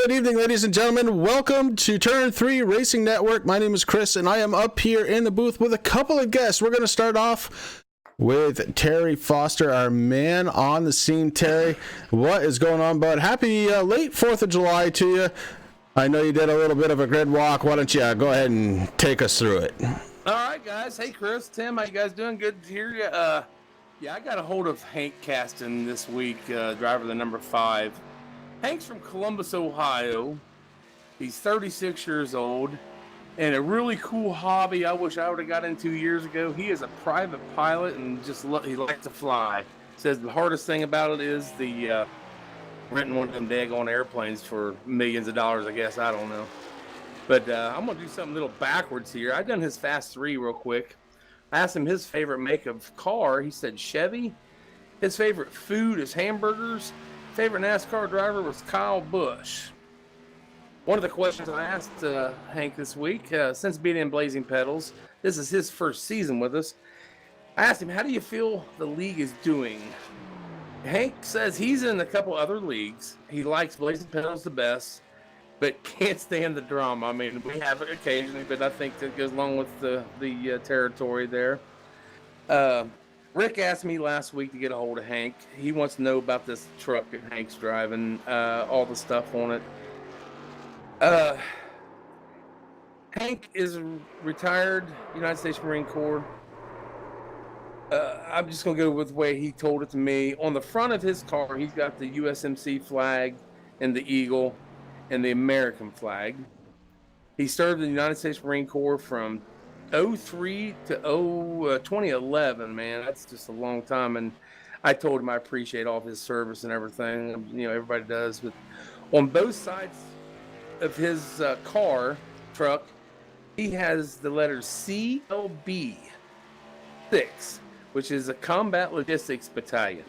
Good evening, ladies and gentlemen. Welcome to Turn 3 Racing Network. My name is Chris, and I am up here in the booth with a couple of guests. We're going to start off with Terry Foster, our man on the scene. Terry, what is going on, bud? Happy late 4th of July to you. I know you did a little bit of a grid walk. Why don't you go ahead and take us through it? All right, guys. Hey, Chris, Tim, how you guys doing? Good to hear you. Yeah, I got a hold of Hank Caston this week, driver the number 5. Hank's from Columbus, Ohio. He's 36 years old, and a really cool hobby I wish I would have got into years ago. He is a private pilot and just he likes to fly. Says the hardest thing about it is the renting one of them daggone airplanes for millions of dollars, I guess. I don't know. But I'm going to do something a little backwards here. I've done his Fast 3 real quick. I asked him his favorite make of car. He said Chevy. His favorite food is hamburgers. Favorite NASCAR driver was Kyle Busch. One of the questions I asked Hank this week, since being in Blazing Pedals, this is his first season with us, I asked him, how do you feel the league is doing? Hank says he's in a couple other leagues. He likes Blazing Pedals the best, but can't stand the drama. I mean, we have it occasionally, but I think that goes along with the territory there. Rick asked me last week to get a hold of Hank. He wants to know about this truck that Hank's driving, all the stuff on it. Hank is a retired United States Marine Corps. I'm just going to go with the way he told it to me. On the front of his car, he's got the USMC flag and the eagle and the American flag. He served in the United States Marine Corps from 03 to 2011, man. That's just a long time. And I told him I appreciate all of his service and everything. You know, everybody does. But on both sides of his truck, he has the letters CLB 6, which is a Combat Logistics Battalion.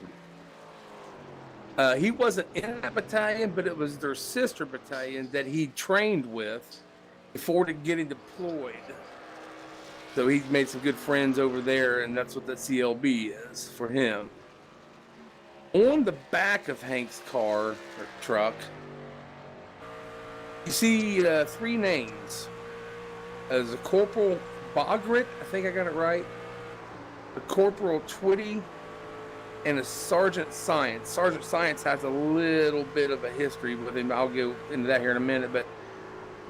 He wasn't in that battalion, but it was their sister battalion that he trained with before getting deployed. So he's made some good friends over there, and that's what the CLB is for him. On the back of Hank's car or truck, you see 3 names. There's a Corporal Bogrit, I think I got it right, a Corporal Twitty, and a Sergeant Science. Sergeant Science has a little bit of a history with him. I'll go into that here in a minute, but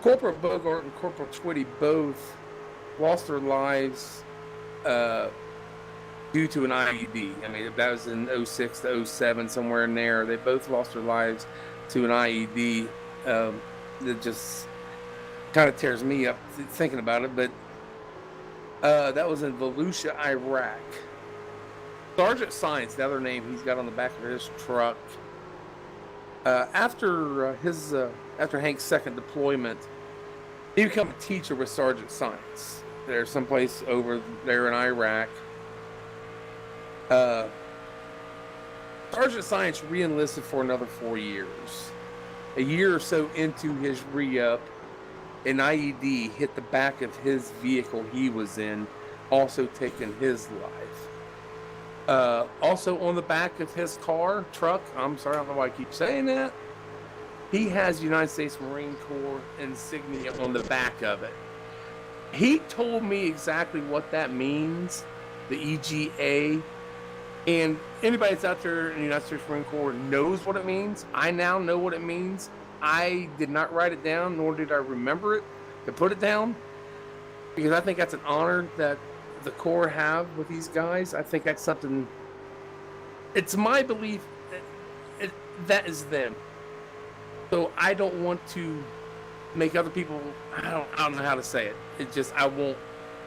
Corporal Bogart and Corporal Twitty both lost their lives due to an IED. I mean, that was in 06 to 07, somewhere in there. They both lost their lives to an IED. That just kind of tears me up thinking about it, but that was in Volusia, Iraq. Sergeant Science, the other name he's got on the back of his truck. After Hank's second deployment, he became a teacher with Sergeant Science. There's someplace over there in Iraq. Sergeant Science re-enlisted for another 4 years. A year or so into his re-up, an IED hit the back of his vehicle he was in, also taking his life. Also on the back of his truck, I'm sorry, I don't know why I keep saying that, he has United States Marine Corps insignia on the back of it. He told me exactly what that means, the EGA, and anybody that's out there in the United States Marine Corps knows what it means. I now know what it means. I did not write it down, nor did I remember it to put it down, because I think that's an honor that the Corps have with these guys. I think that's something, it's my belief that is them. So I don't want to make other people, I don't know how to say it. It just, I won't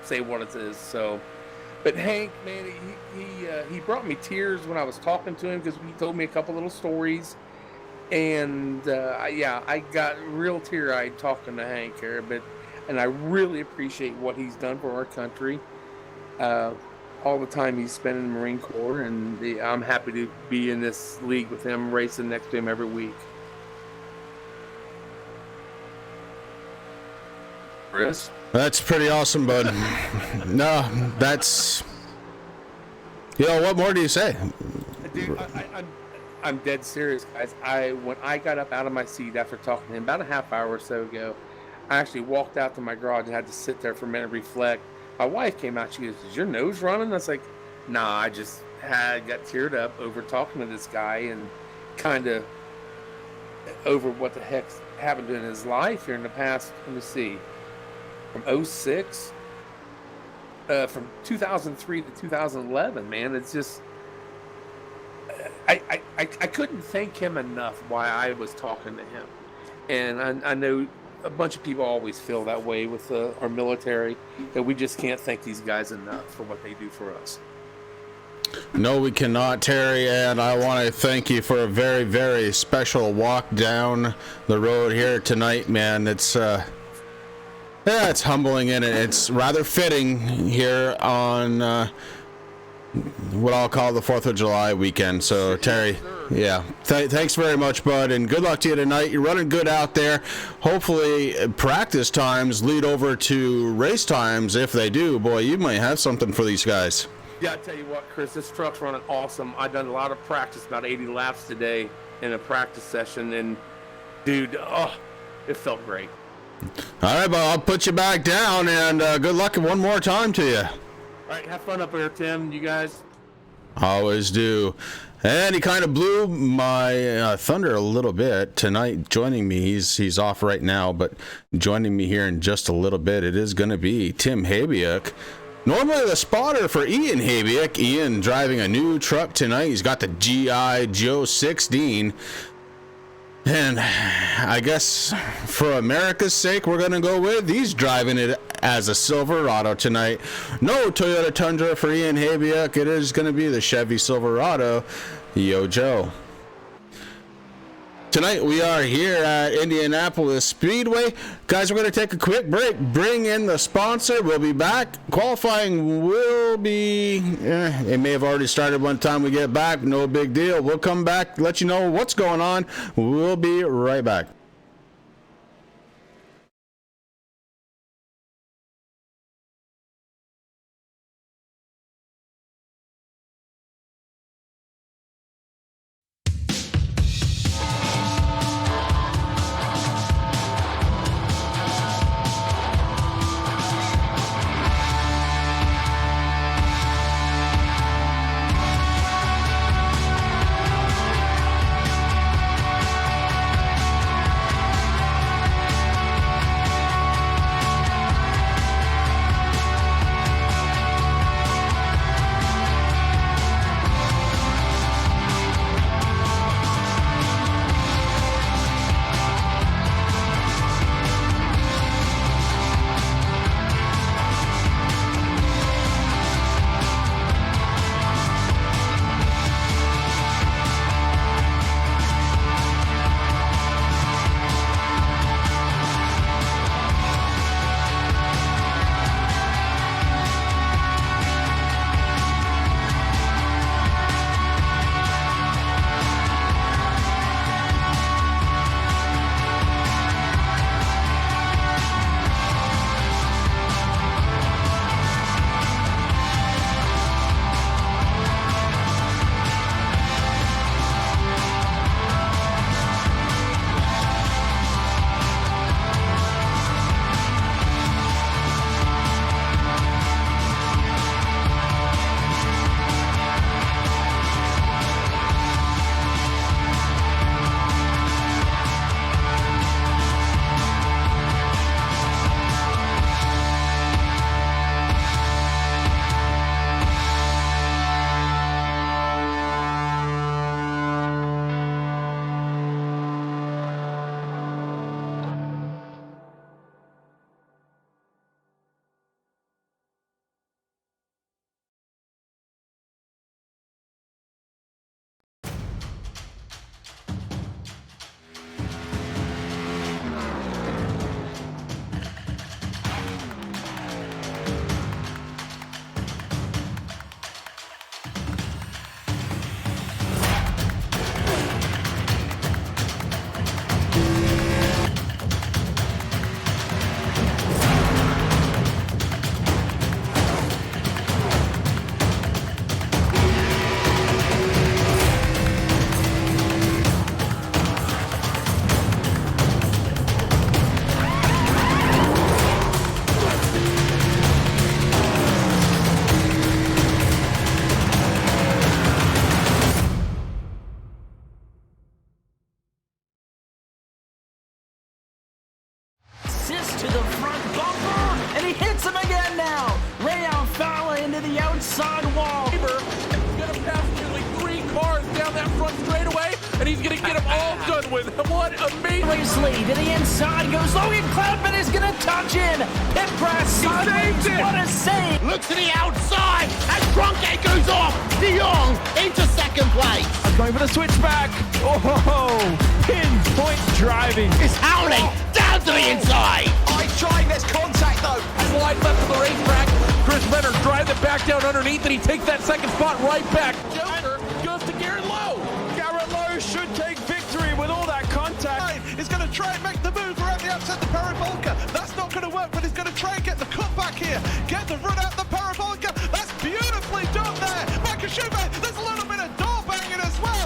say what it is. So, but Hank, man, he brought me tears when I was talking to him, because he told me a couple little stories. And I got real teary-eyed talking to Hank here, and I really appreciate what he's done for our country. All the time he's spent in the Marine Corps, and I'm happy to be in this league with him, racing next to him every week. Chris? That's pretty awesome, bud. No, that's... what more do you say? Dude, I'm dead serious, guys. When I got up out of my seat after talking to him about a half hour or so ago, I actually walked out to my garage and had to sit there for a minute and reflect. My wife came out. She goes, "Is your nose running?" I was like, "Nah, I just got teared up over talking to this guy and kind of over what the heck's happened in his life here in the past." Let me see, from 06, from 2003 to 2011. Man, it's just I couldn't thank him enough why I was talking to him, and I know a bunch of people always feel that way with our military, that we just can't thank these guys enough for what they do for us. No, we cannot, Terry, and I want to thank you for a very, very special walk down the road here tonight, man. It's it's humbling, and it's rather fitting here on what I'll call the 4th of July weekend. So, Terry, yeah, thanks very much, bud, and good luck to you tonight. You're running good out there. Hopefully, practice times lead over to race times. If they do, boy, you might have something for these guys. Yeah, I tell you what, Chris, this truck's running awesome. I've done a lot of practice, about 80 laps today in a practice session, and dude, it felt great. All right, well, I'll put you back down, and good luck one more time to you. All right, have fun up there, Tim. You guys. Always do. And he kind of blew my thunder a little bit tonight. Joining me, he's off right now, but joining me here in just a little bit, it is going to be Tim Habiuk. Normally the spotter for Ian Habiuk. Ian driving a new truck tonight. He's got the G.I. Joe 16. And I guess for America's sake, we're going to go with he's driving it as a Silverado tonight. No Toyota Tundra for Ian Habiuk. It is going to be the Chevy Silverado. Yo, Joe. Tonight we are here at Indianapolis Speedway. Guys, we're going to take a quick break. Bring in the sponsor. We'll be back. Qualifying will be... it may have already started one time we get back. No big deal. We'll come back, let you know what's going on. We'll be right back. to the front bumper, and he hits him again now. Ray Alfala into the outside wall. He's going to pass nearly 3 cars down that front straightaway, and he's going to get them all done with. What amazing. Lee to the inside goes Logan Clapton is going to touch in. Pit press sideways. What a save. Look to the outside, and Cronkite goes off. De Jong into second place. Going for the switchback. Oh, pinpoint driving. It's howling down to the inside. Trying this contact though. Wide left of the racetrack. Chris Benner drives it back down underneath, and he takes that second spot right back. Joker goes to Garrett Lowe. Garrett Lowe should take victory with all that contact. He's going to try and make the move around the outside the Parabolka. That's not going to work, but he's going to try and get the cut back here. Get the run out the Parabolka. That's beautifully done there. Michael Schumacher, there's a little bit of door banging as well.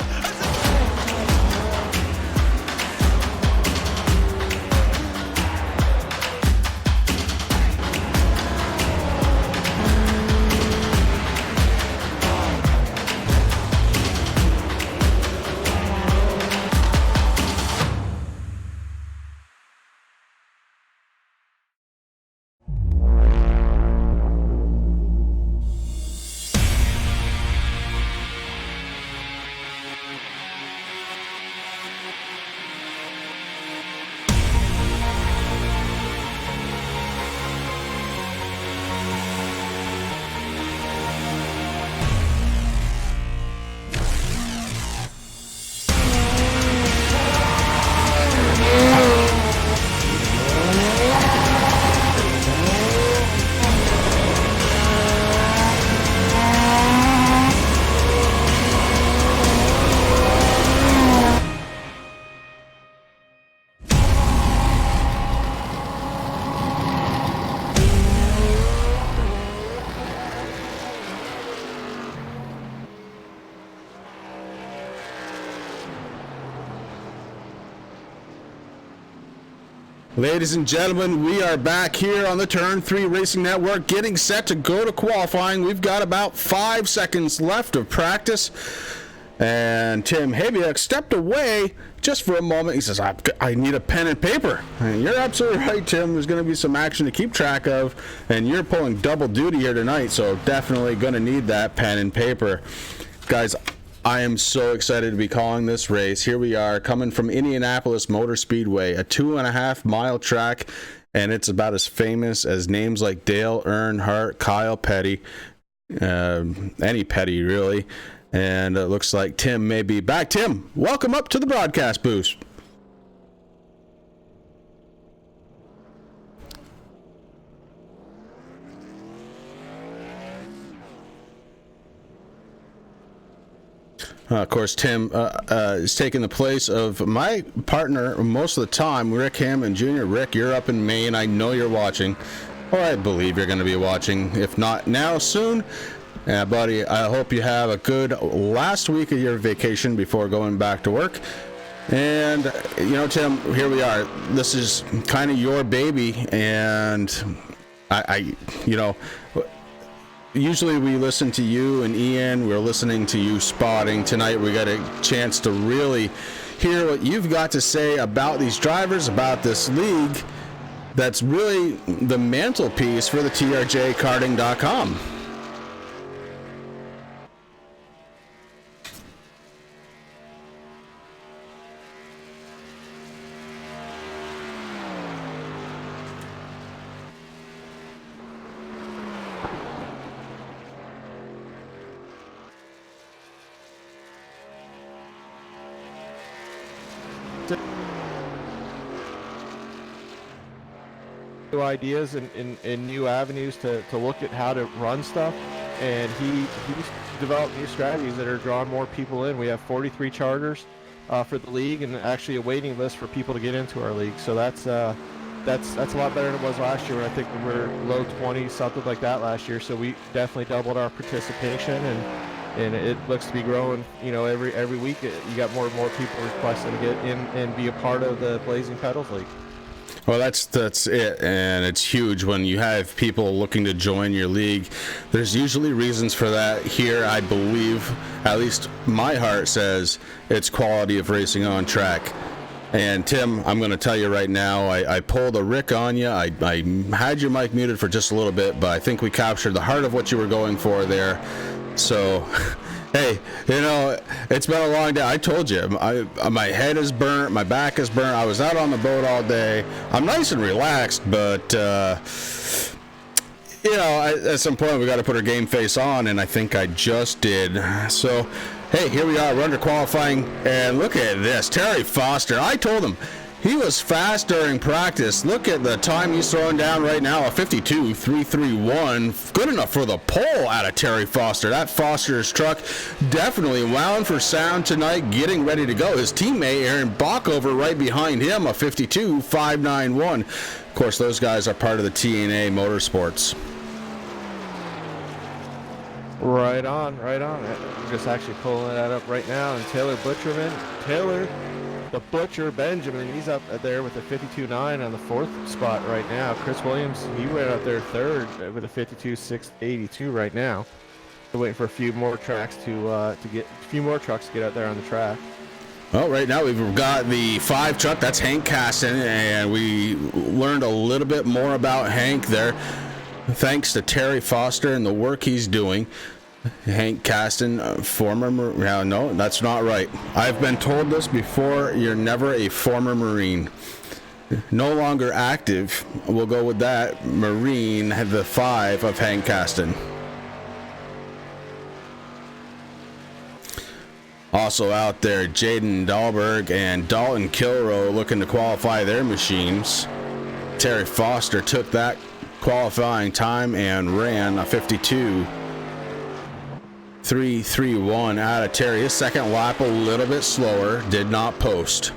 Ladies and gentlemen, we are back here on the Turn 3 Racing Network, getting set to go to qualifying. We've got about 5 seconds left of practice, and Tim Habiak stepped away just for a moment. He says, I need a pen and paper. And you're absolutely right, Tim. There's going to be some action to keep track of, and you're pulling double duty here tonight, so definitely going to need that pen and paper. Guys, I am so excited to be calling this race. Here we are coming from Indianapolis Motor Speedway, a 2.5 mile track, and it's about as famous as names like Dale Earnhardt, Kyle Petty, any Petty really. And it looks like Tim may be back. Tim, welcome up to the broadcast booth. Of course, Tim is taking the place of my partner most of the time, Rick Hammond Jr. Rick, you're up in Maine. I know you're watching, or I believe you're going to be watching. If not now, soon. Buddy, I hope you have a good last week of your vacation before going back to work. And, you know, Tim, here we are. This is kind of your baby, and I you know, usually we listen to you and Ian. We're listening to you spotting. Tonight we got a chance to really hear what you've got to say about these drivers, about this league that's really the mantelpiece for the TRJkarting.com. New ideas and new avenues to look at how to run stuff, and he's developed new strategies that are drawing more people in. We have 43 charters for the league, and actually a waiting list for people to get into our league. So that's a lot better than it was last year. I think we were low 20s, something like that last year. So we definitely doubled our participation, and it looks to be growing. You know, every week you got more and more people requesting to get in and be a part of the Blazing Pedals League. Well, that's it, and it's huge when you have people looking to join your league. There's usually reasons for that. Here, I believe, at least my heart says, it's quality of racing on track. And Tim, I'm going to tell you right now, I pulled a Rick on you. I had your mic muted for just a little bit, but I think we captured the heart of what you were going for there. So, hey, you know, it's been a long day. I told you, my head is burnt, my back is burnt. I was out on the boat all day. I'm nice and relaxed, but, you know, at some point we got to put our game face on, and I think I just did. So, hey, here we are. We're under qualifying, and look at this. Terry Foster. I told him he was fast during practice. Look at the time he's throwing down right now, a 52.331. Good enough for the pole out of Terry Foster. That Foster's truck definitely wound for sound tonight, getting ready to go. His teammate, Aaron Bockover, right behind him, a 52.591. Of course, those guys are part of the TNA Motorsports. Right on, right on. I'm just actually pulling that up right now. And Taylor the Butcher Benjamin, he's up there with a 52.9 on the 4th spot right now. Chris Williams, he went up there 3rd with a 52.682 right now. We're waiting for a few more tracks to get a few more trucks to get out there on the track. Well, right now we've got the 5 truck. That's Hank Caston, and we learned a little bit more about Hank there, thanks to Terry Foster and the work he's doing. Hank Caston, former Marine. No, that's not right. I've been told this before. You're never a former Marine. No longer active. We'll go with that. Marine, the 5 of Hank Caston. Also out there, Jaden Dahlberg and Dalton Kilroe looking to qualify their machines. Terry Foster took that qualifying time and ran a 52.331 out of Terry. His second lap a little bit slower, did not post.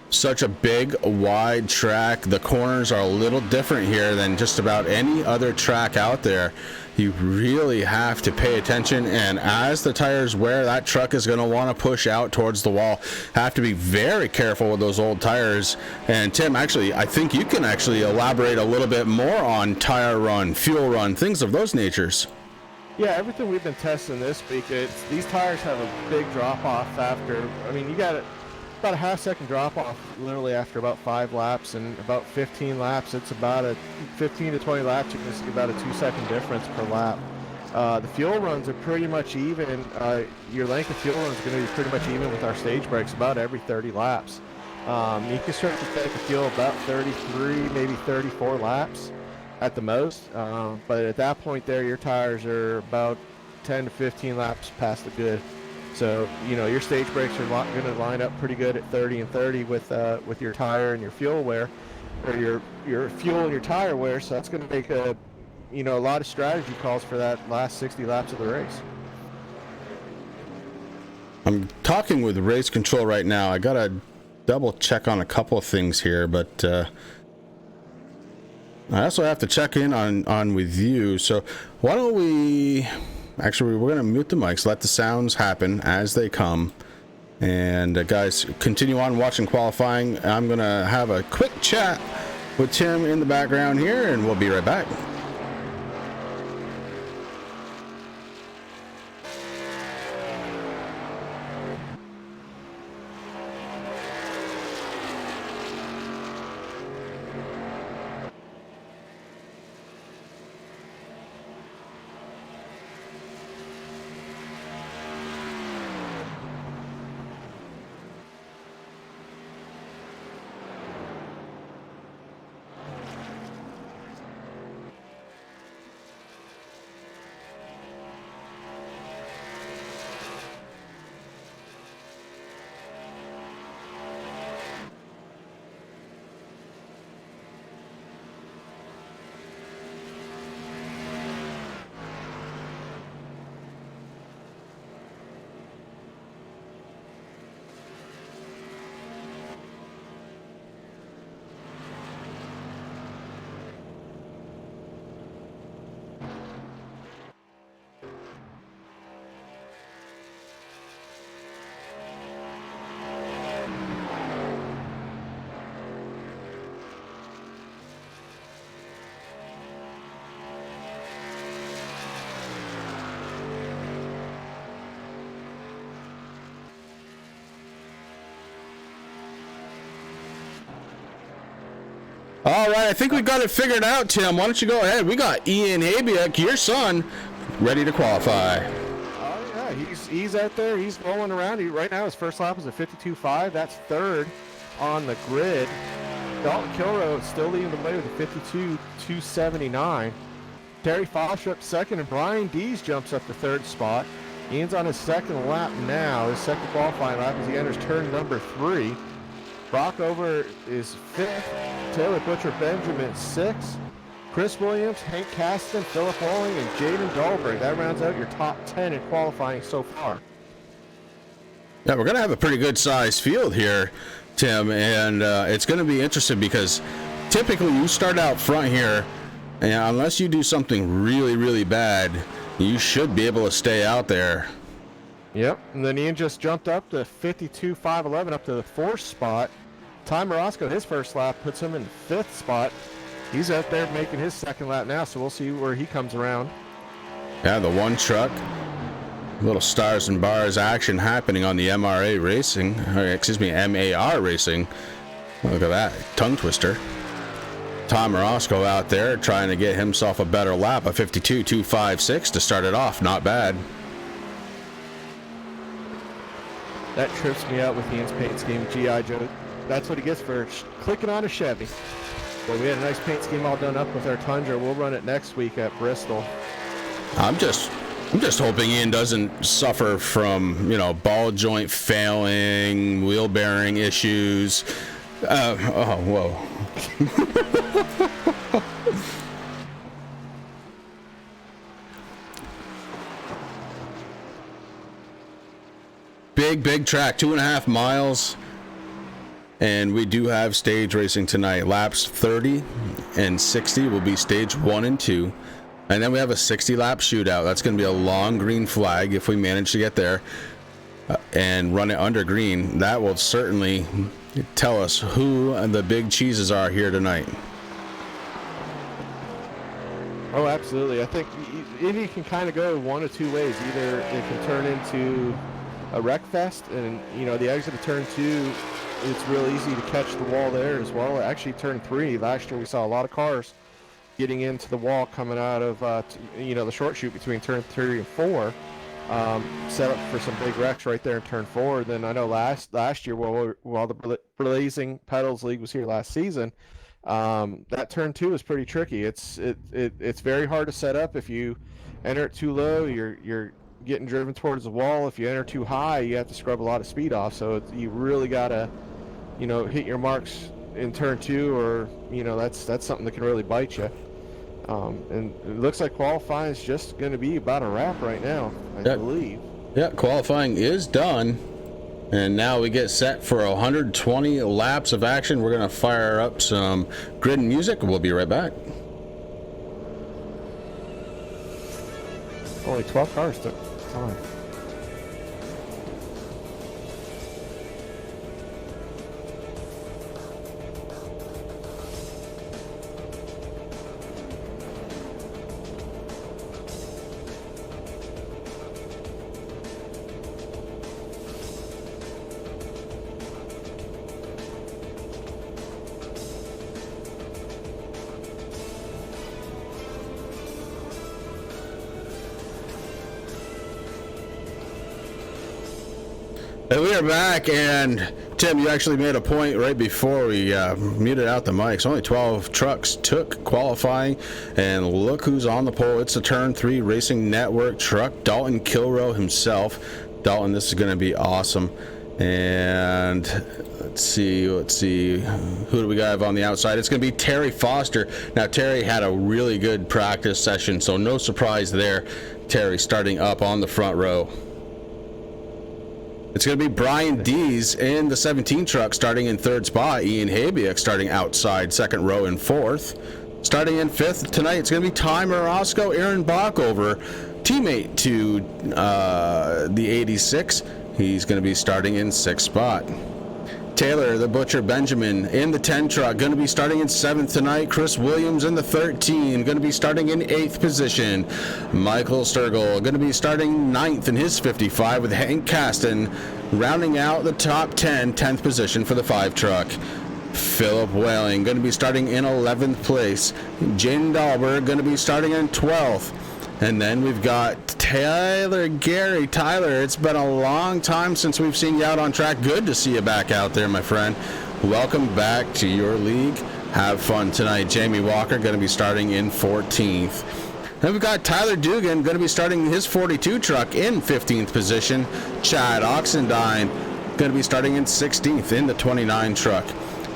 Such a big, wide track. The corners are a little different here than just about any other track out there. You really have to pay attention, and as the tires wear, that truck is going to want to push out towards the wall. Have to be very careful with those old tires. And Tim, actually, I think you can actually elaborate a little bit more on tire run, fuel run, things of those natures. Yeah, everything we've been testing this week, these tires have a big drop-off after, I mean, you got about a half-second drop-off literally after about 5 laps, and about 15 laps, it's about a 15 to 20 laps, you can see about a 2-second difference per lap. The fuel runs are pretty much even. Your length of fuel run is going to be pretty much even with our stage brakes about every 30 laps. You can start to take the fuel about 33, maybe 34 laps at the most, but at that point there, your tires are about 10 to 15 laps past the good. So, you know, your stage brakes are going to line up pretty good at 30 and 30 with your tire and your fuel wear, or your fuel and your tire wear. So that's going to make a lot of strategy calls for that last 60 laps of the race. I'm talking with race control right now. I got to double check on a couple of things here, but I also have to check in on with you. So why don't we... Actually, we're going to mute the mics, let the sounds happen as they come. And guys, continue on watching qualifying. I'm going to have a quick chat with Tim in the background here, and we'll be right back. All right, I think we got it figured out, Tim. Why don't you go ahead? We got Ian Habiak, your son, ready to qualify. Oh yeah, he's out there. He's rolling around. Right now, his first lap is a 52.5. That's third on the grid. Dalton Kilroe is still leading the way with a 52.279. Terry Foster up second, and Brian Dees jumps up to third spot. Ian's on his second lap now, his second qualifying lap as he enters turn number 3. Brock Over is 5th, Taylor Butcher Benjamin 6th, Chris Williams, Hank Caston, Philip Walling, and Jaden Dahlberg. That rounds out your top 10 in qualifying so far. Yeah, we're going to have a pretty good sized field here, Tim, and it's going to be interesting because typically you start out front here, and unless you do something really, really bad, you should be able to stay out there. Yep, and then Ian just jumped up to 52.511 up to the 4th spot. Ty Morosco, his first lap, puts him in 5th spot. He's out there making his second lap now, so we'll see where he comes around. Yeah, the one truck. Little stars and bars action happening on the MAR Racing. Look at that, tongue twister. Tom Morosco out there trying to get himself a better lap, a 52.256 to start it off. Not bad. That trips me out with Ian's paint scheme, G.I. Joe. That's what he gets for clicking on a Chevy. But we had a nice paint scheme all done up with our Tundra. We'll run it next week at Bristol. I'm just hoping Ian doesn't suffer from, ball joint failing, wheel bearing issues. Whoa. Big track, 2.5 miles. And we do have stage racing tonight. Laps 30 and 60 will be stage 1 and 2. And then we have a 60-lap shootout. That's going to be a long green flag if we manage to get there and run it under green. That will certainly tell us who the big cheeses are here tonight. Oh, absolutely. I think Indy can kind of go one of two ways. Either it can turn into a wreck fest, and the exit of turn 2, it's real easy to catch the wall there as well. Actually, turn 3, last year we saw a lot of cars getting into the wall coming out of the short chute between turn 3 and 4. Set up for some big wrecks right there in turn 4. Then I know last year while the Blazing Pedals League was here last season, that turn 2 is pretty tricky. It's very hard to set up. If you enter it too low, you're getting driven towards the wall. If you enter too high, you have to scrub a lot of speed off. So you really gotta hit your marks in turn 2, or that's something that can really bite you. And it looks like qualifying is just going to be about a wrap right now, I believe. Yeah, qualifying is done. And now we get set for 120 laps of action. We're going to fire up some grid music. We'll be right back. Only 12 cars took time. And we are back, and Tim, you actually made a point right before we muted out the mics. Only 12 trucks took qualifying, and look who's on the pole. It's the Turn 3 Racing Network truck, Dalton Kilroe himself. Dalton, this is going to be awesome. And let's see, who do we have on the outside? It's going to be Terry Foster. Now, Terry had a really good practice session, so no surprise there. Terry starting up on the front row. It's going to be Brian Dees in the 17 truck starting in 3rd spot. Ian Habiak starting outside 2nd row in 4th. Starting in 5th tonight, it's going to be Ty Morosco, Aaron Bockover, teammate to the 86. He's going to be starting in 6th spot. Taylor, the Butcher Benjamin in the 10 truck, going to be starting in 7th tonight. Chris Williams in the 13, going to be starting in 8th position. Michael Sturgill going to be starting 9th in his 55 with Hank Caston rounding out the top 10, 10th position for the 5 truck. Philip Whaling going to be starting in 11th place. Jaden Dahlberg going to be starting in 12th. And then we've got Tyler Gary. Tyler, it's been a long time since we've seen you out on track. Good to see you back out there, my friend. Welcome back to your league. Have fun tonight. Jamie Walker going to be starting in 14th. Then we've got Tyler Dugan going to be starting his 42 truck in 15th position. Chad Oxendine going to be starting in 16th in the 29 truck.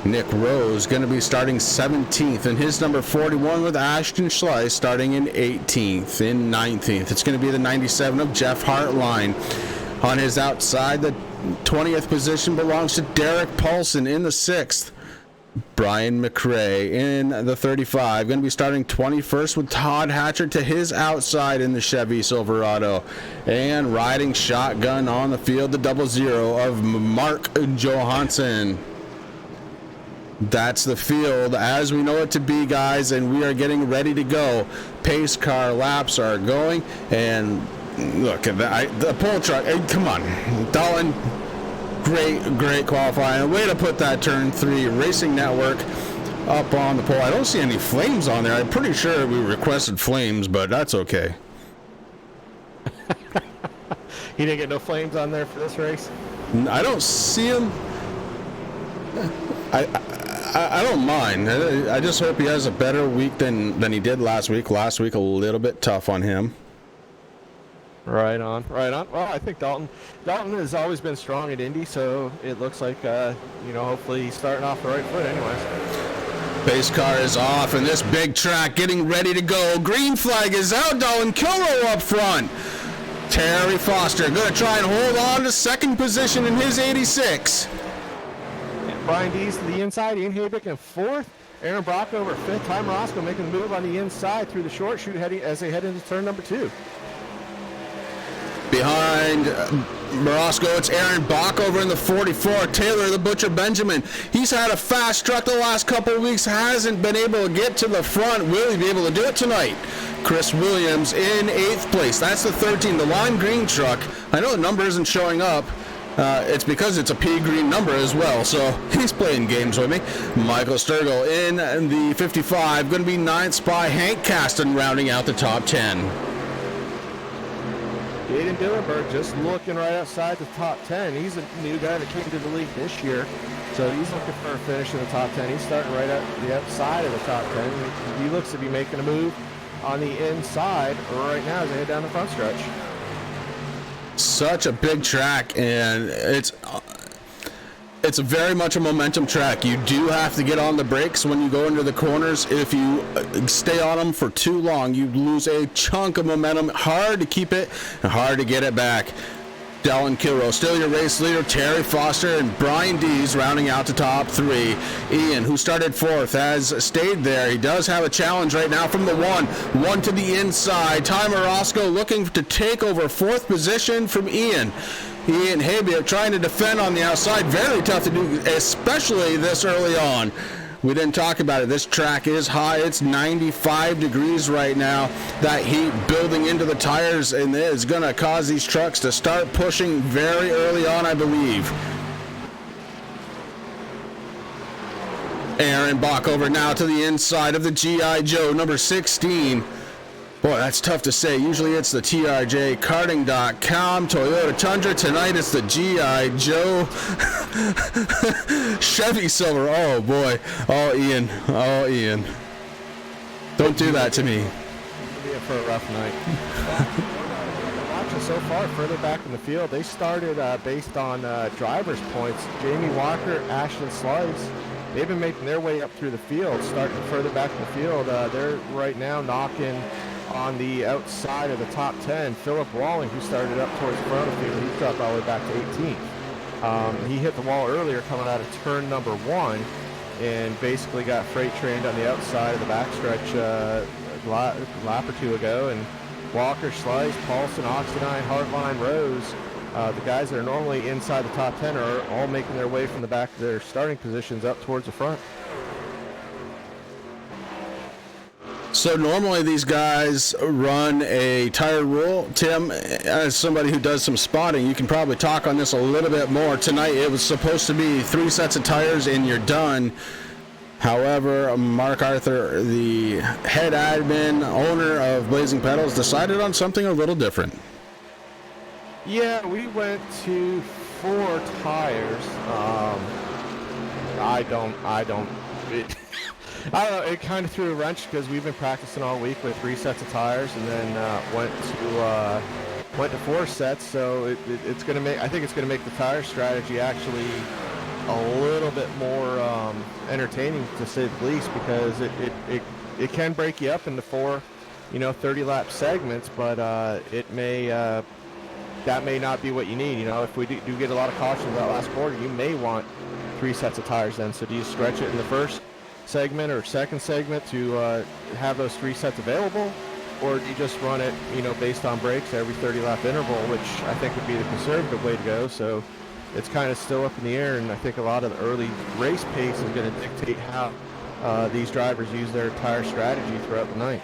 Nick Rose going to be starting 17th in his number 41 with Ashton Schleiss starting in 18th. In 19th, it's going to be the 97 of Jeff Hartline. On his outside, the 20th position belongs to Derek Paulson in the 6th. Brian McRae in the 35, going to be starting 21st with Todd Hatcher to his outside in the Chevy Silverado. And riding shotgun on the field, the 00 of Mark Johansson. That's the field as we know it to be, guys, and we are getting ready to go. Pace car laps are going, and look at that, the pole truck. Come on, Dalton. Great qualifying. Way to put that turn 3 Racing Network up on the pole. I don't see any flames on there. I'm pretty sure we requested flames, but that's okay. He didn't get no flames on there for this race? I don't see him. I don't mind. I just hope he has a better week than he did last week. Last week a little bit tough on him. Right on. Well, I think Dalton has always been strong at Indy, so it looks like, hopefully he's starting off the right foot anyways. Base car is off, and this big track getting ready to go. Green flag is out. Dalton Kilrow up front. Terry Foster going to try and hold on to second position in his 86. Brian Dees to the inside, Ian Haybick in 4th. Aaron Brock over 5th. Ty Morosco making the move on the inside through the short chute as they head into turn number 2. Behind Morosco, it's Aaron Bach over in the 44. Taylor the Butcher Benjamin. He's had a fast truck the last couple of weeks. Hasn't been able to get to the front. Will he be able to do it tonight? Chris Williams in 8th place. That's the 13, the lime green truck. I know the number isn't showing up. It's because it's a pea green number as well, so he's playing games with me. Michael Sturgill in the 55, going to be 9th spot. Hank Caston rounding out the top 10. Jaden Dillenberg just looking right outside the top 10. He's a new guy that came to the league this year, so he's looking for a finish in the top 10. He's starting right at the outside of the top 10. He looks to be making a move on the inside right now as they head down the front stretch. Such a big track, and it's very much a momentum track. You do have to get on the brakes when you go into the corners. If you stay on them for too long, you lose a chunk of momentum. Hard to keep it and hard to get it back. Dallin Kilrow, still your race leader. Terry Foster and Brian Dees rounding out the top 3. Ian, who started 4th, has stayed there. He does have a challenge right now from the 1 to the inside. Ty Morosco looking to take over 4th position from Ian. Ian Haybier trying to defend on the outside. Very tough to do, especially this early on. We didn't talk about it. This track is high. It's 95 degrees right now. That heat building into the tires, and it is going to cause these trucks to start pushing very early on, I believe. Aaron Bach over now to the inside of the G.I. Joe, number 16. Boy, that's tough to say. Usually it's the TRJkarting.com Toyota Tundra. Tonight it's the G.I. Joe Chevy Silver. Oh, boy. Oh, Ian. Don't do that to me. It'll be in for a rough night. Watching so far, further back in the field, they started based on driver's points. Jamie Walker, Ashton Slice, they've been making their way up through the field, starting further back in the field. They're right now knocking on the outside of the top 10. Philip Walling, who started up towards the front of the field, he's dropped all the way back to 18th. He hit the wall earlier coming out of turn number 1 and basically got freight trained on the outside of the backstretch a lap or 2 ago. And Walker, Slice, Paulson, Oxendine, Hartline, Rose, the guys that are normally inside the top 10 are all making their way from the back of their starting positions up towards the front. So normally these guys run a tire rule. Tim, as somebody who does some spotting, you can probably talk on this a little bit more. Tonight it was supposed to be 3 sets of tires and you're done. However, Mark Arthur, the head admin, owner of Blazing Pedals, decided on something a little different. Yeah, we went to 4 tires. I don't know, it kind of threw a wrench because we've been practicing all week with 3 sets of tires, and then went to 4 sets. So it's going to make, I think it's going to make the tire strategy actually a little bit more entertaining, to say the least, because it can break you up into 4, 30-lap segments, but that may not be what you need. If we do get a lot of cautions that last quarter, you may want 3 sets of tires then. So do you stretch it in the first segment or second segment to have those 3 sets available, or do you just run it, based on brakes every 30-lap interval, which I think would be the conservative way to go? So it's kind of still up in the air, and I think a lot of the early race pace is going to dictate how these drivers use their tire strategy throughout the night.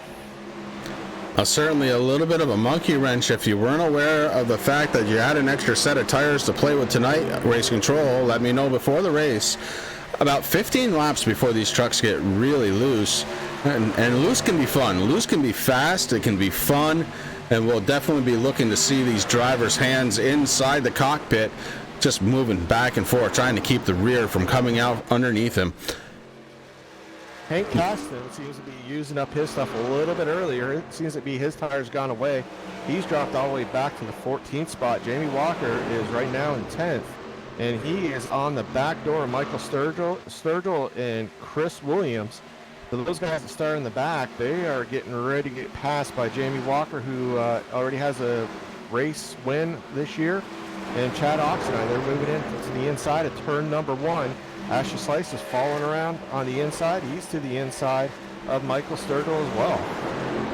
Certainly a little bit of a monkey wrench. If you weren't aware of the fact that you had an extra set of tires to play with tonight, Race Control let me know before the race. About 15 laps before these trucks get really loose, and loose can be fun. Loose can be fast, it can be fun, and we'll definitely be looking to see these drivers' hands inside the cockpit, just moving back and forth, trying to keep the rear from coming out underneath him. Hank Costin seems to be using up his stuff a little bit earlier. It seems to be his tire's gone away. He's dropped all the way back to the 14th spot. Jamie Walker is right now in 10th. And he is on the back door of Michael Sturgill and Chris Williams. So those guys that start in the back, they are getting ready to get passed by Jamie Walker, who already has a race win this year, and Chad Oxenine. They're moving into the inside of turn number 1. Ashley Slice is following around on the inside. He's to the inside of Michael Sturgill as well.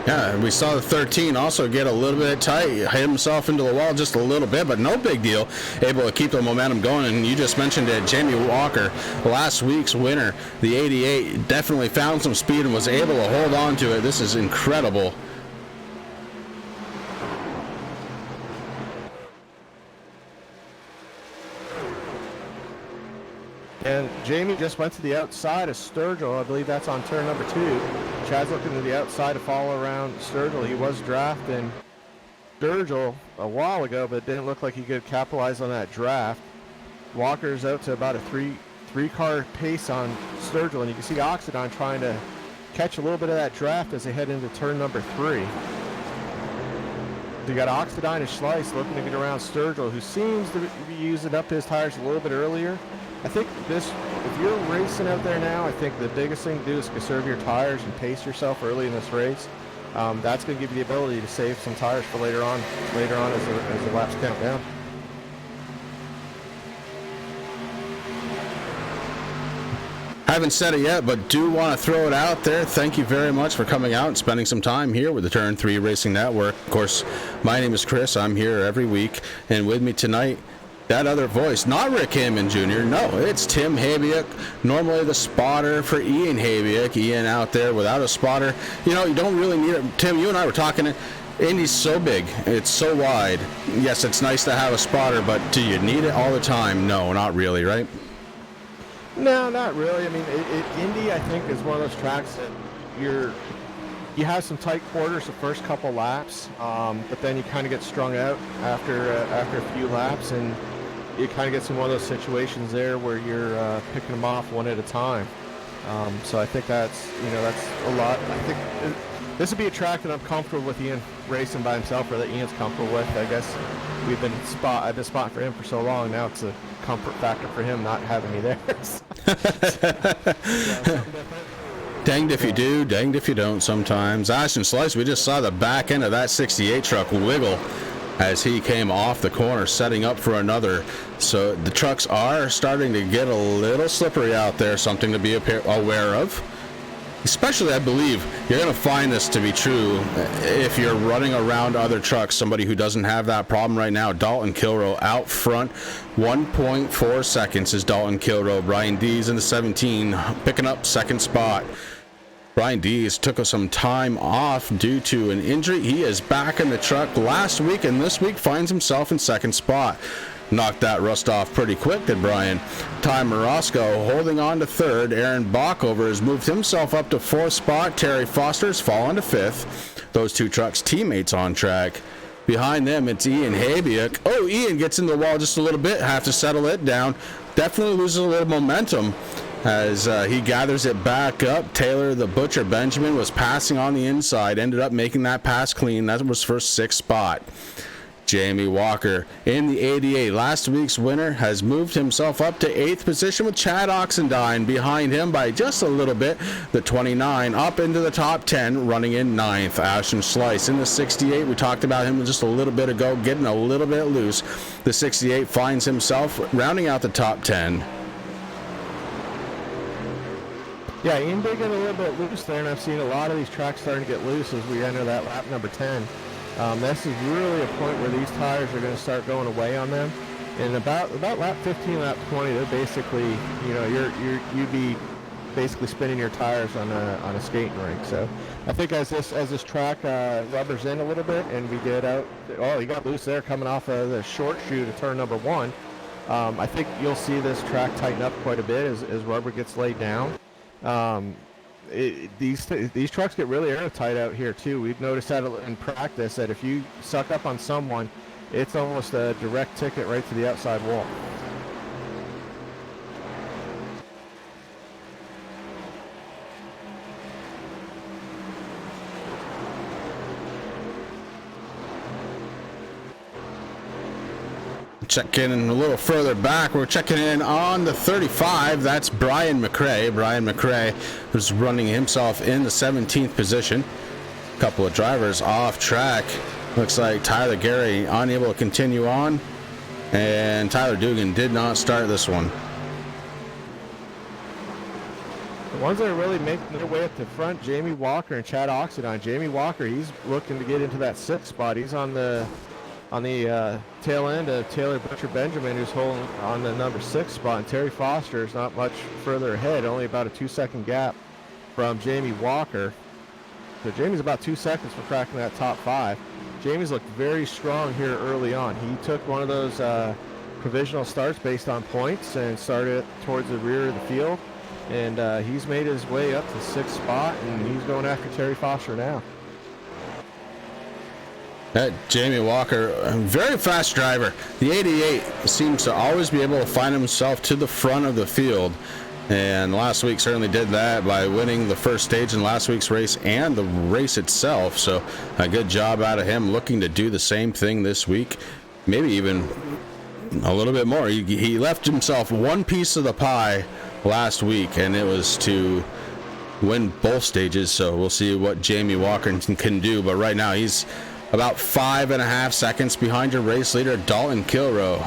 Yeah, we saw the 13 also get a little bit tight, hit himself into the wall just a little bit, but no big deal. Able to keep the momentum going, and you just mentioned it, Jamie Walker, last week's winner, the 88, definitely found some speed and was able to hold on to it. This is incredible. And Jamie just went to the outside of Sturgill. I believe that's on turn number 2. Chad's looking to the outside to follow around Sturgill. He was drafting Sturgill a while ago, but it didn't look like he could capitalize on that draft. Walker's out to about a three-car pace on Sturgill, and you can see Oxidine trying to catch a little bit of that draft as they head into turn number 3. So you got Oxidine and Schleiss looking to get around Sturgill, who seems to be using up his tires a little bit earlier. I think if you're racing out there now, I think the biggest thing to do is conserve your tires and pace yourself early in this race. That's going to give you the ability to save some tires for later on as the laps count down. Haven't said it yet, but do want to throw it out there. Thank you very much for coming out and spending some time here with the Turn 3 Racing Network. Of course, my name is Chris. I'm here every week, and with me tonight, that other voice, not Rick Heyman Jr., no, it's Tim Habiuk, normally the spotter for Ian Habiuk. Ian out there without a spotter. You don't really need it. Tim, you and I were talking, Indy's so big, it's so wide. Yes, it's nice to have a spotter, but do you need it all the time? No, not really, right? No, not really. I mean, Indy, I think, is one of those tracks that you have some tight quarters the first couple laps, but then you kind of get strung out after a few laps, and you kind of get in one of those situations there where you're picking them off one at a time. So I think that's a lot. I think this would be a track that I'm comfortable with Ian racing by himself, or that Ian's comfortable with. I guess I've been spotting for him for so long. Now it's a comfort factor for him not having me there. Danged if you do, danged if you don't sometimes. Ashton Slice, we just saw the back end of that 68 truck wiggle as he came off the corner, setting up for another. So the trucks are starting to get a little slippery out there, something to be aware of. Especially, I believe, you're going to find this to be true if you're running around other trucks, somebody who doesn't have that problem right now. Dalton Kilroe out front, 1.4 seconds is Dalton Kilroe. Brian Dees in the 17, picking up second spot. Brian Dees took some time off due to an injury. He is back in the truck last week, and this week finds himself in second spot. Knocked that rust off pretty quick, did Brian. Ty Morosco holding on to third. Aaron Bockover has moved himself up to fourth spot. Terry Foster's fallen to fifth. Those two trucks teammates on track. Behind them, it's Ian Habiak. Oh, Ian gets in the wall just a little bit. Have to settle it down. Definitely loses a little momentum as he gathers it back up. Taylor the Butcher Benjamin was passing on the inside. Ended up making that pass clean. That was for sixth spot. Jamie Walker in the 88, last week's winner, has moved himself up to 8th position with Chad Oxendine behind him by just a little bit. The 29 up into the top 10, running in 9th. Ashton Slice in the 68, we talked about him just a little bit ago, getting a little bit loose. The 68 finds himself rounding out the top 10. Yeah, Ian did get a little bit loose there, and I've seen a lot of these tracks starting to get loose as we enter that lap number 10. This is really a point where these tires are going to start going away on them. And about lap 15, lap 20, they're basically, you know, you'd be basically spinning your tires on a skating rink. So I think as this track rubbers in a little bit and we get out, oh, he got loose there coming off of the short chute of turn number 1. I think you'll see this track tighten up quite a bit as rubber gets laid down. These trucks get really airtight out here too. We've noticed that in practice, that if you suck up on someone, it's almost a direct ticket right to the outside wall. Checking in a little further back, we're checking in on the 35. That's Brian McRae. Brian McRae was running himself in the 17th position. A couple of drivers off track. Looks like Tyler Gary unable to continue on, and Tyler Dugan did not start this one. The ones that are really making their way up to front, Jamie Walker and Chad Oxendine. Jamie Walker, he's looking to get into that 6th spot. He's on the tail end of Taylor Butcher Benjamin, who's holding on the number 6 spot, and Terry Foster is not much further ahead, only about a 2-second gap from Jamie Walker. So Jamie's about 2 seconds for cracking that top 5. Jamie's looked very strong here early on. He took one of those provisional starts based on points and started towards the rear of the field, and he's made his way up to 6th spot, and he's going after Terry Foster now. Jamie Walker, a very fast driver. The 88 seems to always be able to find himself to the front of the field, and last week certainly did that by winning the first stage in last week's race and the race itself. So a good job out of him, looking to do the same thing this week, maybe even a little bit more. He left himself one piece of the pie last week, and it was to win both stages. So we'll see what Jamie Walker can do, but right now he's about 5.5 seconds behind your race leader, Dalton Kilroe.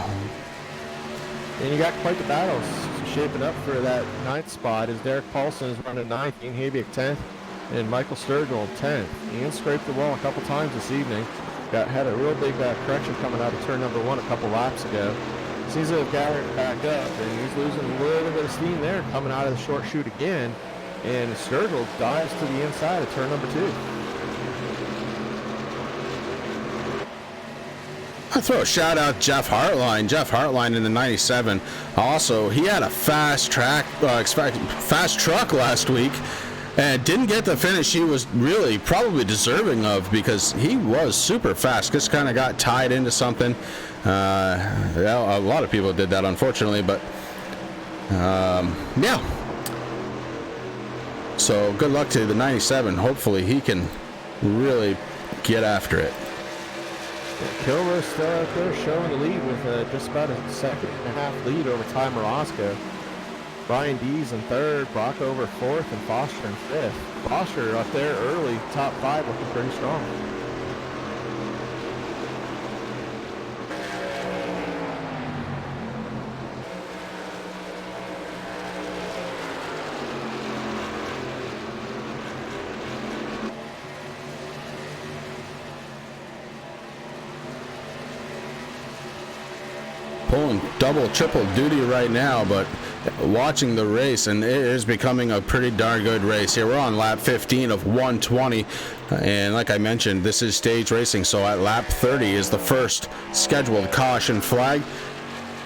And you got quite the battles shaping up for that 9th spot as Derek Paulson is running 9th, Ian Habiak 10th, and Michael Sturgill 10th. Ian scraped the wall a couple times this evening. Had a real big correction coming out of turn number 1 a couple laps ago. Seems to have gathered back up, and he's losing a little bit of steam there coming out of the short chute again. And Sturgill dives to the inside of turn number 2. I throw a shout out Jeff Hartline. Jeff Hartline in the 97. Also, he had a fast truck last week and didn't get the finish he was really probably deserving of, because he was super fast. Just kind of got tied into something. A lot of people did that, unfortunately, but yeah. So good luck to the 97. Hopefully he can really get after it. Kilroe's still out there showing the lead with just about a 1.5 lead over Ty Morosco. Brian Dees in 3rd, Brock over 4th, and Foster in 5th. Foster up there early, top 5, looking pretty strong. pulling double, triple duty right now, but watching the race, and it is becoming a pretty darn good race here. We're on lap 15 of 120, and like I mentioned, this is stage racing, so at lap 30 is the first scheduled caution flag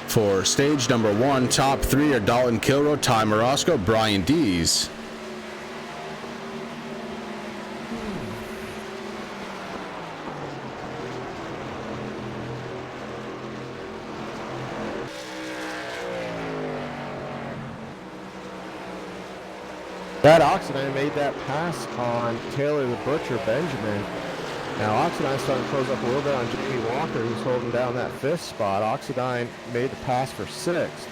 for stage number 1. Top 3 are Dalton Kilroe, Ty Morosco, Brian Dees. That Oxidine made that pass on Taylor the Butcher Benjamin. Now Oxidine's starting to close up a little bit on Jamie Walker, who's holding down that 5th spot. Oxidine made the pass for 6th.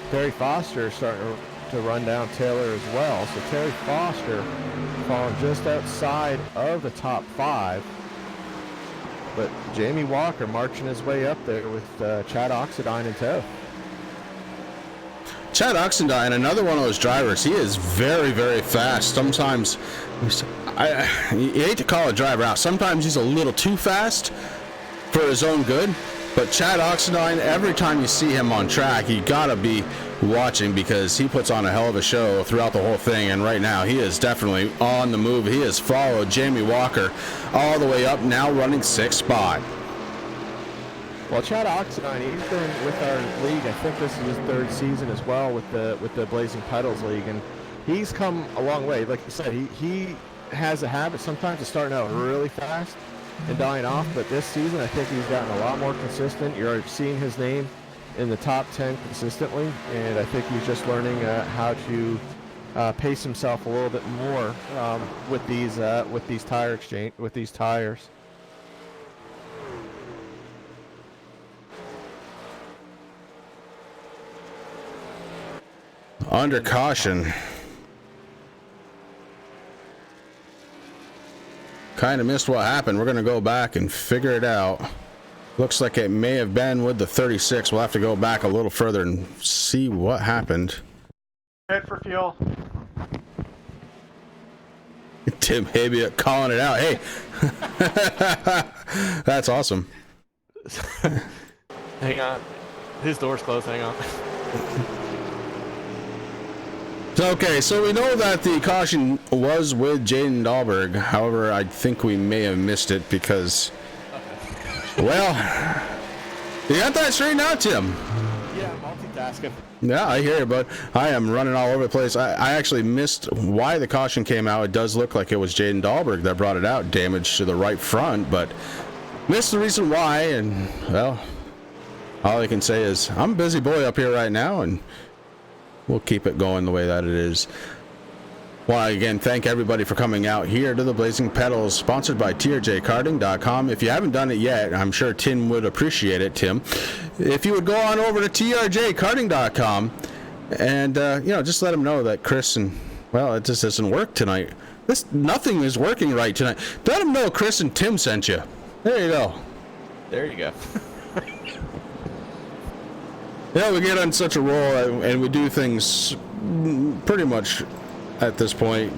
Terry Foster is starting to run down Taylor as well. So Terry Foster falling just outside of the top 5. But Jamie Walker marching his way up there with Chad Oxidine in tow. Chad Oxendine, another one of those drivers, he is very, very fast. Sometimes, you hate to call a driver out, sometimes he's a little too fast for his own good, but Chad Oxendine, every time you see him on track, you gotta be watching because he puts on a hell of a show throughout the whole thing, and right now he is definitely on the move. He has followed Jamie Walker all the way up, now running 6th spot. Well, Chad Oxidine, he's been with our league. I think this is his 3rd season as well with the Blazing Pedals League, and he's come a long way. Like you said, he has a habit sometimes of starting out really fast and dying off, but this season I think he's gotten a lot more consistent. You're seeing his name in the top 10 consistently, and I think he's just learning how to pace himself a little bit more with these tires. Under caution. Kind of missed what happened. We're going to go back and figure it out. Looks like it may have been with the 36. We'll have to go back a little further and see what happened. Head for fuel. Tim Habiot calling it out. Hey. That's awesome. Hang on. His door's closed. Hang on. Okay, so we know that the caution was with Jaden Dahlberg. However, I think we may have missed it because, well, you got that straightened out, Tim. Yeah, multitasking. Yeah, I hear you, but I am running all over the place. I actually missed why the caution came out. It does look like it was Jaden Dahlberg that brought it out. Damage to the right front, but missed the reason why. And, well, all I can say is I'm a busy boy up here right now, and we'll keep it going the way that it is. Well, again, thank everybody for coming out here to the Blazing Pedals, sponsored by trjkarting.com. If you haven't done it yet, I'm sure Tim would appreciate it, Tim. If you would go on over to trjkarting.com and, just let him know that Chris and, well, it just doesn't work tonight. Nothing is working right tonight. Let him know Chris and Tim sent you. There you go. There you go. Yeah, we get on such a roll and we do things pretty much at this point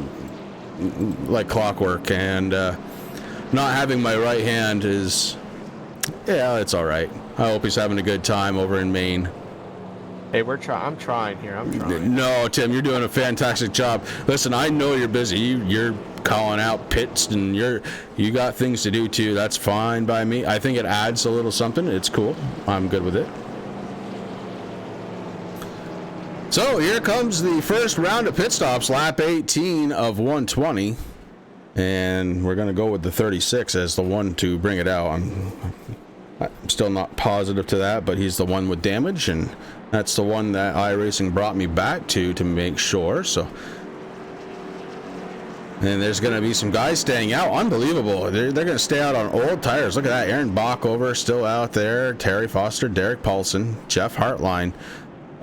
like clockwork, and not having my right hand is, yeah, it's all right. I hope he's having a good time over in Maine. Hey, I'm trying here. I'm trying. No, Tim, you're doing a fantastic job. Listen, I know you're busy. You're calling out pits and you got things to do too. That's fine by me. I think it adds a little something. It's cool. I'm good with it. So here comes the first round of pit stops, lap 18 of 120, and we're going to go with the 36 as the one to bring it out. I'm still not positive to that, but he's the one with damage, and that's the one that iRacing brought me back to make sure. So, and there's going to be some guys staying out. Unbelievable. They're going to stay out on old tires. Look at that. Aaron Bockover still out there. Terry Foster, Derek Paulson, Jeff Hartline,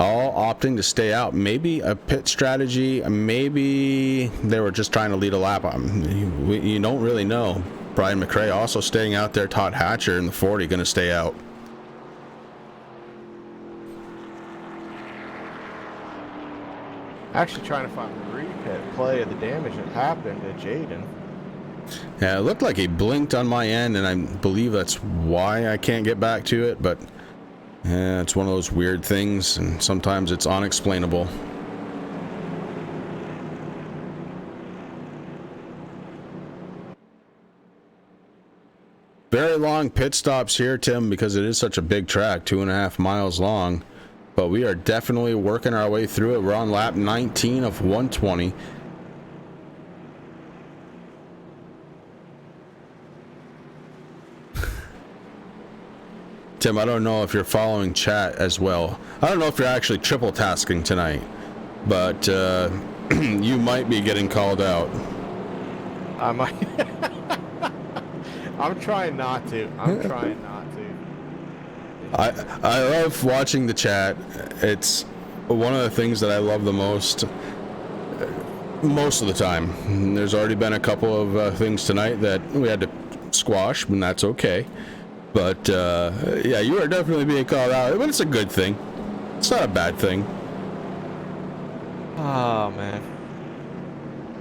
all opting to stay out. Maybe a pit strategy, maybe they were just trying to lead a lap. You don't really know. Brian McRae also staying out there. Todd Hatcher in the 40 going to stay out. Actually trying to find the repit play of the damage that happened to Jaden. Yeah, it looked like he blinked on my end, and I believe that's why I can't get back to it, but Yeah, it's one of those weird things, and sometimes it's unexplainable. Very long pit stops here, Tim, because it is such a big track, 2.5 miles long. But we are definitely working our way through it. We're on lap 19 of 120. Tim, I don't know if you're following chat as well. I don't know if you're actually triple tasking tonight, but you might be getting called out. I might. I'm trying not to. I love watching the chat. It's one of the things that I love the most of the time. There's already been a couple of things tonight that we had to squash, and that's okay. But yeah, you are definitely being called out, but it's a good thing. It's not a bad thing. Oh, man.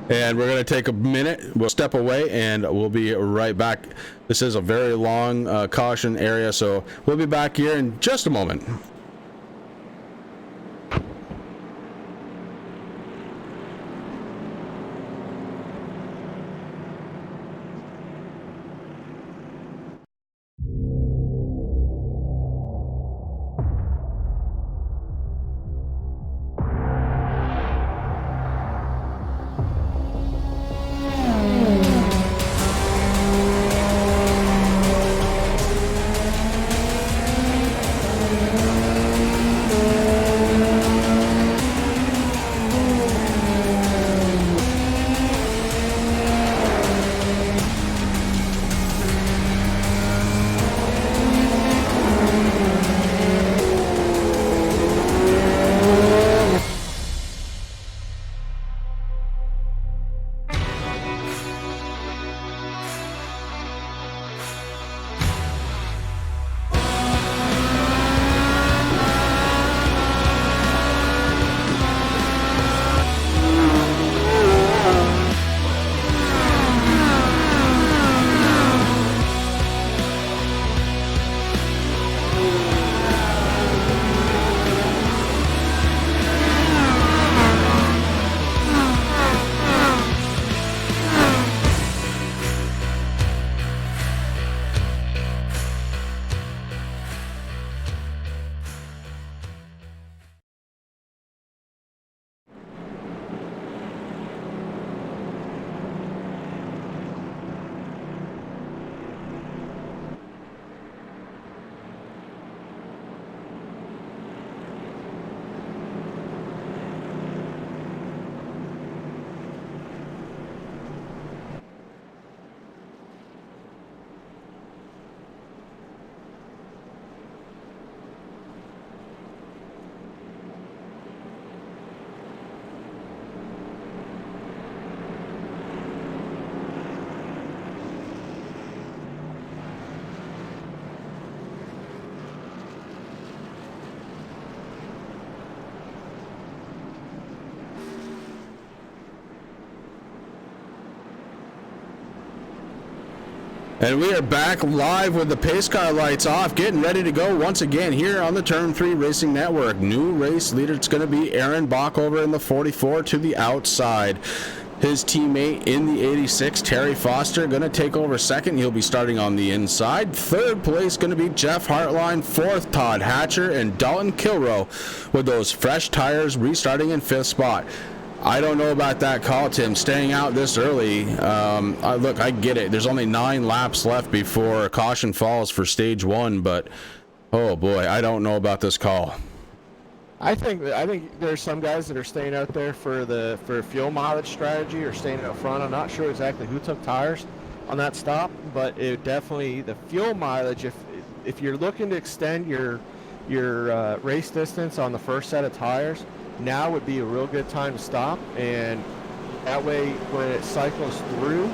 And we're going to take a minute. We'll step away, and we'll be right back. This is a very long caution area, so we'll be back here in just a moment. And we are back live with the pace car lights off, getting ready to go once again here on the Turn 3 Racing Network. New race leader, it's going to be Aaron Bach over in the 44 to the outside. His teammate in the 86, Terry Foster, going to take over second. He'll be starting on the inside. Third place going to be Jeff Hartline. Fourth, Todd Hatcher and Dalton Kilrow with those fresh tires restarting in fifth spot. I don't know about that call, Tim, staying out this early. Look, I get it. There's only 9 laps left before caution falls for stage 1, but oh boy, I don't know about this call. I think there's some guys that are staying out there for fuel mileage strategy or staying out front. I'm not sure exactly who took tires on that stop, but it definitely the fuel mileage. If you're looking to extend your race distance on the first set of tires, now would be a real good time to stop, and that way when it cycles through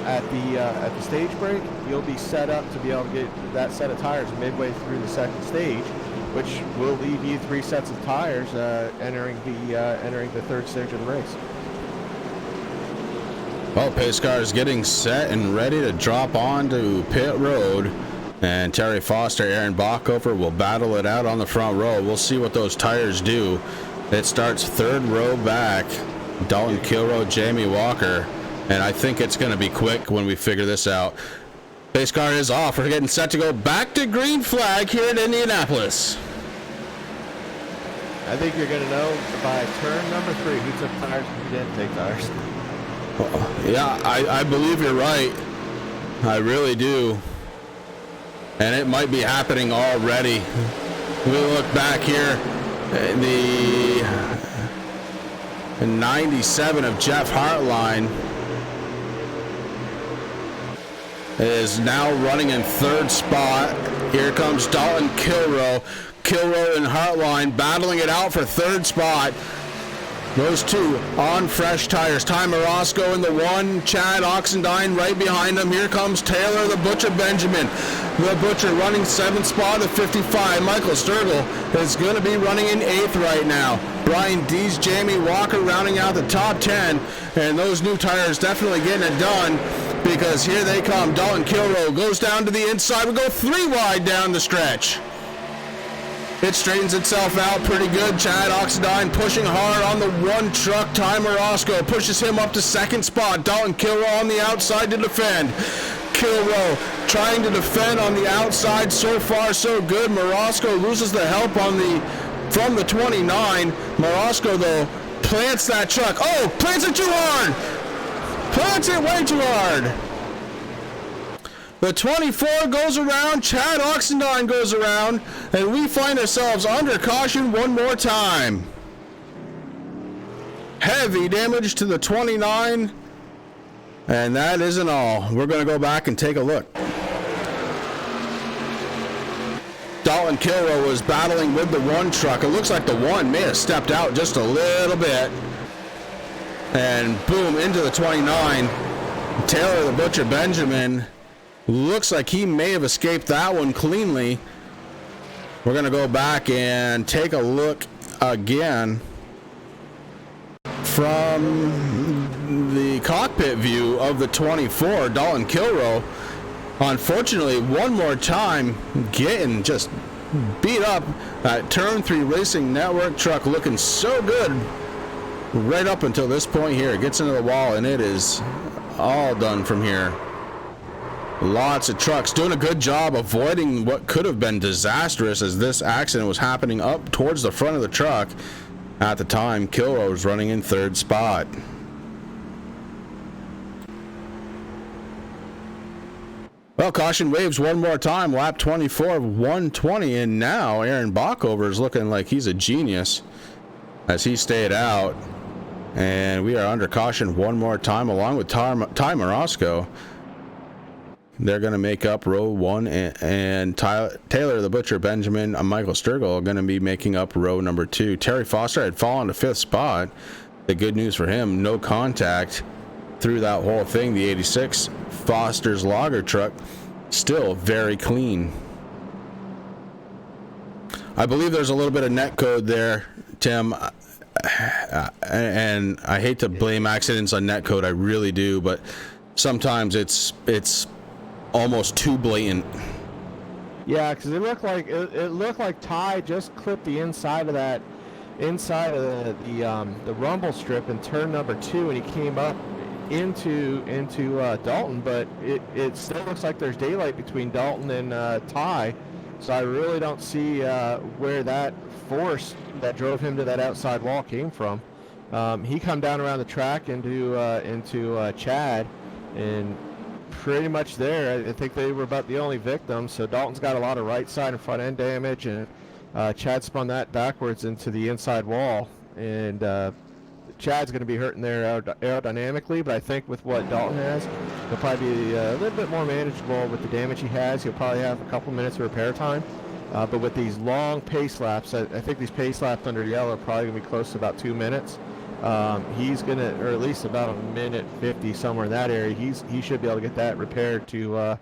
at the stage break, you'll be set up to be able to get that set of tires midway through the second stage, which will leave you 3 sets of tires entering the third stage of the race. Well, pace car is getting set and ready to drop onto pit road. And Terry Foster, Aaron Bockover will battle it out on the front row. We'll see what those tires do. It starts third row back. Dalton Kilrow, Jamie Walker. And I think it's going to be quick when we figure this out. Pace car is off. We're getting set to go back to green flag here in Indianapolis. I think you're going to know by turn number 3 who took tires and who didn't take tires. Yeah, I believe you're right. I really do. And it might be happening already. We look back here, the 97 of Jeff Hartline is now running in third spot. Here comes Dalton Kilrow. Kilrow and Hartline battling it out for third spot. Those two on fresh tires. Ty Morosco in the 1, Chad Oxendine right behind him. Here comes Taylor the Butcher Benjamin. The Butcher running 7th spot at 55. Michael Sturgill is going to be running in 8th right now. Brian Dees, Jamie Walker rounding out the top 10. And those new tires definitely getting it done, because here they come. Dalton Kilrow goes down to the inside. We go 3 wide down the stretch. It straightens itself out pretty good. Chad Oxendine pushing hard on the 1 truck. Ty Morosco pushes him up to 2nd spot. Dalton Kilrow on the outside to defend. Kilrow trying to defend on the outside. So far, so good. Morosco loses the help from the 29. Morosco, though, plants that truck. Oh, plants it too hard. Plants it way too hard. The 24 goes around, Chad Oxendine goes around, and we find ourselves under caution one more time. Heavy damage to the 29, and that isn't all. We're going to go back and take a look. Dalton Kilrow was battling with the 1 truck. It looks like the 1 may have stepped out just a little bit. And boom, into the 29. Taylor the Butcher Benjamin looks like he may have escaped that one cleanly. We're going to go back and take a look again from the cockpit view of the 24. Dalton Kilrow, unfortunately, one more time getting just beat up. Turn 3 Racing Network truck looking so good right up until this point here. It gets into the wall, and it is all done from here. Lots of trucks doing a good job avoiding what could have been disastrous, as this accident was happening up towards the front of the truck. At the time, Kilrow was running in 3rd spot. Well, caution waves one more time. Lap 24 of 120, and now Aaron Bockover is looking like he's a genius as he stayed out. And we are under caution one more time, along with Ty Morosco. They're going to make up row 1, and Taylor the Butcher Benjamin and Michael Sturgill are going to be making up row number 2. Terry Foster had fallen to 5th spot. The good news for him, no contact through that whole thing. The 86 Foster's logger truck still very clean. I believe there's a little bit of net code there, Tim, and I hate to blame accidents on net code, I really do, but sometimes it's almost too blatant. Yeah, because it looked like Ty just clipped the inside of the rumble strip in turn number 2, and he came up into Dalton, but it still looks like there's daylight between Dalton and Ty, so I really don't see where that force that drove him to that outside wall came from. He come down around the track into Chad, and pretty much there. I think they were about the only victim. So Dalton's got a lot of right side and front end damage, and Chad spun that backwards into the inside wall, and Chad's going to be hurting there aerodynamically, but I think with what Dalton has, he'll probably be a little bit more manageable with the damage he has. He'll probably have a couple minutes of repair time, but with these long pace laps, I think these pace laps under yellow are probably going to be close to about 2 minutes. He's going to, or at least about 1:50 somewhere in that area. He should be able to get that repaired to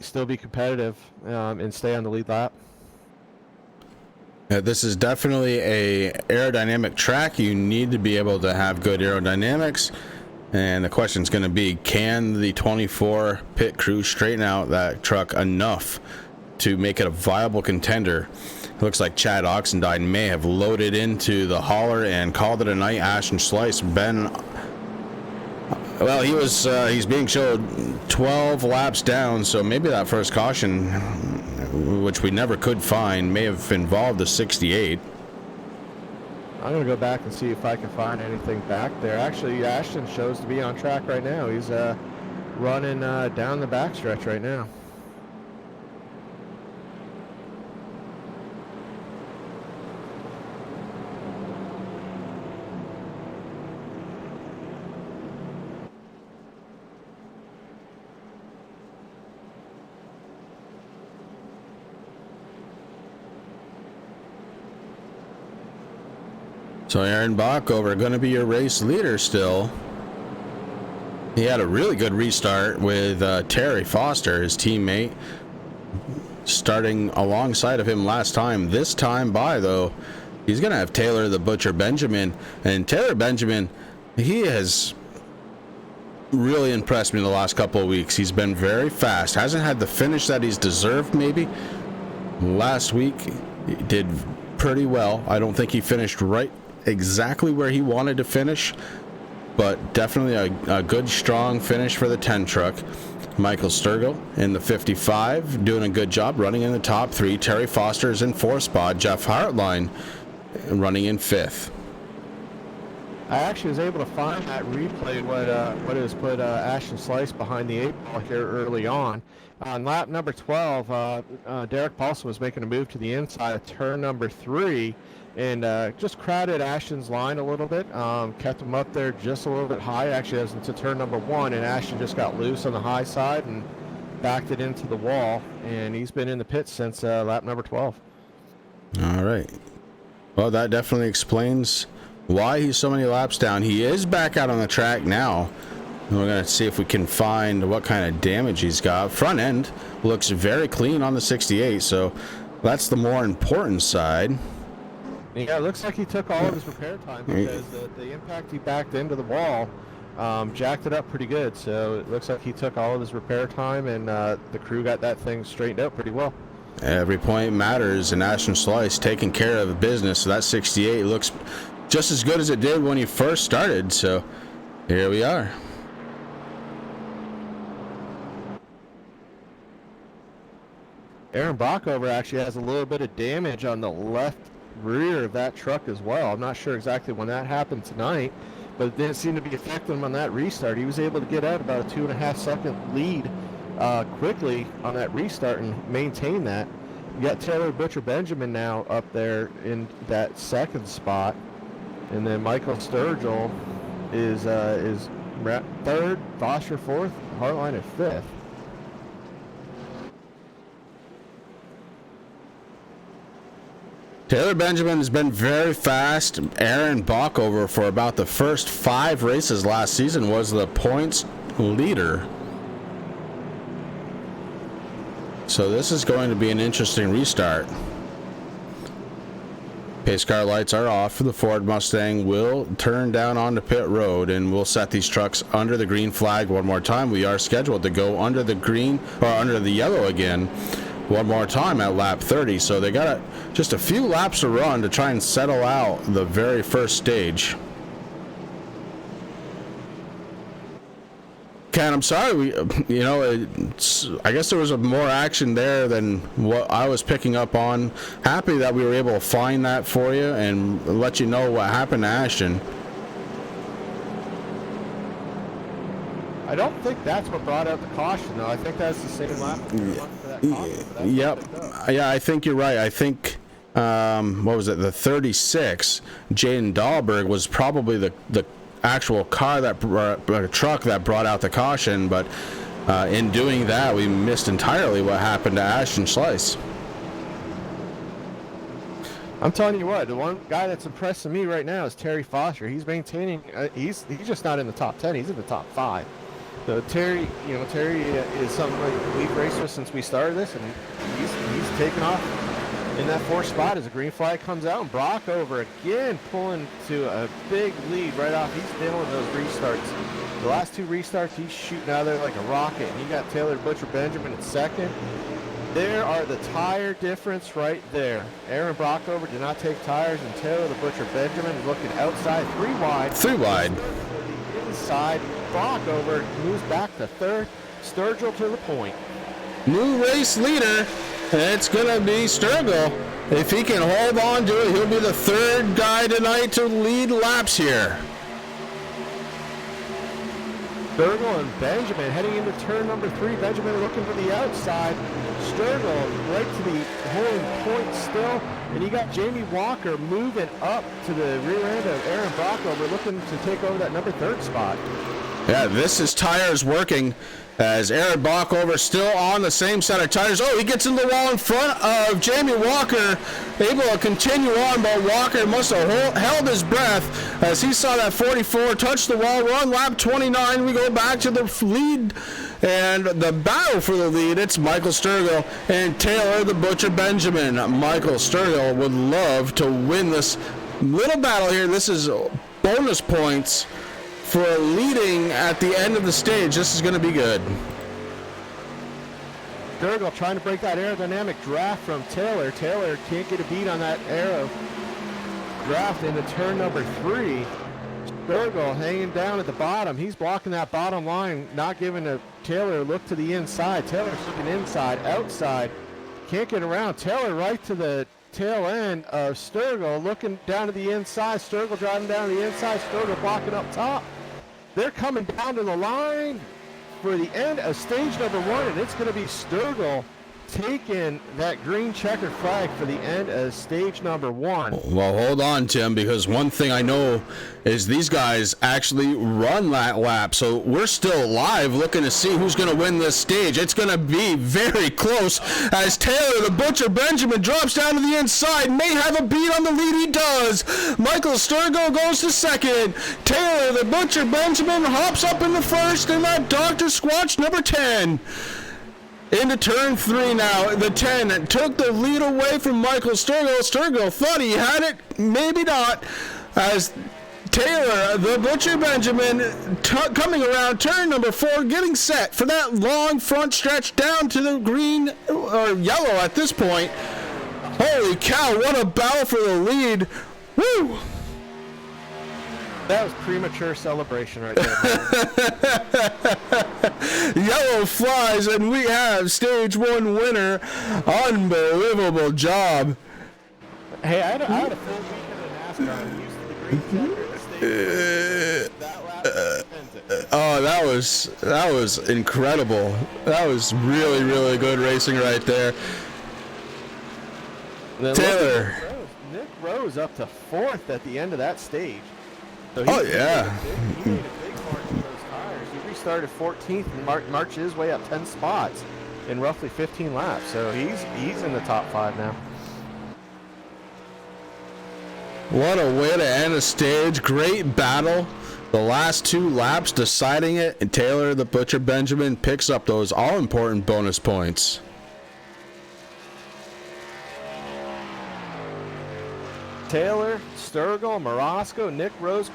still be competitive and stay on the lead lap. This is definitely a aerodynamic track. You need to be able to have good aerodynamics, And the question is going to be, can the 24 pit crew straighten out that truck enough to make it a viable contender? It looks like Chad Oxendine may have loaded into the hauler and called it a night. Ashton Schleiss, well, he's being showed 12 laps down, so maybe that first caution, which we never could find, may have involved the 68. I'm going to go back and see if I can find anything back there. Actually, Ashton shows to be on track right now. He's running down the backstretch right now. So Aaron Bockover going to be your race leader still. He had a really good restart with Terry Foster, his teammate, starting alongside of him last time. This time by, though, he's going to have Taylor the Butcher Benjamin. And Taylor Benjamin, he has really impressed me in the last couple of weeks. He's been very fast. Hasn't had the finish that he's deserved, maybe. Last week, he did pretty well. I don't think he finished right exactly where he wanted to finish, but definitely a good strong finish for the 10 truck. Michael Sturgill in the 55 doing a good job running in the top 3. Terry Foster is in 4th spot. Jeff Hartline running in 5th. I actually was able to find that replay what has put Ashton Schleiss behind the 8 ball here early on. On lap number 12, Derek Paulson was making a move to the inside of turn number 3 and just crowded Ashton's line a little bit, kept him up there just a little bit high, actually as into turn number 1, and Ashton just got loose on the high side and backed it into the wall, and he's been in the pits since lap number 12. All right. Well, that definitely explains why he's so many laps down. He is back out on the track now. We're going to see if we can find what kind of damage he's got. Front end looks very clean on the 68, so that's the more important side. Yeah, it looks like he took all of his repair time because the impact he backed into the wall jacked it up pretty good. So it looks like he took all of his repair time, and the crew got that thing straightened out pretty well. Every point matters, and Ashton Schleiss taking care of business. So that 68 looks just as good as it did when he first started. So here we are. Aaron Bockover actually has a little bit of damage on the left rear of that truck as well. I'm not sure exactly when that happened tonight, but it didn't seem to be affecting him on that restart. He was able to get out about a 2.5 second lead quickly on that restart and maintain that. You got Taylor Butcher Benjamin now up there in that 2nd spot, and then Michael Sturgill is 3rd, Foster 4th, Hartline at 5th. Taylor Benjamin has been very fast. Aaron Bockover, for about the first 5 races last season, was the points leader. So this is going to be an interesting restart. Pace car lights are off. The Ford Mustang will turn down onto pit road, and we'll set these trucks under the green flag one more time. We are scheduled to go under the green, or under the yellow again, one more time at lap 30. So they got just a few laps to run to try and settle out the very first stage. Ken, I'm sorry, I guess there was more action there than what I was picking up on. Happy that we were able to find that for you and let you know what happened to Ashton. I don't think that's what brought out the caution, though. I think that's the same lap for that caution. Yep. Yeah, I think you're right. I think, what was it, the 36, Jaden Dahlberg, was probably the actual car truck that brought out the caution, but in doing that, we missed entirely what happened to Ashton Schleiss. I'm telling you what, the one guy that's impressing me right now is Terry Foster. He's maintaining. He's just not in the top 10. He's in the top 5. So Terry is something like we've raced with since we started this, and he's taken off in that 4th spot as a green flag comes out, and Brockover again pulling to a big lead right off. He's nailing those restarts. The last 2 restarts, he's shooting out of there like a rocket. And you got Taylor Butcher Benjamin in 2nd. There are the tire difference right there. Aaron Brockover did not take tires, and Taylor the Butcher Benjamin is looking outside, 3 wide. 3 wide. Inside, Brockover moves back to 3rd. Sturgill to the point. New race leader. It's going to be Sturgill. If he can hold on to it, he'll be the 3rd guy tonight to lead laps here. Sturgill and Benjamin heading into turn number 3. Benjamin looking for the outside. Sturgill right to the holding point still. And you got Jamie Walker moving up to the rear end of Aaron Brockover, looking to take over that number 3rd spot. Yeah, this is tires working as Aaron Brockover still on the same set of tires. Oh, he gets in the wall in front of Jamie Walker, able to continue on, but Walker must have held his breath as he saw that 44 touch the wall. We're on lap 29. We go back to the lead and the battle for the lead. It's Michael Sturgill and Taylor the Butcher Benjamin. Michael Sturgill would love to win this little battle here. This is bonus points for leading at the end of the stage. This is going to be good. Sturgill trying to break that aerodynamic draft from Taylor. Taylor can't get a beat on that aero draft into turn number 3. Sturgill hanging down at the bottom. He's blocking that bottom line, not giving Taylor a look to the inside. Taylor's looking inside, outside. Can't get around. Taylor right to the tail end of Sturgill, looking down to the inside. Sturgill driving down to the inside. Sturgill blocking up top. They're coming down to the line for the end of stage number 1, and it's going to be Sturgill taking that green checker flag for the end of stage number 1. Well, hold on, Tim, because one thing I know is these guys actually run that lap, so we're still live looking to see who's going to win this stage. It's going to be very close as Taylor the Butcher Benjamin drops down to the inside, may have a beat on the lead. He does. Michael Sturgill goes to 2nd. Taylor the Butcher Benjamin hops up in the 1st, and that Dr. Squatch number 10. Into turn 3 now. The 10 took the lead away from Michael Sturgill. Sturgill thought he had it, maybe not, as Taylor the Butcher Benjamin coming around turn number 4, getting set for that long front stretch down to the green or yellow at this point. Holy cow, what a battle for the lead. Woo! That was premature celebration right there. Yellow flies, and we have stage 1 winner. Unbelievable job. Hey, I had a full weekend in NASCAR. I'm used to the green checker. That lap that was incredible. That was really, really good racing right there. Taylor. Nick Rose up to 4th at the end of that stage. So Oh, yeah. He made a big mark with those tires. He restarted 14th and marched his way up 10 spots in roughly 15 laps. So he's in the top 5 now. What a way to end a stage. Great battle. The last 2 laps deciding it, and Taylor the Butcher Benjamin picks up those all-important bonus points. Taylor, Sturgill, Morosco, Nick Rose,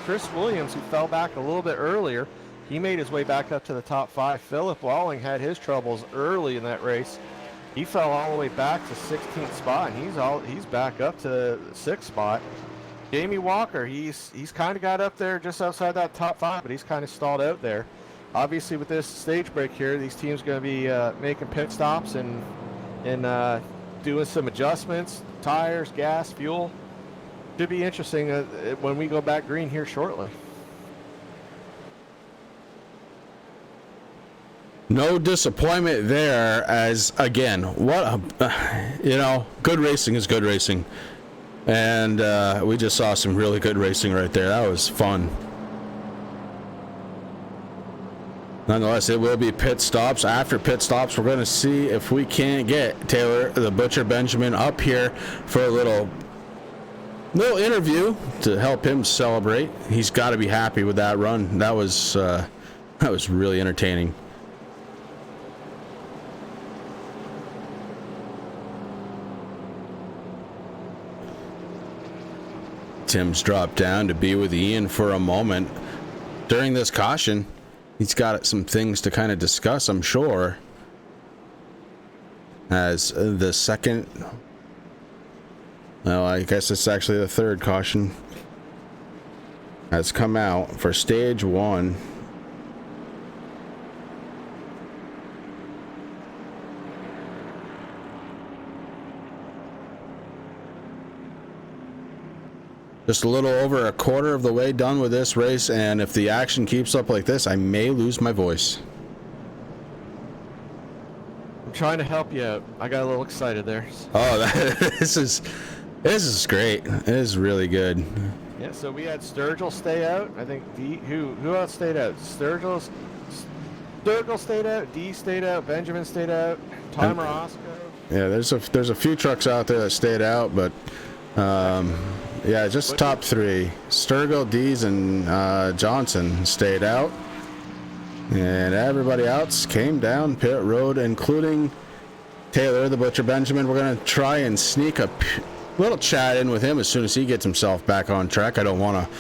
Chris Williams, who fell back a little bit earlier. He made his way back up to the top 5. Philip Walling had his troubles early in that race. He fell all the way back to 16th spot, and he's back up to the 6th spot. Jamie Walker, he's kind of got up there just outside that top 5, but he's kind of stalled out there. Obviously, with this stage break here, these teams going to be making pit stops and doing some adjustments, tires, gas, fuel. Should be interesting when we go back green here shortly. No disappointment there, as again, good racing is good racing. And we just saw some really good racing right there. That was fun. Nonetheless, it will be pit stops. After pit stops, we're going to see if we can't get Taylor the Butcher Benjamin up here for a little interview to help him celebrate. He's got to be happy with that run. That was really entertaining. Tim's dropped down to be with Ian for a moment. During this caution, he's got some things to kind of discuss, I'm sure. As the second... Well, I guess it's actually the third caution has come out for stage 1. Just a little over a quarter of the way done with this race, and if the action keeps up like this, I may lose my voice. I'm trying to help you out. I got a little excited there. Oh, this is great. It is really good. Yeah, so we had Sturgill stay out. I think who else stayed out? Sturgill stayed out. D stayed out. Benjamin stayed out. Timer Osco. Yeah, there's a few trucks out there that stayed out, but yeah, just top 3. Sturgill, Dees, and Johnson stayed out, and everybody else came down pit road, including Taylor the Butcher Benjamin. We're gonna try and sneak a little chat in with him as soon as he gets himself back on track. I don't want to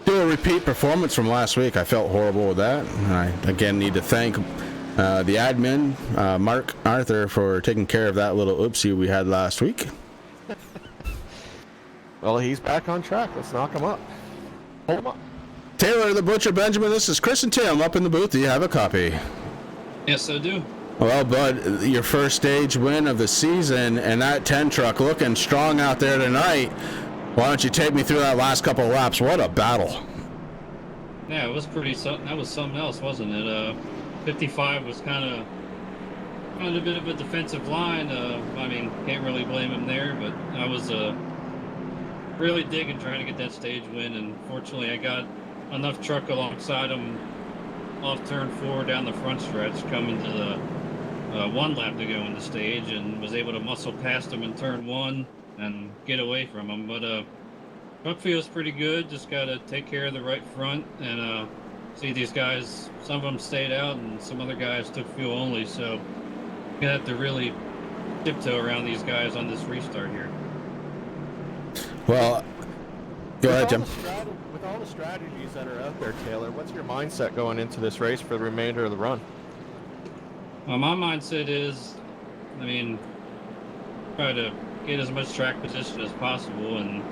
do a repeat performance from last week. I felt horrible with that. And I again need to thank the admin, Mark Arthur, for taking care of that little oopsie we had last week. Well, he's back on track. Let's knock him up. Hold him up. Taylor the Butcher Benjamin, this is Chris and Tim up in the booth. Do you have a copy? Yes, I do. Well, bud, your first stage win of the season, and that 10 truck looking strong out there tonight. Why don't you take me through that last couple of laps? What a battle. Yeah, it was pretty. That was something else, wasn't it? 55 was kind of a bit of a defensive line. I mean, can't really blame him there, but I was really digging trying to get that stage win, and fortunately, I got enough truck alongside him off turn 4 down the front stretch, coming to the 1 lap to go in the stage, and was able to muscle past him in turn 1 and get away from him. But truck feels pretty good. Just got to take care of the right front and see these guys. Some of them stayed out, and some other guys took fuel only. So you have to really tiptoe around these guys on this restart here. Well, go ahead, Jim. With all the strategies that are out there, Taylor, what's your mindset going into this race for the remainder of the run? Well, my mindset is, I mean, try to get as much track position as possible, and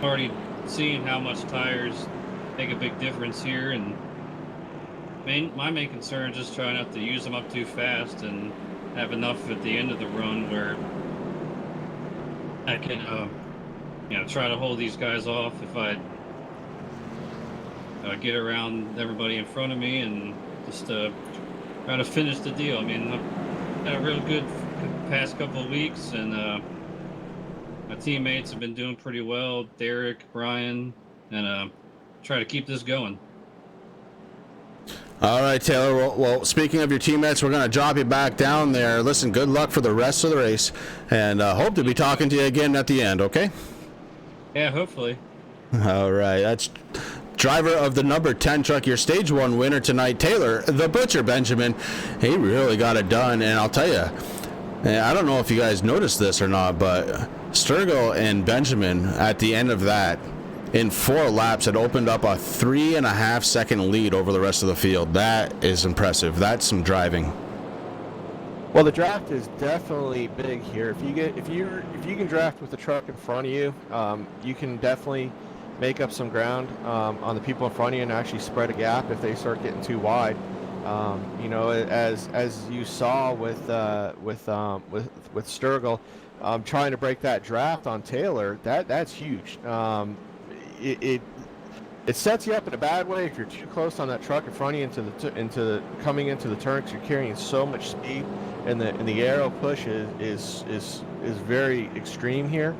already seeing how much tires make a big difference here. And my main concern is just trying not to use them up too fast and have enough at the end of the run where I can, try to hold these guys off if I get around everybody in front of me and just try to finish the deal. I mean, I've had a real good past couple of weeks, and my teammates have been doing pretty well. Derek, Brian, and try to keep this going. All right, Taylor. Well, speaking of your teammates, we're going to drop you back down there. Listen, good luck for the rest of the race, and hope to be talking to you again at the end, okay? Yeah, hopefully. All right. That's driver of the number 10 truck, your stage 1 winner tonight, Taylor the Butcher Benjamin. He really got it done, and I'll tell you, I don't know if you guys noticed this or not, but Sturgill and Benjamin at the end of that, in 4 laps, had opened up a 3.5 second lead over the rest of the field. That is impressive. That's some driving. Well, the draft is definitely big here. If you can draft with the truck in front of you, you can definitely make up some ground on the people in front of you and actually spread a gap if they start getting too wide. As you saw with Sturgill trying to break that draft on Taylor, that's huge. It sets you up in a bad way if you're too close on that truck in front of you coming into the turn, because you're carrying so much speed, and the aero push is very extreme here.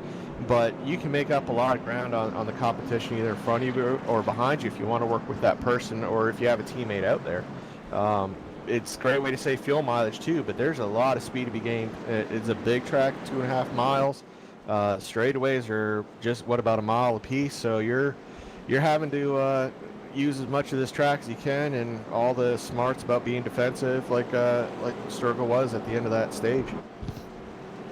But you can make up a lot of ground on the competition either in front of you or behind you if you want to work with that person, or if you have a teammate out there. It's a great way to save fuel mileage too, but there's a lot of speed to be gained. It's a big track, 2.5 miles. Straightaways are just about a mile apiece, so you're having to use as much of this track as you can, and all the smarts about being defensive, like Sturgill was at the end of that stage.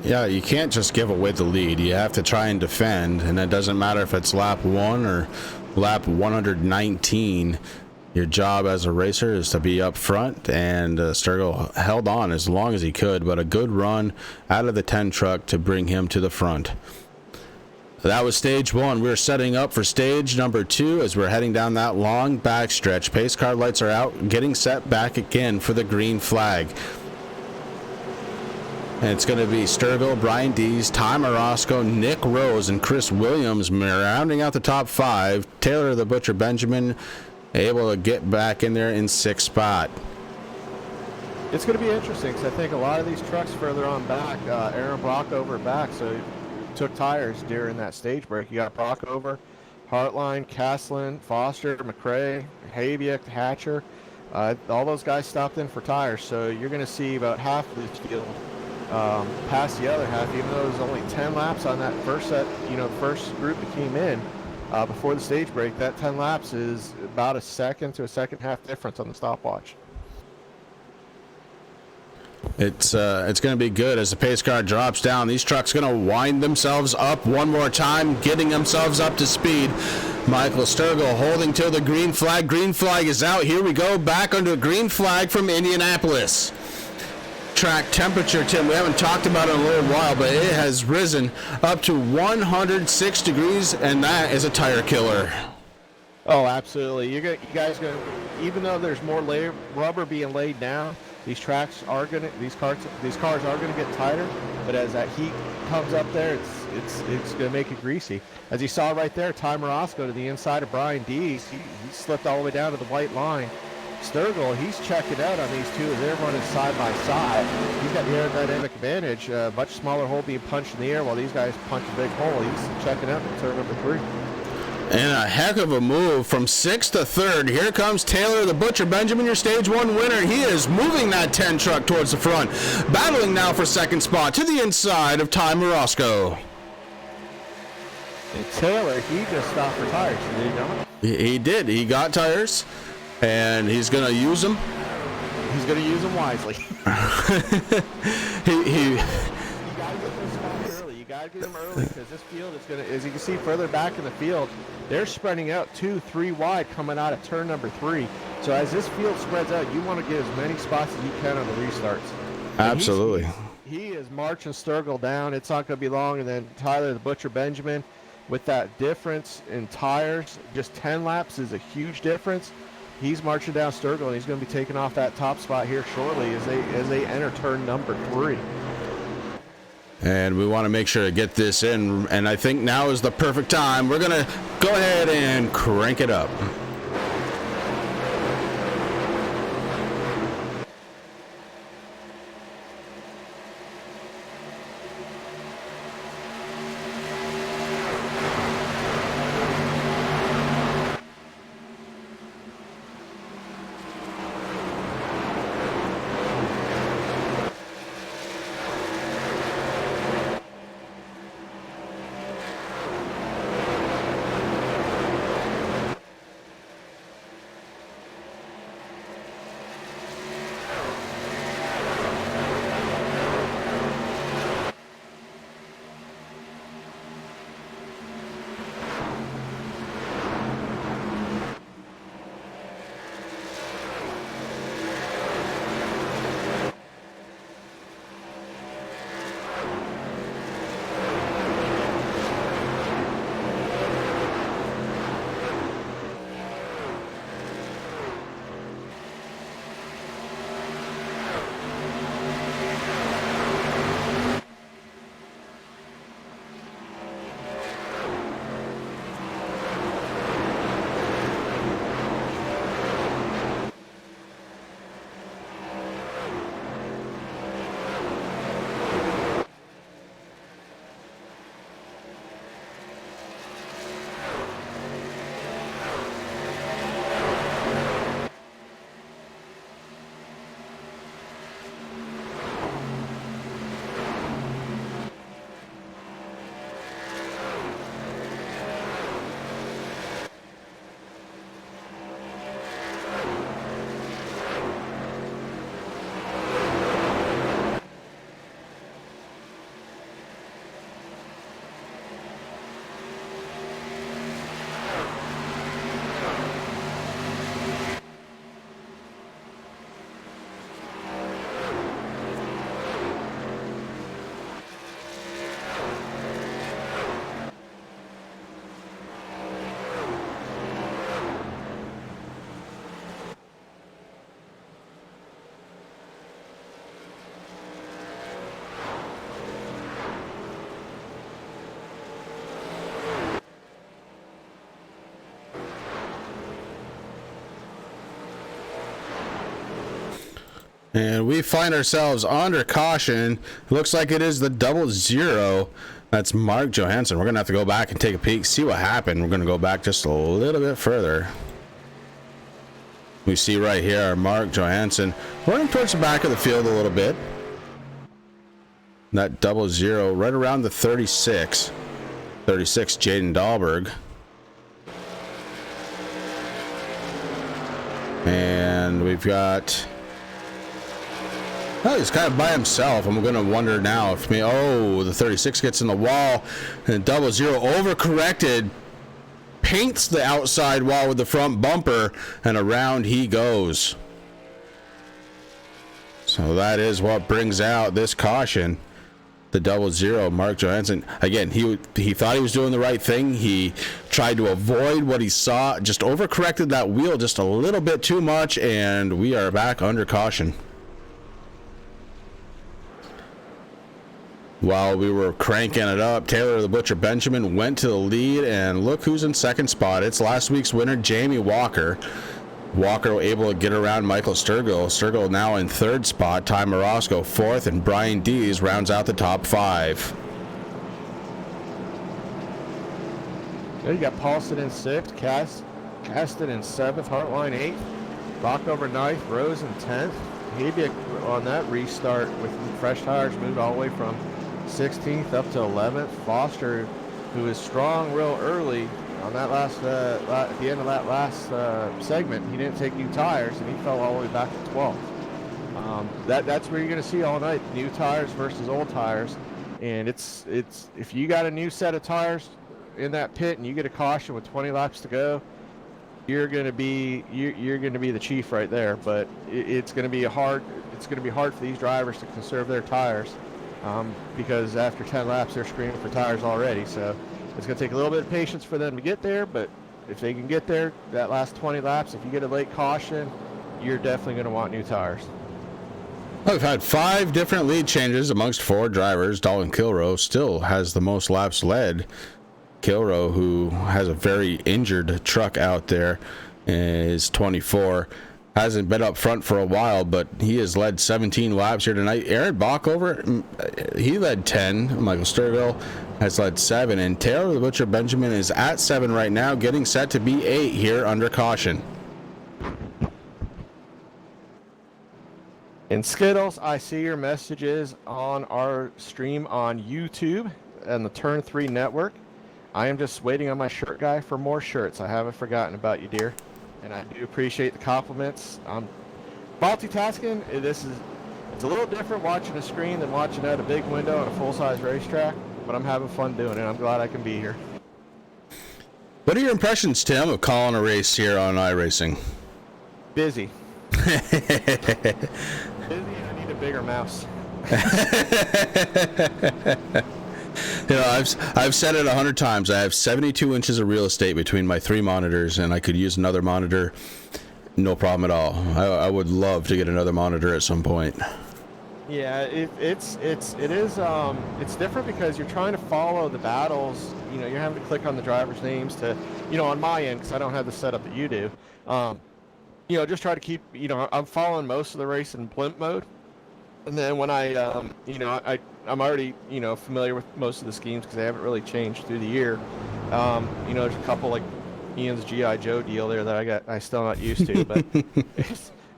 Yeah, you can't just give away the lead. You have to try and defend, and it doesn't matter if it's lap 1 or lap 119. Your job as a racer is to be up front, and Sturgill held on as long as he could, but a good run out of the 10 truck to bring him to the front. That was stage 1. We're setting up for stage number 2 as we're heading down that long backstretch. Pace car lights are out, getting set back again for the green flag. And it's going to be Sturgill, Brian Dees, Ty Morosco, Nick Rose, and Chris Williams rounding out the top 5. Taylor the Butcher Benjamin able to get back in there in 6th spot. It's going to be interesting because I think a lot of these trucks further on back, Aaron Brockover back, so he took tires during that stage break. You got Brockover, Hartline, Castlin, Foster, McRae, Haviak, Hatcher. All those guys stopped in for tires, so you're going to see about half of this field past the other half, even though there was only 10 laps on that first set, first group that came in before the stage break. That 10 laps is about a second to a second half difference on the stopwatch. It's going to be good as the pace car drops down. These trucks going to wind themselves up one more time, getting themselves up to speed. Michael Sturgill holding till the green flag. Green flag is out. Here we go, back under a green flag from Indianapolis. Track temperature, Tim, we haven't talked about it in a little while, but it has risen up to 106 degrees, and that is a tire killer. Oh, absolutely. You guys going to, even though there's more rubber being laid down, these cars are going to get tighter, but as that heat comes up there, it's going to make it greasy. As you saw right there, Ty Morosco to the inside of Brian Dees, he slipped all the way down to the white line. Sturgill, he's checking out on these two as they're running side by side. He's got the aerodynamic advantage, much smaller hole being punched in the air while these guys punch a big hole. He's checking out in turn number 3. And a heck of a move from 6th to 3rd. Here comes Taylor the Butcher Benjamin, your stage 1 winner. He is moving that 10 truck towards the front. Battling now for 2nd spot to the inside of Ty Morosco. And Taylor, he just stopped for tires, did he not? He did. He got tires, and he's going to use them. He's going to use them wisely. he You gotta get them early because this field is gonna, as you can see further back in the field, they're spreading out 2-3 wide coming out of turn number 3. So as this field spreads out, you want to get as many spots as you can on the restarts. Absolutely. He is marching Sturgill down. It's not going to be long, and then Tyler the Butcher Benjamin, with that difference in tires, just 10 laps is a huge difference. He's marching down Sturgill, and he's going to be taking off that top spot here shortly as they enter turn number 3. And we want to make sure to get this in, and I think now is the perfect time. We're going to go ahead and crank it up. And we find ourselves under caution. Looks like it is the 00. That's Mark Johansson. We're going to have to go back and take a peek, see what happened. We're going to go back just a little bit further. We see right here Mark Johansson running towards the back of the field a little bit. That 00 right around the 36. 36, Jaden Dahlberg. And we've got... Oh, he's kind of by himself. I'm going to wonder now if the 36 gets in the wall and 00 overcorrected, paints the outside wall with the front bumper, and around he goes. So that is what brings out this caution. The 00, Mark Johansson. Again, he thought he was doing the right thing. He tried to avoid what he saw, just overcorrected that wheel just a little bit too much, and we are back under caution. While we were cranking it up, Taylor the Butcher Benjamin went to the lead, and look who's in second spot. It's last week's winner, Jamie Walker. Walker able to get around Michael Sturgill. Sturgill now in third spot. Ty Morosco fourth, and Brian Dees rounds out the top 5. There you got Paulson in 6th, Caston in 7th, Hartline 8th, Rockover 9th, Rose in 10th. Hebia on that restart with fresh tires moved all the way from 16th up to 11th. Foster, who is strong real early on that last at the end of that last segment, he didn't take new tires and he fell all the way back to 12th. That's where you're going to see all night, new tires versus old tires. And it's if you got a new set of tires in that pit and you get a caution with 20 laps to go, you're going to be the chief right there. But it's going to be hard for these drivers to conserve their tires because after 10 laps they're screaming for tires already. So it's going to take a little bit of patience for them to get there. But if they can get there, that last 20 laps, if you get a late caution, you're definitely going to want new tires. We've had 5 different lead changes amongst 4 drivers. Dalton Kilroe still has the most laps led. Kilroe, who has a very injured truck out there, is 24. Hasn't been up front for a while, but he has led 17 laps here tonight. Aaron Bockover, he led 10. Michael Sturgill has led 7. And Taylor the Butcher Benjamin is at 7 right now, getting set to be 8 here under caution. And Skittles, I see your messages on our stream on YouTube and the Turn 3 Network. I am just waiting on my shirt guy for more shirts. I haven't forgotten about you, dear. And I do appreciate the compliments. Multitasking, it's a little different watching a screen than watching at a big window on a full-size racetrack, but I'm having fun doing it. I'm glad I can be here. What are your impressions, Tim, of calling a race here on iRacing? Busy. Busy, and I need a bigger mouse. You know, I've said it 100 times. I have 72 inches of real estate between my 3 monitors, and I could use another monitor, no problem at all. I would love to get another monitor at some point. Yeah, it's different because you're trying to follow the battles. You know, you're having to click on the drivers' names to, you know, on my end because I don't have the setup that you do. You know, just try to keep. You know, I'm following most of the race in blimp mode, and then when I'm already, you know, familiar with most of the schemes because they haven't really changed through the year. You know, there's a couple like Ian's G.I. Joe deal there that I'm still not used to, but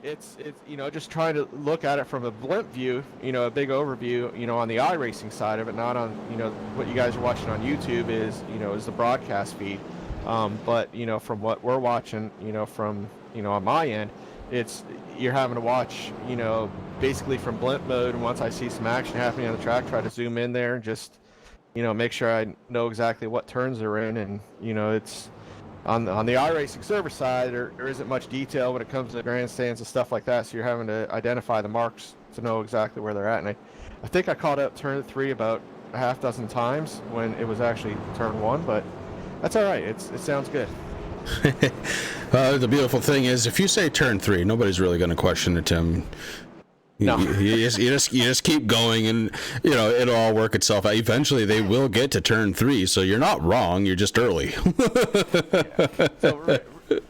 it's you know, just trying to look at it from a blimp view, you know, a big overview, you know, on the iRacing side of it, not on, you know, what you guys are watching on YouTube is the broadcast feed. But, you know, from what we're watching, you know, from, you know, on my end, you're having to watch, you know, basically from blimp mode, and once I see some action happening on the track, try to zoom in there and just, you know, make sure I know exactly what turns they're in. And, you know, it's on the iRacing server side, there isn't much detail when it comes to the grandstands and stuff like that, so you're having to identify the marks to know exactly where they're at. And I think I caught up turn 3 about a half dozen times when it was actually turn 1, but that's all right. It sounds good. The beautiful thing is, if you say turn 3, nobody's really going to question it, Tim. No. You just keep going, and you know it'll all work itself out. Eventually, they will get to turn 3, so you're not wrong. You're just early. Yeah. So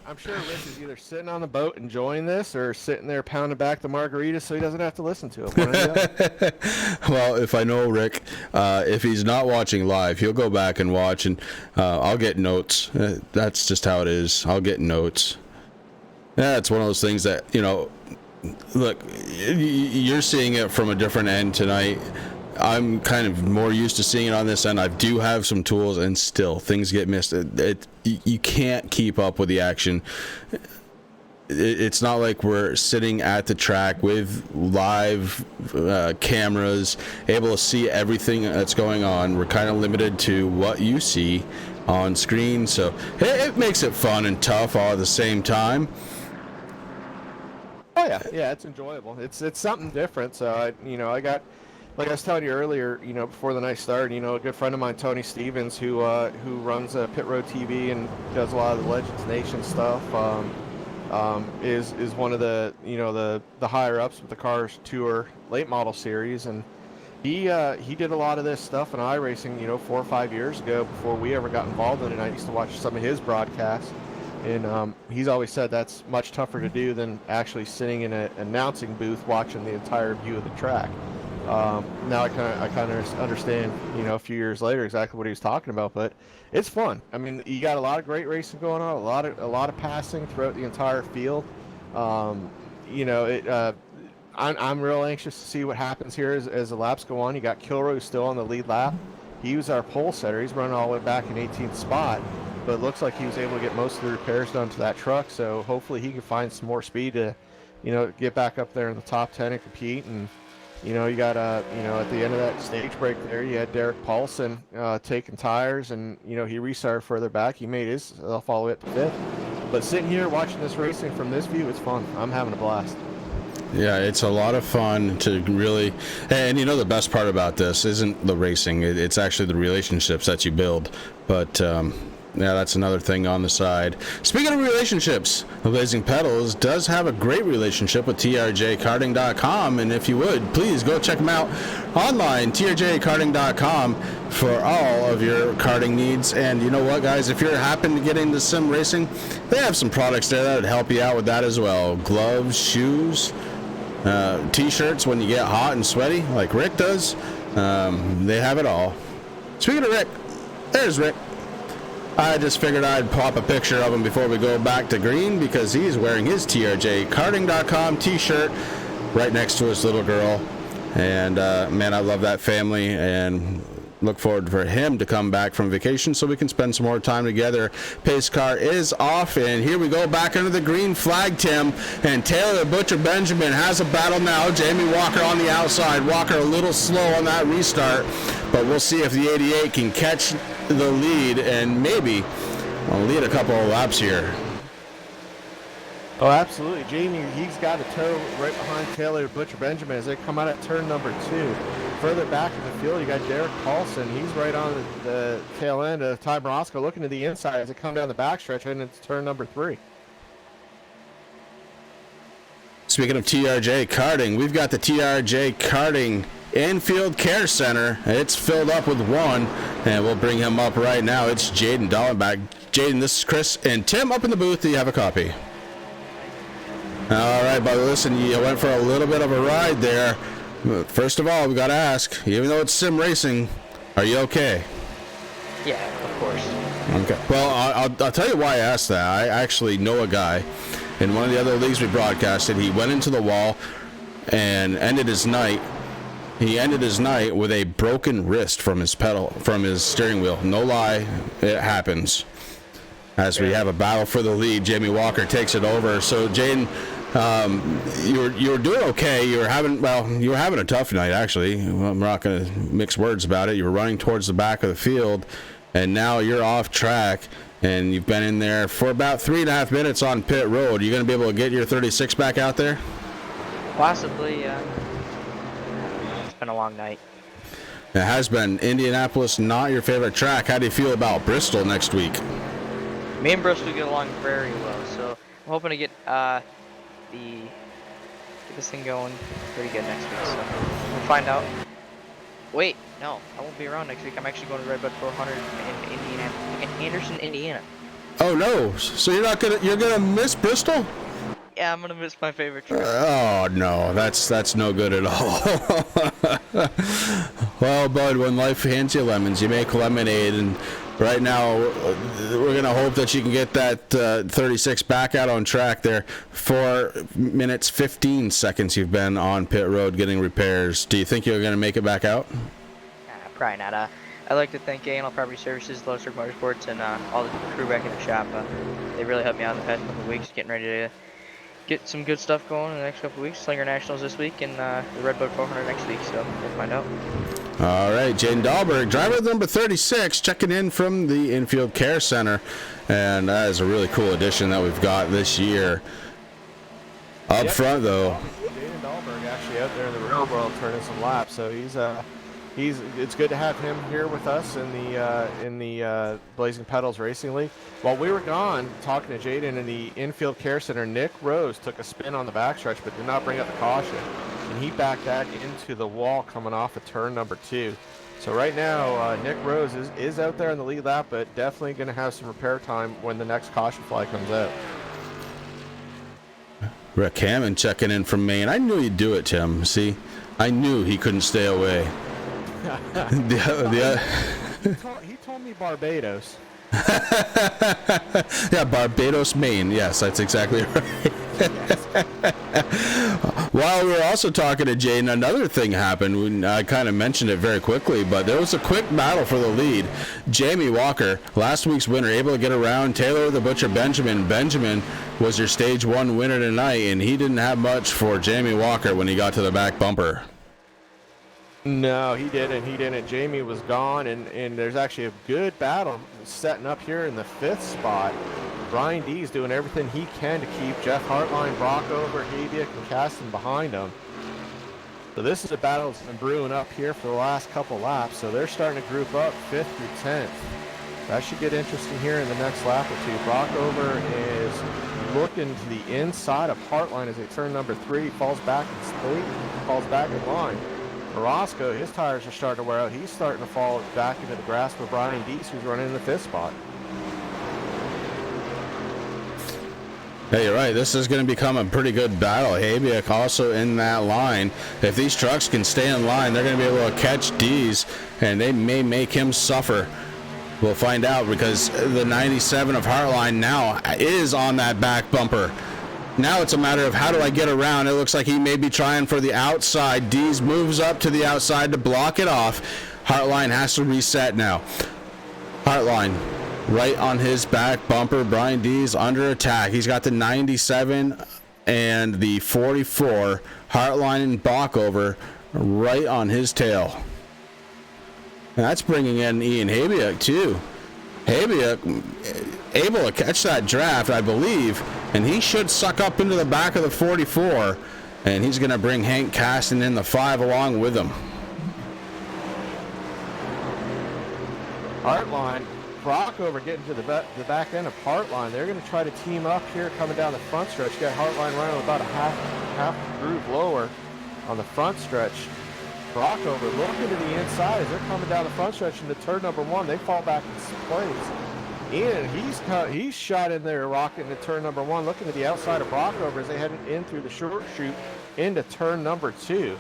I'm sure Rich is either sitting on the boat enjoying this or sitting there pounding back the margaritas so he doesn't have to listen to it. Well, if I know Rick, if he's not watching live, he'll go back and watch, and I'll get notes. That's just how it is. I'll get notes. Yeah, it's one of those things that, look, you're seeing it from a different end tonight. I'm kind of more used to seeing it on this end. I do have some tools, and still things get missed. You can't keep up with the action. It's not like we're sitting at the track with live cameras, able to see everything that's going on. We're kind of limited to what you see on screen, so it makes it fun and tough all at the same time. Oh yeah, it's enjoyable. It's something different. So I got. Like I was telling you earlier, before the night started, a good friend of mine, Tony Stevens, who runs Pit Road TV and does a lot of the Legends Nation stuff, is one of the the higher ups with the Cars Tour late model series, and he did a lot of this stuff in iRacing 4 or 5 years ago before we ever got involved in it. I used to watch some of his broadcasts, and he's always said that's much tougher to do than actually sitting in an announcing booth watching the entire view of the track. Now I kind of understand, a few years later exactly what he was talking about, but it's fun. I mean, you got a lot of great racing going on, a lot of passing throughout the entire field. I'm real anxious to see what happens here as the laps go on. You got Kilroy still on the lead lap. He was our pole setter. He's running all the way back in 18th spot, but it looks like he was able to get most of the repairs done to that truck. So hopefully he can find some more speed to, get back up there in the top 10 and compete. And you got at the end of that stage break there, you had Derek Paulson taking tires, and he restarted further back. He made his all the way up to 5th. But sitting here watching this racing from this view, it's fun. I'm having a blast. Yeah, it's a lot of fun to really, and the best part about this isn't the racing, it's actually the relationships that you build. But yeah, that's another thing on the side. Speaking of relationships, Blazing Pedals does have a great relationship with trjkarting.com, and if you would, please go check them out online, trjkarting.com, for all of your karting needs. And you know what, guys, if you're happen to get into sim racing, they have some products there that would help you out with that as well. Gloves, shoes, t-shirts when you get hot and sweaty like Rick does. They have it all. Speaking of Rick, there's Rick. I just figured I'd pop a picture of him before we go back to green, because he's wearing his trjkarting.com t-shirt right next to his little girl. And man, I love that family, and look forward for him to come back from vacation so we can spend some more time together. Pace car is off, and here we go back under the green flag, Tim. And Taylor Butcher Benjamin has a battle now. Jamie Walker on the outside. Walker a little slow on that restart, but we'll see if the 88 can catch the lead and maybe lead a couple of laps here. Oh, absolutely. Jamie, he's got a tow right behind Taylor Butcher Benjamin as they come out at turn number 2. Further back in the field, you got Derek Paulson. He's right on the tail end of Ty Morosco, looking to the inside as they come down the backstretch, and it's turn number 3. Speaking of TRJ Karting, we've got the TRJ Karting Infield Care Center. It's filled up with one, and we'll bring him up right now. It's Jaden Dallenbach. Jaden, this is Chris and Tim up in the booth. Do you have a copy? All right, buddy, listen, you went for a little bit of a ride there. First of all, we got to ask, even though it's sim racing, are you okay? Yeah, of course. Okay. Well, I'll tell you why I asked that. I actually know a guy in one of the other leagues we broadcasted. He went into the wall and ended his night. He ended his night with a broken wrist from his steering wheel. No lie, it happens. As we have a battle for the lead, Jamie Walker takes it over. So, Jaden, you were doing okay. You were having a tough night, actually. I'm not going to mix words about it. You were running towards the back of the field, and now you're off track, and you've been in there for about 3.5 minutes on pit road. Are you going to be able to get your 36 back out there? Possibly, yeah. It's been a long night. It has been. Indianapolis, not your favorite track. How do you feel about Bristol next week? Me and Bristol get along very well, so I'm hoping to get this thing going pretty good next week. So we'll find out. Wait, no, I won't be around next week. I'm actually going to Redbud 400 in Indiana, in Anderson, Indiana. Oh no! So you're gonna miss Bristol? Yeah, I'm gonna miss my favorite trip. Oh no, that's no good at all. Well, bud, when life hands you lemons, you make lemonade, and right now we're gonna hope that you can get that 36 back out on track there. 4 minutes 15 seconds you've been on pit road getting repairs. Do you think you're gonna make it back out? Probably not. I'd like to thank A&L Property Services, Lowestar Motorsports, and all the crew back in the shop. They really helped me out in the past couple of weeks, getting ready to get some good stuff going in the next couple of weeks. Slinger Nationals this week, and the Redbud 400 next week, so we'll find out. All right, Jaden Dahlberg, driver number 36, checking in from the Infield Care Center, and that is a really cool addition that we've got this year. Up front, though. Jaden Dahlberg actually out there in the real world turning some laps, so it's good to have him here with us in the Blazing Pedals Racing League. While we were gone talking to Jaden in the Infield Care Center, Nick Rose took a spin on the backstretch but did not bring up the caution, and he backed that into the wall coming off of turn number 2. So right now Nick Rose is out there in the lead lap, but definitely going to have some repair time when the next caution flag comes out. Rick Hammond checking in from Maine. I knew he'd do it, Tim. See, I knew he couldn't stay away. He told me Barbados. Yeah, Barbados, Maine. Yes, that's exactly right. While we were also talking to Jaden, another thing happened. I kind of mentioned it very quickly, but there was a quick battle for the lead. Jamie Walker, last week's winner, able to get around Taylor the Butcher Benjamin. Benjamin was your stage 1 winner tonight, and he didn't have much for Jamie Walker when he got to the back bumper. No, he didn't. Jamie was gone, and there's actually a good battle setting up here in the 5th spot. Brian D's doing everything he can to keep Jeff Hartline, Brockover, Habiak, and Caston behind him. So this is a battle that's been brewing up here for the last couple laps, so they're starting to group up 5th through 10th. That should get interesting here in the next lap or two. Brockover is looking to the inside of Hartline as they turn number 3, falls back in line. Orozco, his tires are starting to wear out. He's starting to fall back into the grasp of Brian Deese, who's running in the 5th spot. Hey, you're right. This is going to become a pretty good battle. Habiak also in that line. If these trucks can stay in line, they're going to be able to catch Dees, and they may make him suffer. We'll find out, because the 97 of Hartline now is on that back bumper. Now it's a matter of how do I get around. It looks like he may be trying for the outside. Dees moves up to the outside to block it off. Hartline has to reset now. Hartline right on his back bumper. Brian Dees under attack. He's got the 97 and the 44. Hartline and Bockover right on his tail. And that's bringing in Ian Habiak too. Habiak able to catch that draft, I believe, and he should suck up into the back of the 44, and he's going to bring Hank Caston in the 5 along with him. Hartline, Brockover getting to the back end of Hartline. They're going to try to team up here coming down the front stretch. You got Hartline running about a half groove lower on the front stretch. Brockover looking to the inside as they're coming down the front stretch into turn number 1. They fall back in place. And he's shot in there, rocking to turn number 1, looking to the outside of Brockover as they head in through the short chute into turn number 2.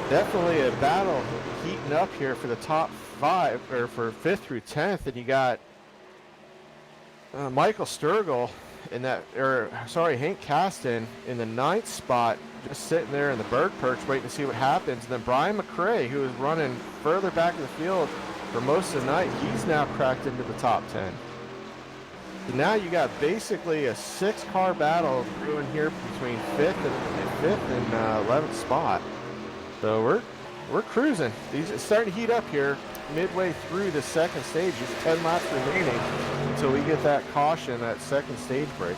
Definitely a battle heating up here for the top 5, or for 5th through 10th, and you got Michael Sturgill in that, Hank Caston in the 9th spot, just sitting there in the bird perch waiting to see what happens. And then Brian McRae, who is running further back in the field for most of the night, he's now cracked into the top 10. So now you got basically a 6-car battle brewing here between 5th and 11th spot. So we're cruising. It's starting to heat up here midway through the second stage. There's 10 laps remaining until we get that caution, that second stage break.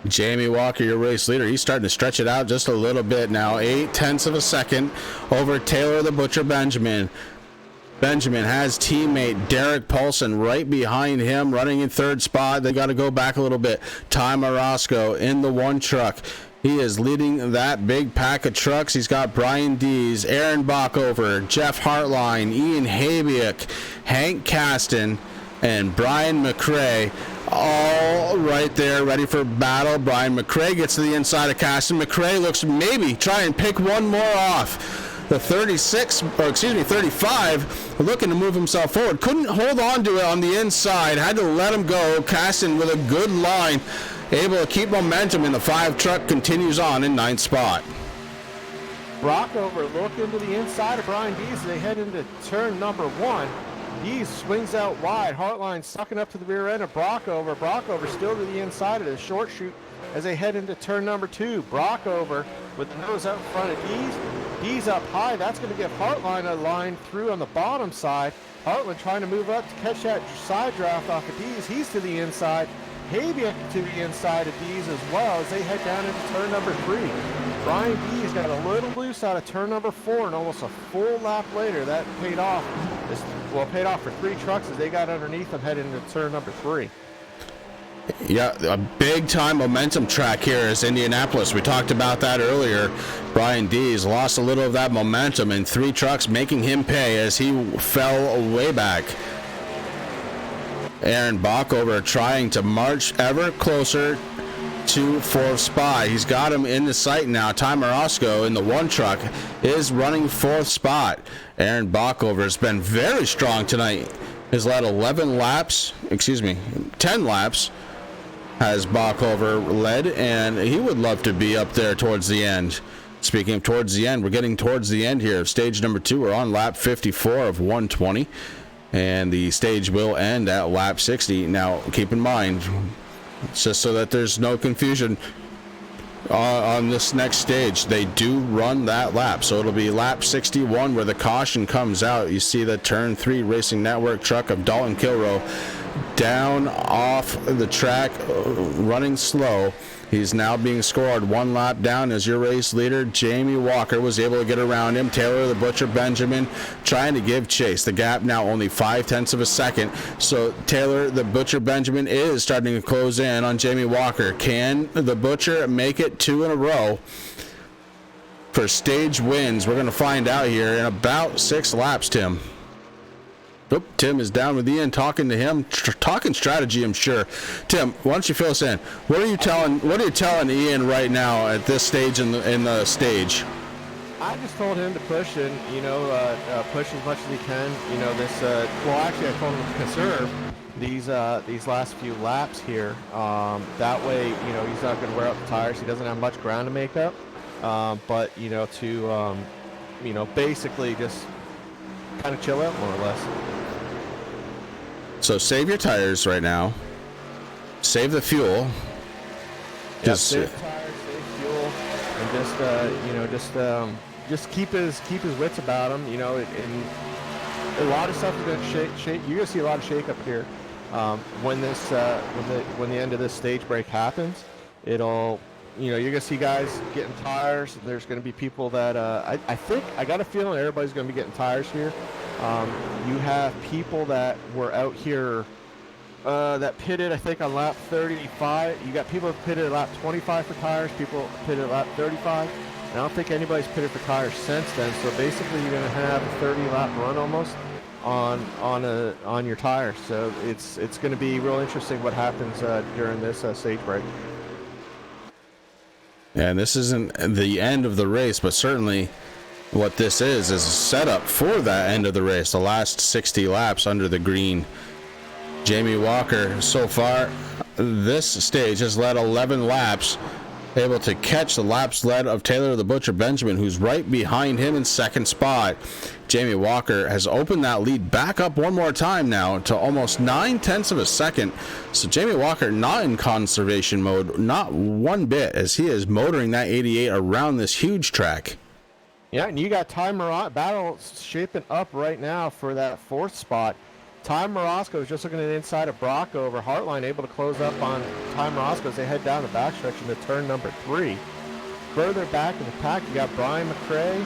Jamie Walker, your race leader, he's starting to stretch it out just a little bit now. 0.8 of a second over Taylor the Butcher Benjamin. Benjamin has teammate Derek Paulson right behind him, running in 3rd spot. They got to go back a little bit. Ty Marosco in the 1 truck. He is leading that big pack of trucks. He's got Brian Dees, Aaron Bockover, Jeff Hartline, Ian Habiak, Hank Caston, and Brian McRae, all right there ready for battle. Brian McRae gets to the inside of Caston. McRae looks maybe try and pick one more off. The 35, looking to move himself forward. Couldn't hold on to it on the inside. Had to let him go. Caston with a good line, able to keep momentum, and the 5 truck continues on in 9th spot. Brockover looking to the inside of Brian Dees as they head into turn number 1. Dees swings out wide. Hartline sucking up to the rear end of Brockover. Brockover still to the inside of the short chute as they head into turn number 2. Brockover with the nose out in front of Dees. Dees up high. That's going to give Hartline a line through on the bottom side. Hartline trying to move up to catch that side draft off of Dees. He's to the inside. Habiak to the inside of Dees as well as they head down into turn number 3. Brian Dees got a little loose out of turn number 4, and almost a full lap later that paid off. Paid off for 3 trucks as they got underneath them heading into turn number 3. Yeah, a big-time momentum track here is Indianapolis. We talked about that earlier. Brian Dees lost a little of that momentum, and 3 trucks making him pay as he fell way back. Aaron Bockover trying to march ever closer to 4th spot. He's got him in the sight now. Ty Morosco in the 1 truck is running 4th spot. Aaron Bockover has been very strong tonight. Has led 10 laps has Bockover led, and he would love to be up there towards the end. Speaking of towards the end, we're getting towards the end here. Stage number 2, we're on lap 54 of 120, and the stage will end at lap 60. Now, keep in mind, just so that there's no confusion, on this next stage, they do run that lap. So it'll be lap 61 where the caution comes out. You see the turn 3 Racing Network truck of Dalton Kilroe down off the track, running slow. He's now being scored 1 lap down as your race leader. Jamie Walker was able to get around him. Taylor the Butcher Benjamin trying to give chase. The gap now only 0.5 of a second. So Taylor the Butcher Benjamin is starting to close in on Jamie Walker. Can the Butcher make it 2 in a row for stage wins? We're going to find out here in about 6 laps, Tim. Oop, Tim is down with Ian, talking to him, talking strategy, I'm sure. Tim, why don't you fill us in? What are you telling Ian right now at this stage in the stage? I just told him to push and push as much as he can. I told him to conserve these last few laps here. That way, he's not going to wear out the tires. He doesn't have much ground to make up. Basically just kind of chill out more or less. So save your tires right now. Save the fuel. Save tires, save fuel, and just keep his wits about him. And a lot of stuff is going to shake. You're going to see a lot of shake up here when the end of this stage break happens. It'll. You're going to see guys getting tires. There's going to be people that I got a feeling everybody's going to be getting tires here. You have people that were out here that pitted, I think, on lap 35. You got people that pitted at lap 25 for tires, people pitted at lap 35. And I don't think anybody's pitted for tires since then. So basically, you're going to have a 30-lap run almost on your tires. So it's going to be real interesting what happens during this stage break. And this isn't the end of the race, but certainly what this is a setup for that end of the race, the last 60 laps under the green. Jamie Walker, so far, this stage has led 11 laps, able to catch the laps led of Taylor the Butcher Benjamin, who's right behind him in 2nd spot. Jamie Walker has opened that lead back up one more time now to almost 0.9 of a second. So Jamie Walker not in conservation mode, not one bit, as he is motoring that 88 around this huge track. Yeah, and you got Ty battle shaping up right now for that 4th spot. Ty Morosco is just looking at the inside of Brockover. Hartline able to close up on Ty Morosco as they head down the backstretch into turn number 3. Further back in the pack, you got Brian McRae,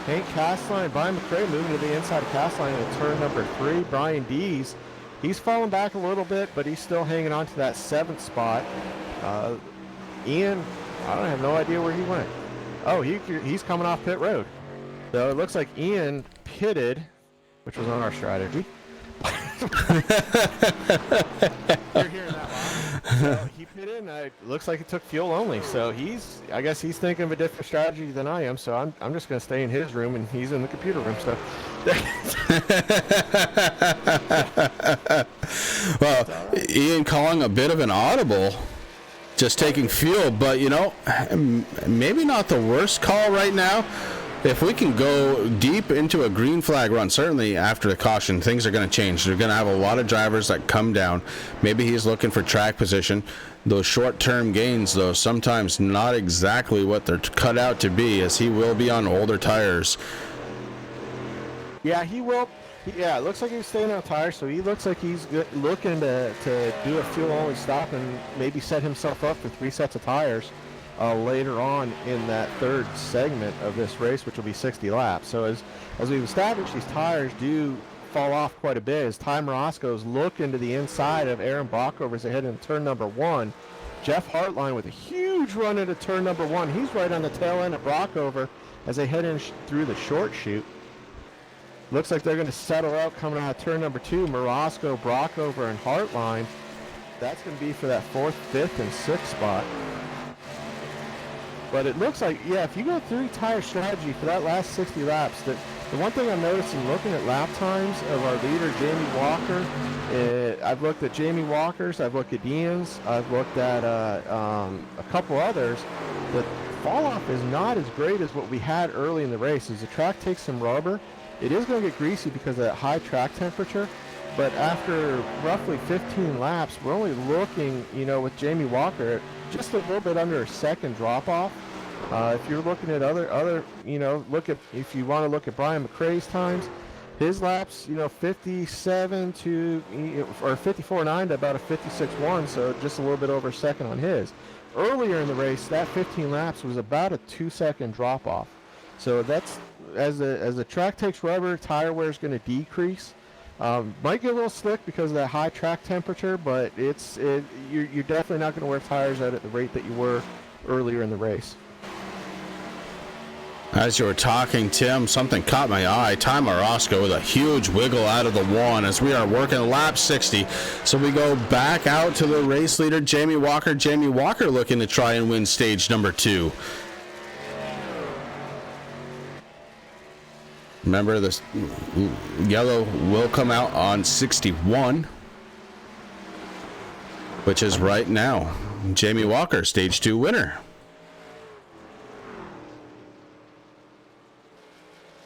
Hank Castline. Brian McRae moving to the inside of Castline in turn number 3. Brian Dees, he's fallen back a little bit, but he's still hanging on to that 7th spot. Ian, I have no idea where he went. Oh, he's coming off pit road. So it looks like Ian pitted, which was on our strategy. You're hearing that loud. So he pitted, and it looks like it took fuel only. So I guess he's thinking of a different strategy than I am. So I'm just going to stay in his room, and he's in the computer room. So. Well, Ian calling a bit of an audible, just taking fuel, but maybe not the worst call right now. If we can go deep into a green flag run, certainly after the caution, things are going to change. They're going to have a lot of drivers that come down. Maybe he's looking for track position. Those short-term gains, though, sometimes not exactly what they're cut out to be, as he will be on older tires. Yeah, he will. Yeah, it looks like he's staying on tires, so he looks like he's looking to do a fuel-only stop and maybe set himself up for 3 sets of tires later on in that third segment of this race, which will be 60 laps. So as we've established, these tires do fall off quite a bit as Ty Morosco's looking to the inside of Aaron Brockover as they head into turn number 1. Jeff Hartline with a huge run into turn number 1. He's right on the tail end of Brockover as they head in through the short chute. Looks like they're going to settle out coming out of turn number 2. Morosco, Brockover, and Hartline. That's going to be for that 4th, 5th, and 6th spot. But it looks like, yeah, if you go 3-tire strategy for that last 60 laps, the one thing I'm noticing looking at lap times of our leader, Jamie Walker, I've looked at Jamie Walker's, I've looked at Ian's, I've looked at a couple others. The fall-off is not as great as what we had early in the race. As the track takes some rubber, it is going to get greasy because of that high track temperature. But after roughly 15 laps, we're only looking, with Jamie Walker, just a little bit under a second drop-off. If you're looking at other, if you want to look at Brian McRae's times, his laps, 57 to, or 54.9 to about a 56.1, so just a little bit over a second on his. Earlier in the race, that 15 laps was about a 2-second drop-off. So that's, as the track takes rubber, tire wear is going to decrease. Might get a little slick because of that high track temperature, but you're definitely not going to wear tires out at the rate that you were earlier in the race. As you were talking, Tim, something caught my eye. Ty Morosco with a huge wiggle out of the 1 as we are working lap 60. So we go back out to the race leader, Jamie Walker. Jamie Walker looking to try and win stage number 2. Remember, this yellow will come out on 61, which is right now. Jamie Walker, stage 2 winner.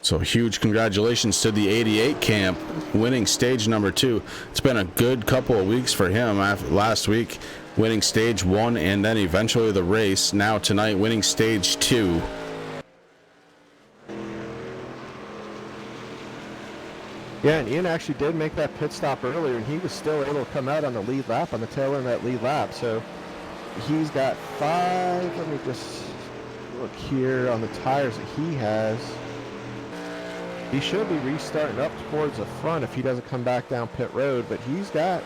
So huge congratulations to the 88 camp winning stage number 2. It's been a good couple of weeks for him. Last week winning stage 1 and then eventually the race. Now tonight winning stage 2. Yeah, and Ian actually did make that pit stop earlier, and he was still able to come out on the lead lap, on the tail end of that lead lap. So he's got 5. Let me just look here on the tires that he has. He should be restarting up towards the front if he doesn't come back down pit road, but he's got,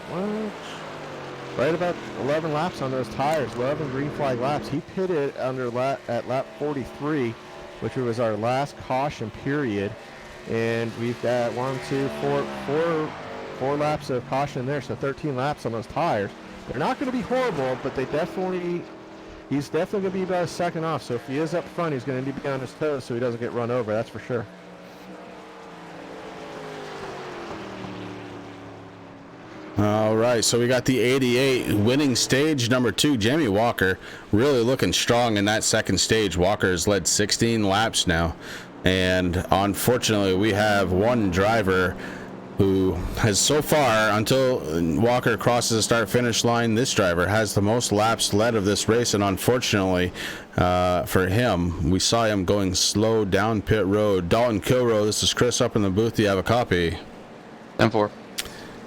right about 11 laps on those tires, 11 green flag laps. He pitted at lap 43, which was our last caution period. And we've got 4 laps of caution there, so 13 laps on those tires. They're not going to be horrible, but he's definitely going to be about a second off. So if he is up front, he's going to need to be on his toes so he doesn't get run over, that's for sure. All right, so we got the 88 winning stage number 2. Jamie Walker really looking strong in that second stage. Walker has led 16 laps now. And unfortunately, we have one driver who has so far, until Walker crosses the start-finish line, this driver has the most laps led of this race. And unfortunately for him, we saw him going slow down pit road. Dalton Kilrow, this is Chris up in the booth. Do you have a copy? 10-4.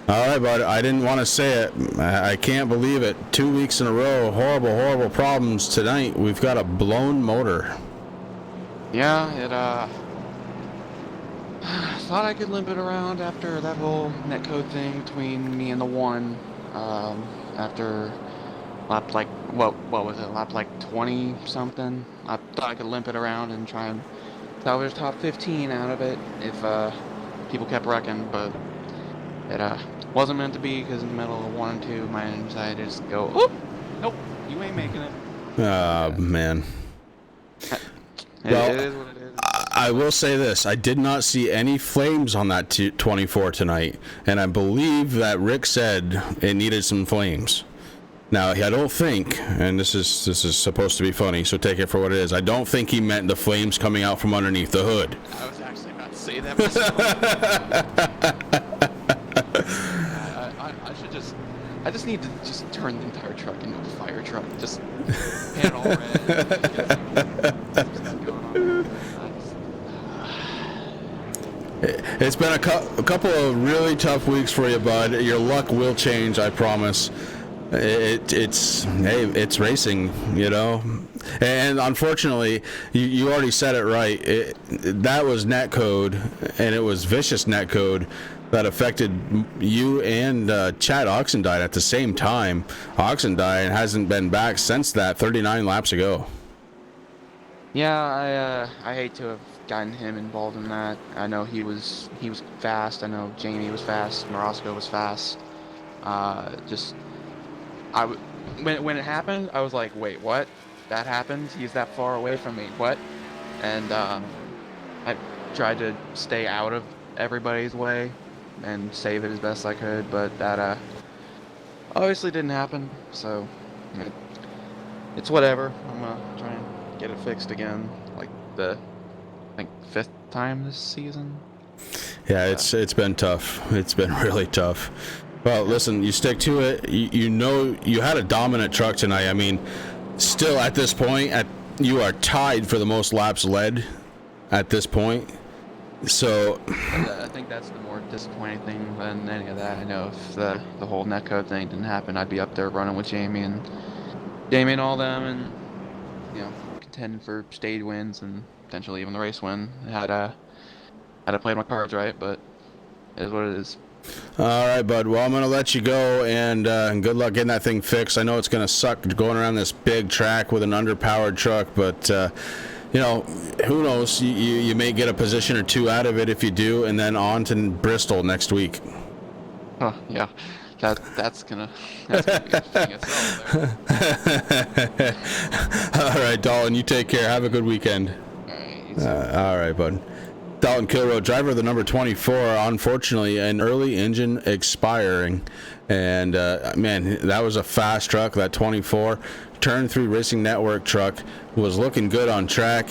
All right, but I didn't want to say it. I can't believe it. 2 weeks in a row, horrible problems. Tonight, we've got a blown motor. Yeah, it thought I could limp it around after that whole netcode thing between me and the 1. After lap like what was it? Lap like 20 something. I thought I could limp it around and try and salvage top 15 out of it if people kept wrecking, but it wasn't meant to be because in the middle of 1 and 2, my engine decided to just go, oop, nope, you ain't making it. Man. It is what it is. I will say this. I did not see any flames on that 24 tonight, and I believe that Rick said it needed some flames. Now, I don't think, and this is supposed to be funny, so take it for what it is, I don't think he meant the flames coming out from underneath the hood. I was actually about to say that myself. I just need to just turn the entire truck into a fire truck. Just paint it all red. It's been a couple of really tough weeks for you, bud. Your luck will change, I promise. It's racing, you know. And unfortunately, you already said it right. That was netcode, and it was vicious netcode that affected you and Chad Oxendine at the same time. Oxendine hasn't been back since that 39 laps ago. Yeah, I hate to have gotten him involved in that. I know he was fast. I know Jamie was fast. Morosco was fast. When it happened, I was like, wait, what? That happened? He's that far away from me. What? And I tried to stay out of everybody's way and save it as best I could, but that obviously didn't happen. So it's whatever. I'm gonna try and get it fixed again, like the I think 5th time this season. Yeah, it's been tough. It's been really tough. Well, listen, you stick to it. You know you had a dominant truck tonight. I mean, still at this point, you are tied for the most laps led at this point. So I think that's the more disappointing thing than any of that. I know if the whole netcode thing didn't happen, I'd be up there running with Jamie and all them, and contending for stage wins and potentially even the race win. Had I played my cards right, but it is what it is. All right, bud. Well, I'm going to let you go, and good luck getting that thing fixed. I know it's going to suck going around this big track with an underpowered truck, but, who knows? You may get a position or two out of it if you do, and then on to Bristol next week. Oh, yeah. That's gonna be a thing itself there. All right, Dalton, you take care. Have a good weekend. All right, bud. Dalton Kilroe, driver of the number 24, unfortunately, an early engine expiring. And, man, that was a fast truck, that 24. Turn 3 Racing Network truck was looking good on track.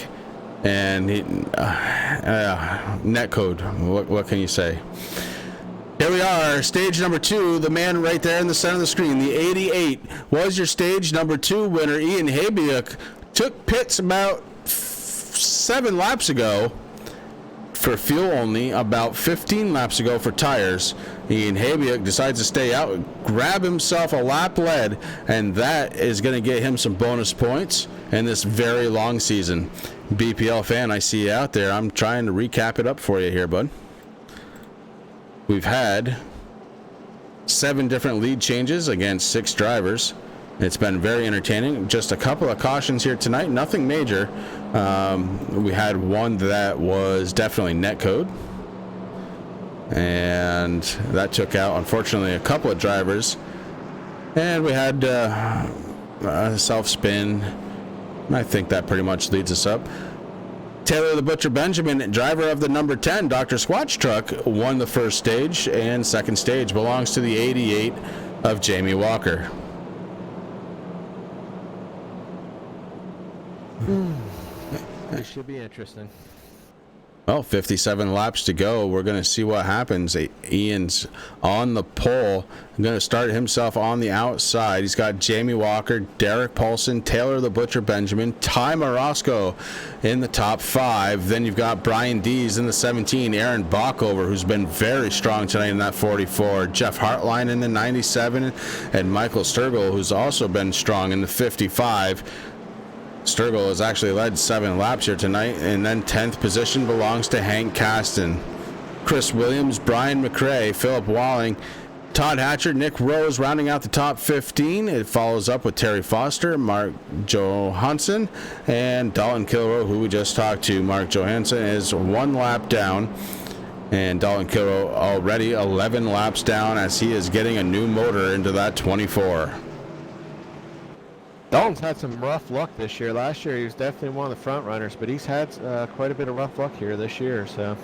And netcode, what can you say? Here we are, stage number 2, the man right there in the center of the screen, the 88, was your stage number 2 winner. Ian Habiuk took pits about 7 laps ago for fuel only, about 15 laps ago for tires. Ian Habiuk decides to stay out, grab himself a lap lead, and that is going to get him some bonus points in this very long season. BPL fan, I see you out there. I'm trying to recap it up for you here, bud. We've had 7 different lead changes against 6 drivers. It's been very entertaining. Just a couple of cautions here tonight, nothing major. We had one that was definitely netcode, and that took out, unfortunately, a couple of drivers. And we had a self-spin. I think that pretty much leads us up. Taylor the Butcher Benjamin, driver of the number 10 Dr. Squatch truck, won the first stage, and second stage belongs to the 88 of Jamie Walker. It should be interesting. Well, 57 laps to go. We're going to see what happens. Ian's on the pole. Going to start himself on the outside. He's got Jamie Walker, Derek Paulson, Taylor the Butcher Benjamin, Ty Morosco in the top 5. Then you've got Brian Dees in the 17, Aaron Bockover, who's been very strong tonight in that 44, Jeff Hartline in the 97, and Michael Sturgill, who's also been strong in the 55. Sturgill has actually led 7 laps here tonight, and then 10th position belongs to Hank Caston. Chris Williams, Brian McRae, Philip Walling, Todd Hatcher, Nick Rose rounding out the top 15. It follows up with Terry Foster, Mark Johansson, and Dalton Kilroe, who we just talked to. Mark Johansson is 1 lap down, and Dalton Kilroe already 11 laps down as he is getting a new motor into that 24. Dalton's had some rough luck this year. Last year he was definitely one of the front runners, but he's had quite a bit of rough luck here this year. So.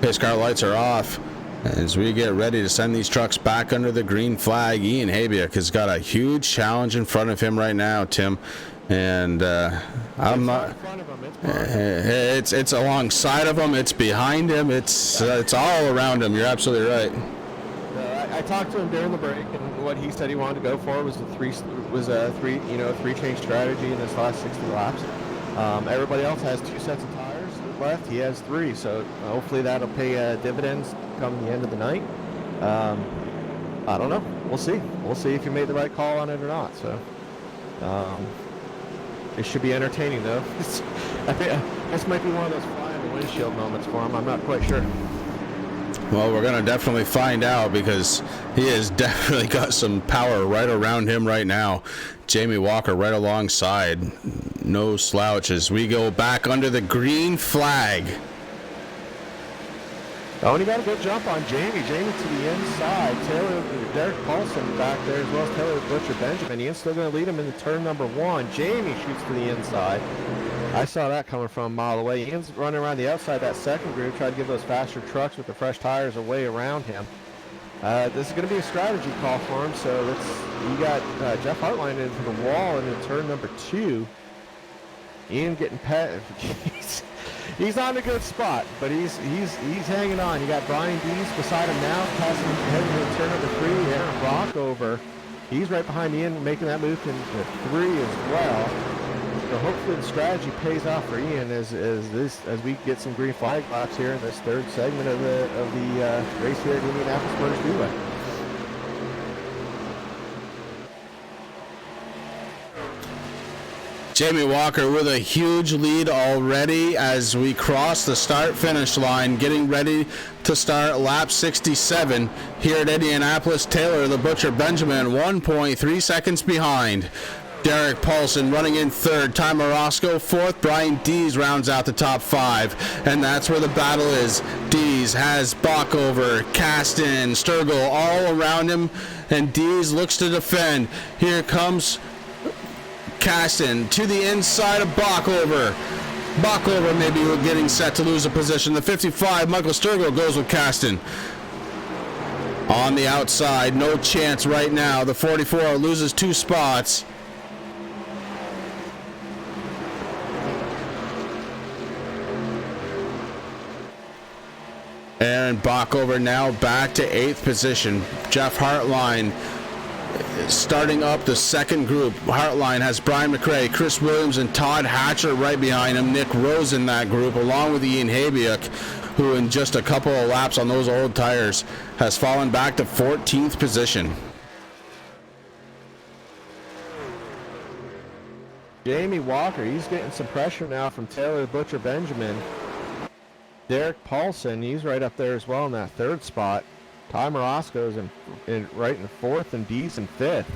Pace car lights are off as we get ready to send these trucks back under the green flag. Ian Habiak has got a huge challenge in front of him right now, Tim, and I'm not. It's alongside of him. It's behind him. It's all around him. You're absolutely right. I talked to him during the break, and what he said he wanted to go for was a three-change strategy in this last 60 laps. Everybody else has 2 sets of tires left. He has 3, so hopefully that'll pay dividends come the end of the night. I don't know. We'll see. We'll see if you made the right call on it or not. So it should be entertaining, though. I think this might be one of those fly in the windshield moments for him. I'm not quite sure. Well, we're going to definitely find out because he has definitely got some power right around him right now. Jamie Walker right alongside. No slouch as we go back under the green flag. Oh, and he got a good jump on Jamie. Jamie to the inside. Derek Paulson back there as well as Taylor Butcher Benjamin. Ian's still going to lead him into turn number 1. Jamie shoots to the inside. I saw that coming from a mile away. Ian's running around the outside that second group, trying to give those faster trucks with the fresh tires away around him. This is going to be a strategy call for him. So you got Jeff Hartline into the wall into turn number 2. Ian getting pet. He's not in a good spot, but he's hanging on. You got Brian Dees beside him now, passing heading to turn number 3. Aaron Rockover, he's right behind Ian, making that move to 3 as well. So hopefully the strategy pays off for Ian as we get some green flag laps here in this 3rd segment of the race here at Indianapolis Motor Speedway. Jamie Walker with a huge lead already as we cross the start-finish line, getting ready to start lap 67 here at Indianapolis. Taylor the Butcher Benjamin 1.3 seconds behind. Derek Paulson running in 3rd. Ty Morosco 4th. Brian Dees rounds out the top 5. And that's where the battle is. Dees has Bockover, Kasten, Sturgill all around him. And Dees looks to defend. Here comes Kasten to the inside of Bockover. Bockover maybe getting set to lose a position. The 55, Michael Sturgill goes with Kasten. On the outside, no chance right now. The 44 loses 2 spots. And Bockover now back to 8th position. Jeff Hartline starting up the second group. Hartline has Brian McRae, Chris Williams, and Todd Hatcher right behind him. Nick Rose in that group, along with Ian Habiak, who in just a couple of laps on those old tires has fallen back to 14th position. Jamie Walker, he's getting some pressure now from Taylor Butcher Benjamin. Derek Paulson, he's right up there as well in that 3rd spot. Ty Morosco's right in 4th and Dees in 5th.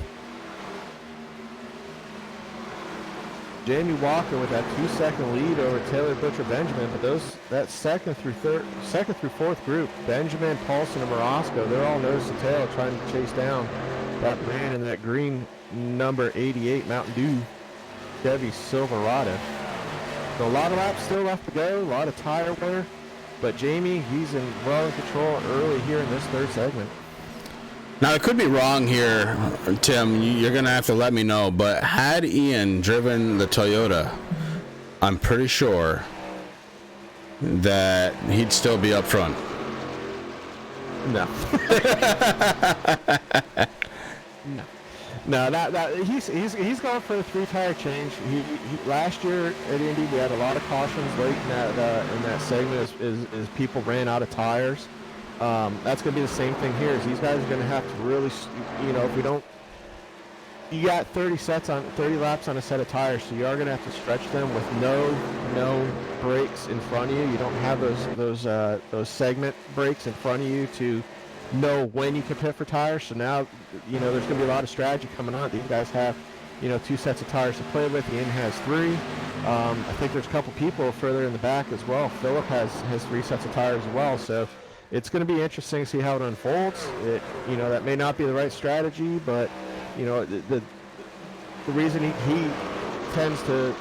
Jamie Walker with that 2-second lead over Taylor Butcher Benjamin, but that second through 4th group, Benjamin, Paulson, and Morosco, they're all nose to tail trying to chase down that man in that green number 88 Mountain Dew Chevy Silverado. So a lot of laps still left to go, a lot of tire wear. But Jamie, he's well in control early here in this 3rd segment. Now, I could be wrong here, Tim. You're going to have to let me know. But had Ian driven the Toyota, I'm pretty sure that he'd still be up front. No. No. No, he's going for a 3-tire change. He last year at Indy we had a lot of cautions late in that segment as people ran out of tires. That's going to be the same thing here. Is these guys are going to have to really, if we don't you got 30 laps on a set of tires, so you are going to have to stretch them with no brakes in front of you. You don't have those segment brakes in front of you to know when you can pit for tires. So now, there's going to be a lot of strategy coming on. These guys have, 2 sets of tires to play with. The Indy has 3. I think there's a couple people further in the back as well. Phillip has 3 sets of tires as well. So it's going to be interesting to see how it unfolds. That may not be the right strategy, but the reason he tends to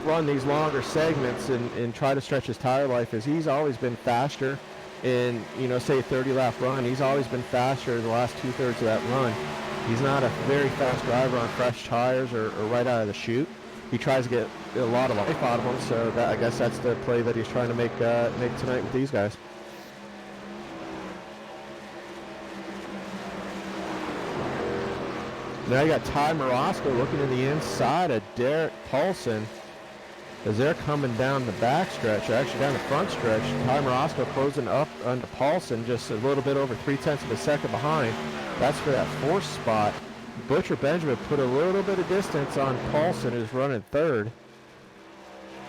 run these longer segments and try to stretch his tire life is he's always been faster in, say a 30-lap run. He's always been faster the last 2/3 of that run. He's not a very fast driver on fresh tires or right out of the chute. He tries to get a lot of life out of them, so I guess that's the play that he's trying to make tonight with these guys. Now you got Ty Morosco looking in the inside of Derek Paulson as they're coming down the back stretch, or actually down the front stretch. Ty Morosco closing up onto Paulson, just a little bit over 0.3 of a second behind. That's for that 4th spot. Butcher Benjamin put a little bit of distance on Paulson, who's running 3rd.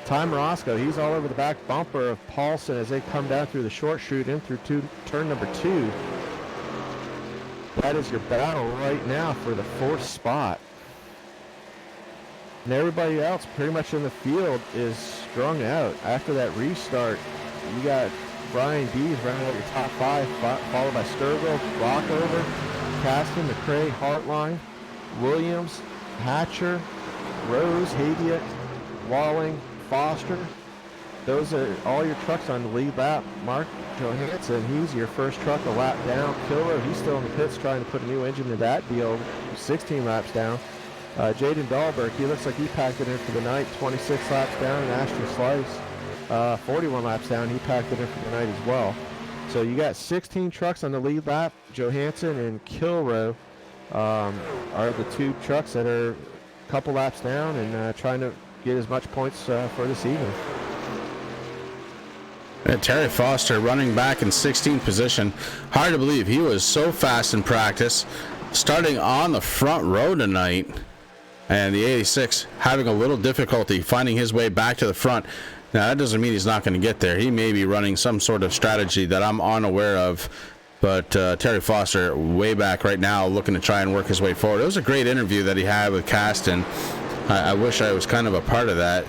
Ty Morosco, he's all over the back bumper of Paulson as they come down through the short chute in through turn number 2. That is your battle right now for the 4th spot. And everybody else pretty much in the field is strung out. After that restart, you got Brian Dees running out your top 5, followed by Sturgill, Rockover, Caston, McCrae, Hartline, Williams, Hatcher, Rose, Hadiak, Walling, Foster. Those are all your trucks on the lead lap. Mark Johansson, he's your first truck a lap down. Kilrow, he's still in the pits trying to put a new engine to that deal, 16 laps down. Jaden Dahlberg, he looks like he packed it in for the night, 26 laps down. And Ashton Slice, 41 laps down, he packed it in for the night as well. So you got 16 trucks on the lead lap. Johansson and Kilrow are the 2 trucks that are a couple laps down and trying to get as much points for this evening. And Terry Foster running back in 16th position. Hard to believe he was so fast in practice, starting on the front row tonight, and the 86 having a little difficulty finding his way back to the front. Now that doesn't mean he's not going to get there. He may be running some sort of strategy that I'm unaware of, but Terry Foster way back right now looking to try and work his way forward. It was a great interview that he had with Caston. I wish I was kind of a part of that.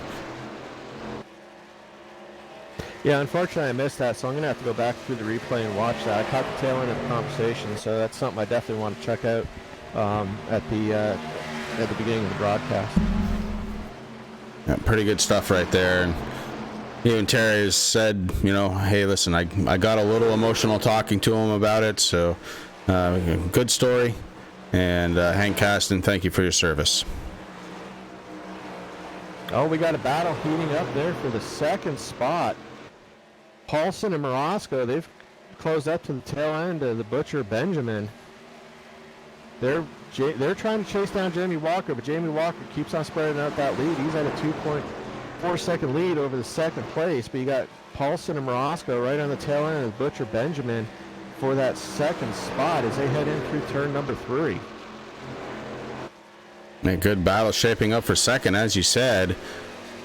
Yeah, unfortunately I missed that, so I'm going to have to go back through the replay and watch that. I caught the tail end of the conversation, so that's something I definitely want to check out at the beginning of the broadcast. Yeah, pretty good stuff right there. And even Terry has said, hey, listen, I got a little emotional talking to him about it, so good story. And Hank Caston, thank you for your service. Oh, we got a battle heating up there for the 2nd spot. Paulson and Morosco, they've closed up to the tail end of the Butcher Benjamin. They're trying to chase down Jamie Walker, but Jamie Walker keeps on spreading out that lead. He's at a 2.4 second lead over the 2nd place, but you got Paulson and Morosco right on the tail end of Butcher Benjamin for that 2nd spot as they head in through turn number 3. A good battle shaping up for 2nd, as you said.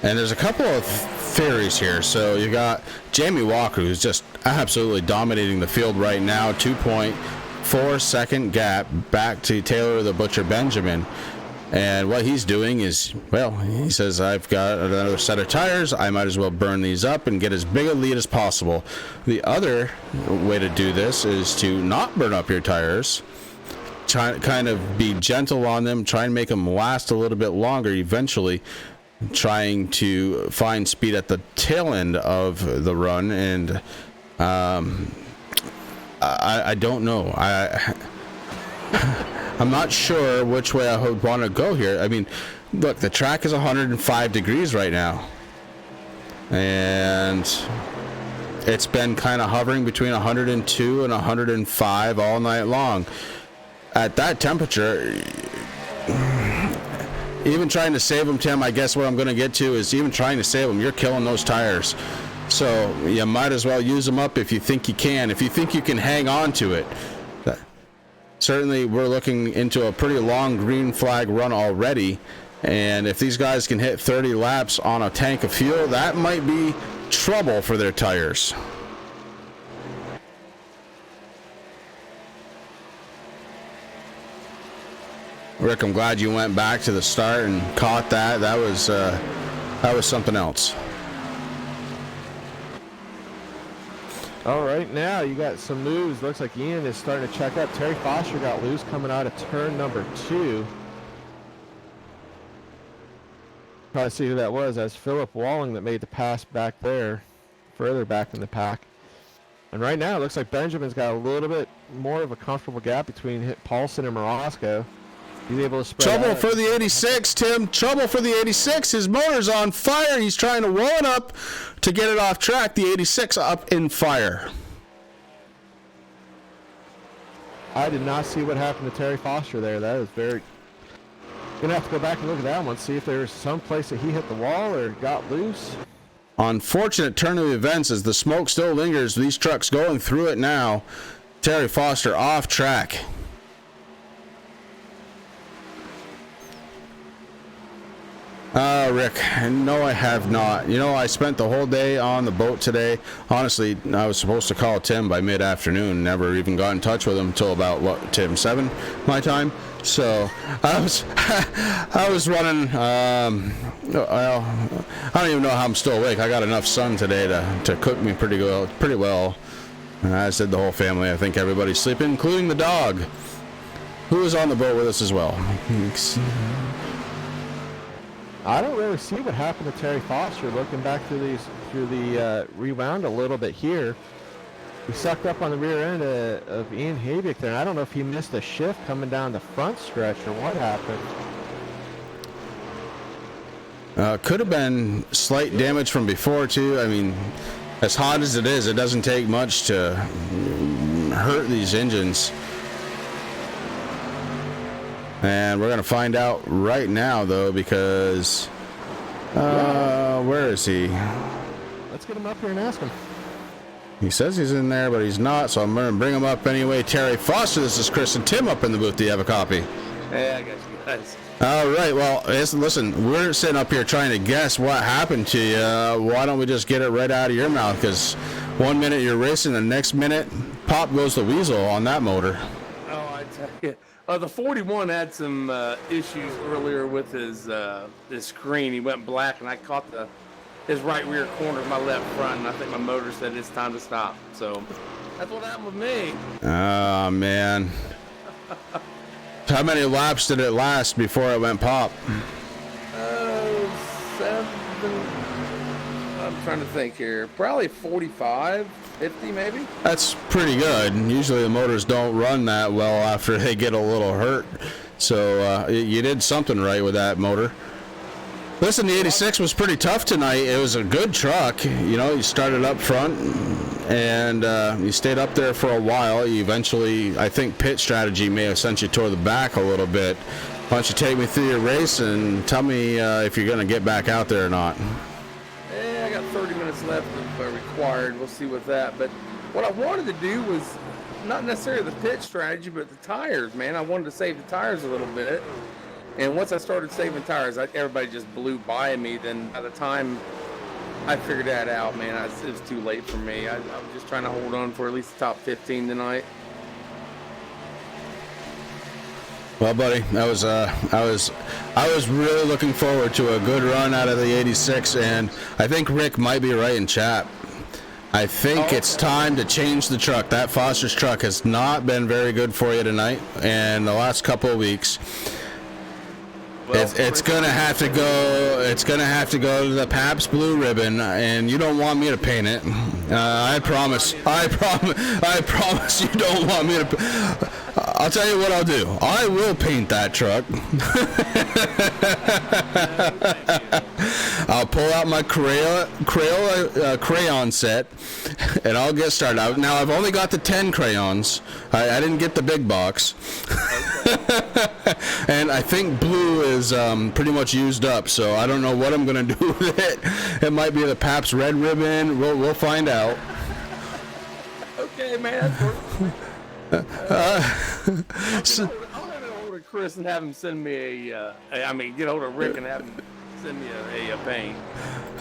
And there's a couple of theories here. So you got Jamie Walker, who's just absolutely dominating the field right now. 2.4 second gap back to Taylor the Butcher Benjamin. And what he's doing is, well, he says, I've got another set of tires. I might as well burn these up and get as big a lead as possible. The other way to do this is to not burn up your tires. Try, kind of be gentle on them. Try and make them last a little bit longer eventually. Trying to find speed at the tail end of the run, and I don't know. I'm not sure which way I would want to go here. I mean, look, the track is 105 degrees right now, and it's been kind of hovering between 102 and 105 all night long. At that temperature, even trying to save them, Tim, I guess what I'm going to get to is even trying to save them, you're killing those tires. So you might as well use them up if you think you can. If you think you can hang on to it. certainly we're looking into a pretty long green flag run already. And if these guys can hit 30 laps on a tank of fuel, that might be trouble for their tires. Rick, I'm glad you went back to the start and caught that. That was something else. All right, now you got some moves. Looks like Ian is starting to check up. Terry Foster got loose coming out of turn number 2. Probably see who that was. That's Philip Walling that made the pass back there, further back in the pack. And right now it looks like Benjamin's got a little bit more of a comfortable gap between Paulson and Morosco. He's able to spread Trouble out. for the 86, Tim. Trouble for the 86. His motor's on fire. He's trying to roll it up to get it off track. The 86 up in fire. I did not see what happened to Terry Foster there. That is very... Gonna have to go back and look at that one, see if there's some place that he hit the wall or got loose. Unfortunate turn of events as the smoke still lingers. These trucks going through it now. Terry Foster off track. Rick, no, I have not. You know, I spent the whole day on the boat today. Honestly, I was supposed to call Tim by mid-afternoon. Never even got in touch with him until about, what, Tim, 7 my time? So I was running, well, I don't even know how I'm still awake. I got enough sun today to cook me pretty well. As did the whole family. I think everybody's sleeping, including the dog, who was on the boat with us as well. I don't really see what happened to Terry Foster. Looking back through the rewound a little bit here, he sucked up on the rear end of Ian Habick there. And I don't know if he missed a shift coming down the front stretch or what happened. Could have been slight damage from before too. I mean, as hot as it is, it doesn't take much to hurt these engines. And we're going to find out right now, though, because... where is he? Let's get him up here and ask him. He says he's in there, but he's not, so I'm going to bring him up anyway. Terry Foster, this is Chris and Tim up in the booth. Do you have a copy? Yeah, I got you guys. All right, well, listen, we're sitting up here trying to guess what happened to you. Why don't we just get it right out of your mouth? Because 1 minute you're racing, the next minute, pop goes the weasel on that motor. Oh, I tell you. The 41 had some issues earlier with his screen. He went black, and I caught his right rear corner of my left front, and I think my motor said it's time to stop. So that's what happened with me. Oh, man. How many laps did it last before it went pop? 7. I'm trying to think here. Probably 45, 50 maybe. That's pretty good. Usually the motors don't run that well after they get a little hurt. So you did something right with that motor. Listen, the 86 was pretty tough tonight. It was a good truck. You know, you started up front and you stayed up there for a while. You eventually, I think pit strategy may have sent you toward the back a little bit. Why don't you take me through your race and tell me if you're going to get back out there or not. I got 30 minutes left of required. We'll see with that. But what I wanted to do was not necessarily the pit strategy, but the tires, man. I wanted to save the tires a little bit. And once I started saving tires, everybody just blew by me. Then by the time I figured that out, man, it was too late for me. I was just trying to hold on for at least the top 15 tonight. Well, buddy, I was really looking forward to a good run out of the 86, and I think Rick might be right in chat. I think it's time to change the truck. That Foster's truck has not been very good for you tonight and the last couple of weeks. Well, it's gonna have to go. It's gonna have to go to the Pabst Blue Ribbon, and you don't want me to paint it. I promise. I promise you don't want me to. I'll tell you what I'll do. I will paint that truck. I'll pull out my crayon set, and I'll get started. Now I've only got the 10 crayons. I didn't get the big box. And I think blue is pretty much used up, so I don't know what I'm gonna do with it. It might be the Pabst Red Ribbon. We'll find out. Okay, man. I'll get a hold of Chris and have him send me get hold of Rick and have him send me a paint.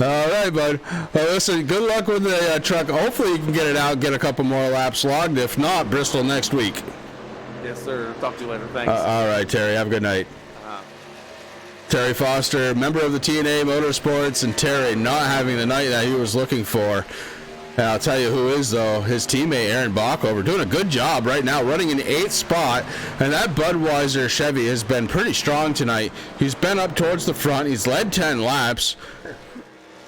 All right, bud. Well, listen, good luck with the truck. Hopefully you can get it out, get a couple more laps logged. If not, Bristol next week. Yes, sir. Talk to you later. Thanks. All right, Terry. Have a good night. Terry Foster, member of the TNA Motorsports, and Terry not having the night that he was looking for. And I'll tell you who is, though, his teammate Aaron Bockover, doing a good job right now, running in 8th spot. And that Budweiser Chevy has been pretty strong tonight. He's been up towards the front. He's led 10 laps.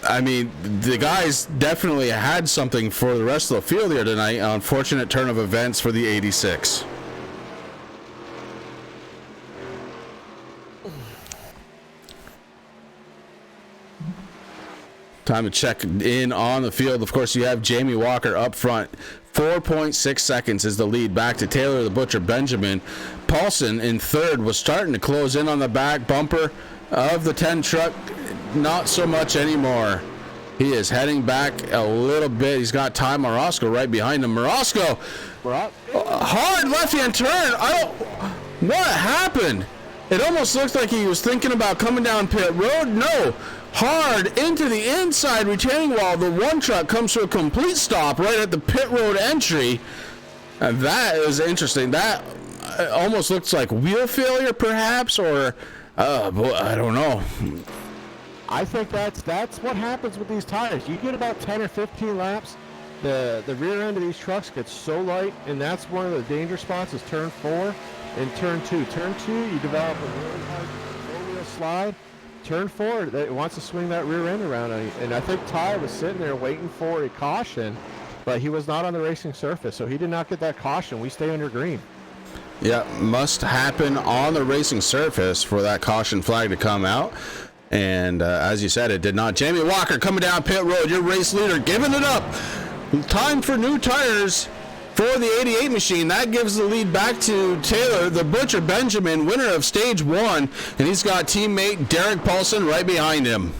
I mean, the guys definitely had something for the rest of the field here tonight. Unfortunate turn of events for the 86. Time to check in on the field. Of course, you have Jamie Walker up front. 4.6 seconds is the lead back to Taylor the Butcher Benjamin. Paulson in third was starting to close in on the back bumper of the 10 truck. Not so much anymore. He is heading back a little bit. He's got Ty Morosco right behind him. Morosco, hard left-hand turn. What happened? It almost looked like he was thinking about coming down pit road. No. Hard into the inside retaining wall. The one truck comes to a complete stop right at the pit road entry. And that is interesting. That almost looks like wheel failure, perhaps, or I don't know. I think that's what happens with these tires. You get about 10 or 15 laps, the rear end of these trucks gets so light, and that's one of the danger spots is turn 4 and turn 2. Turn 2, you develop a really hard four-wheel slide. Turn 4, it wants to swing that rear end around on you. And I think Ty was sitting there waiting for a caution, but he was not on the racing surface, so he did not get that caution. We stay under green. Yeah, must happen on the racing surface for that caution flag to come out. And as you said, it did not. Jamie Walker coming down pit road, your race leader, giving it up. Time for new tires for the 88 machine. That gives the lead back to Taylor the Butcher Benjamin, winner of stage 1, and he's got teammate Derek Paulson right behind him.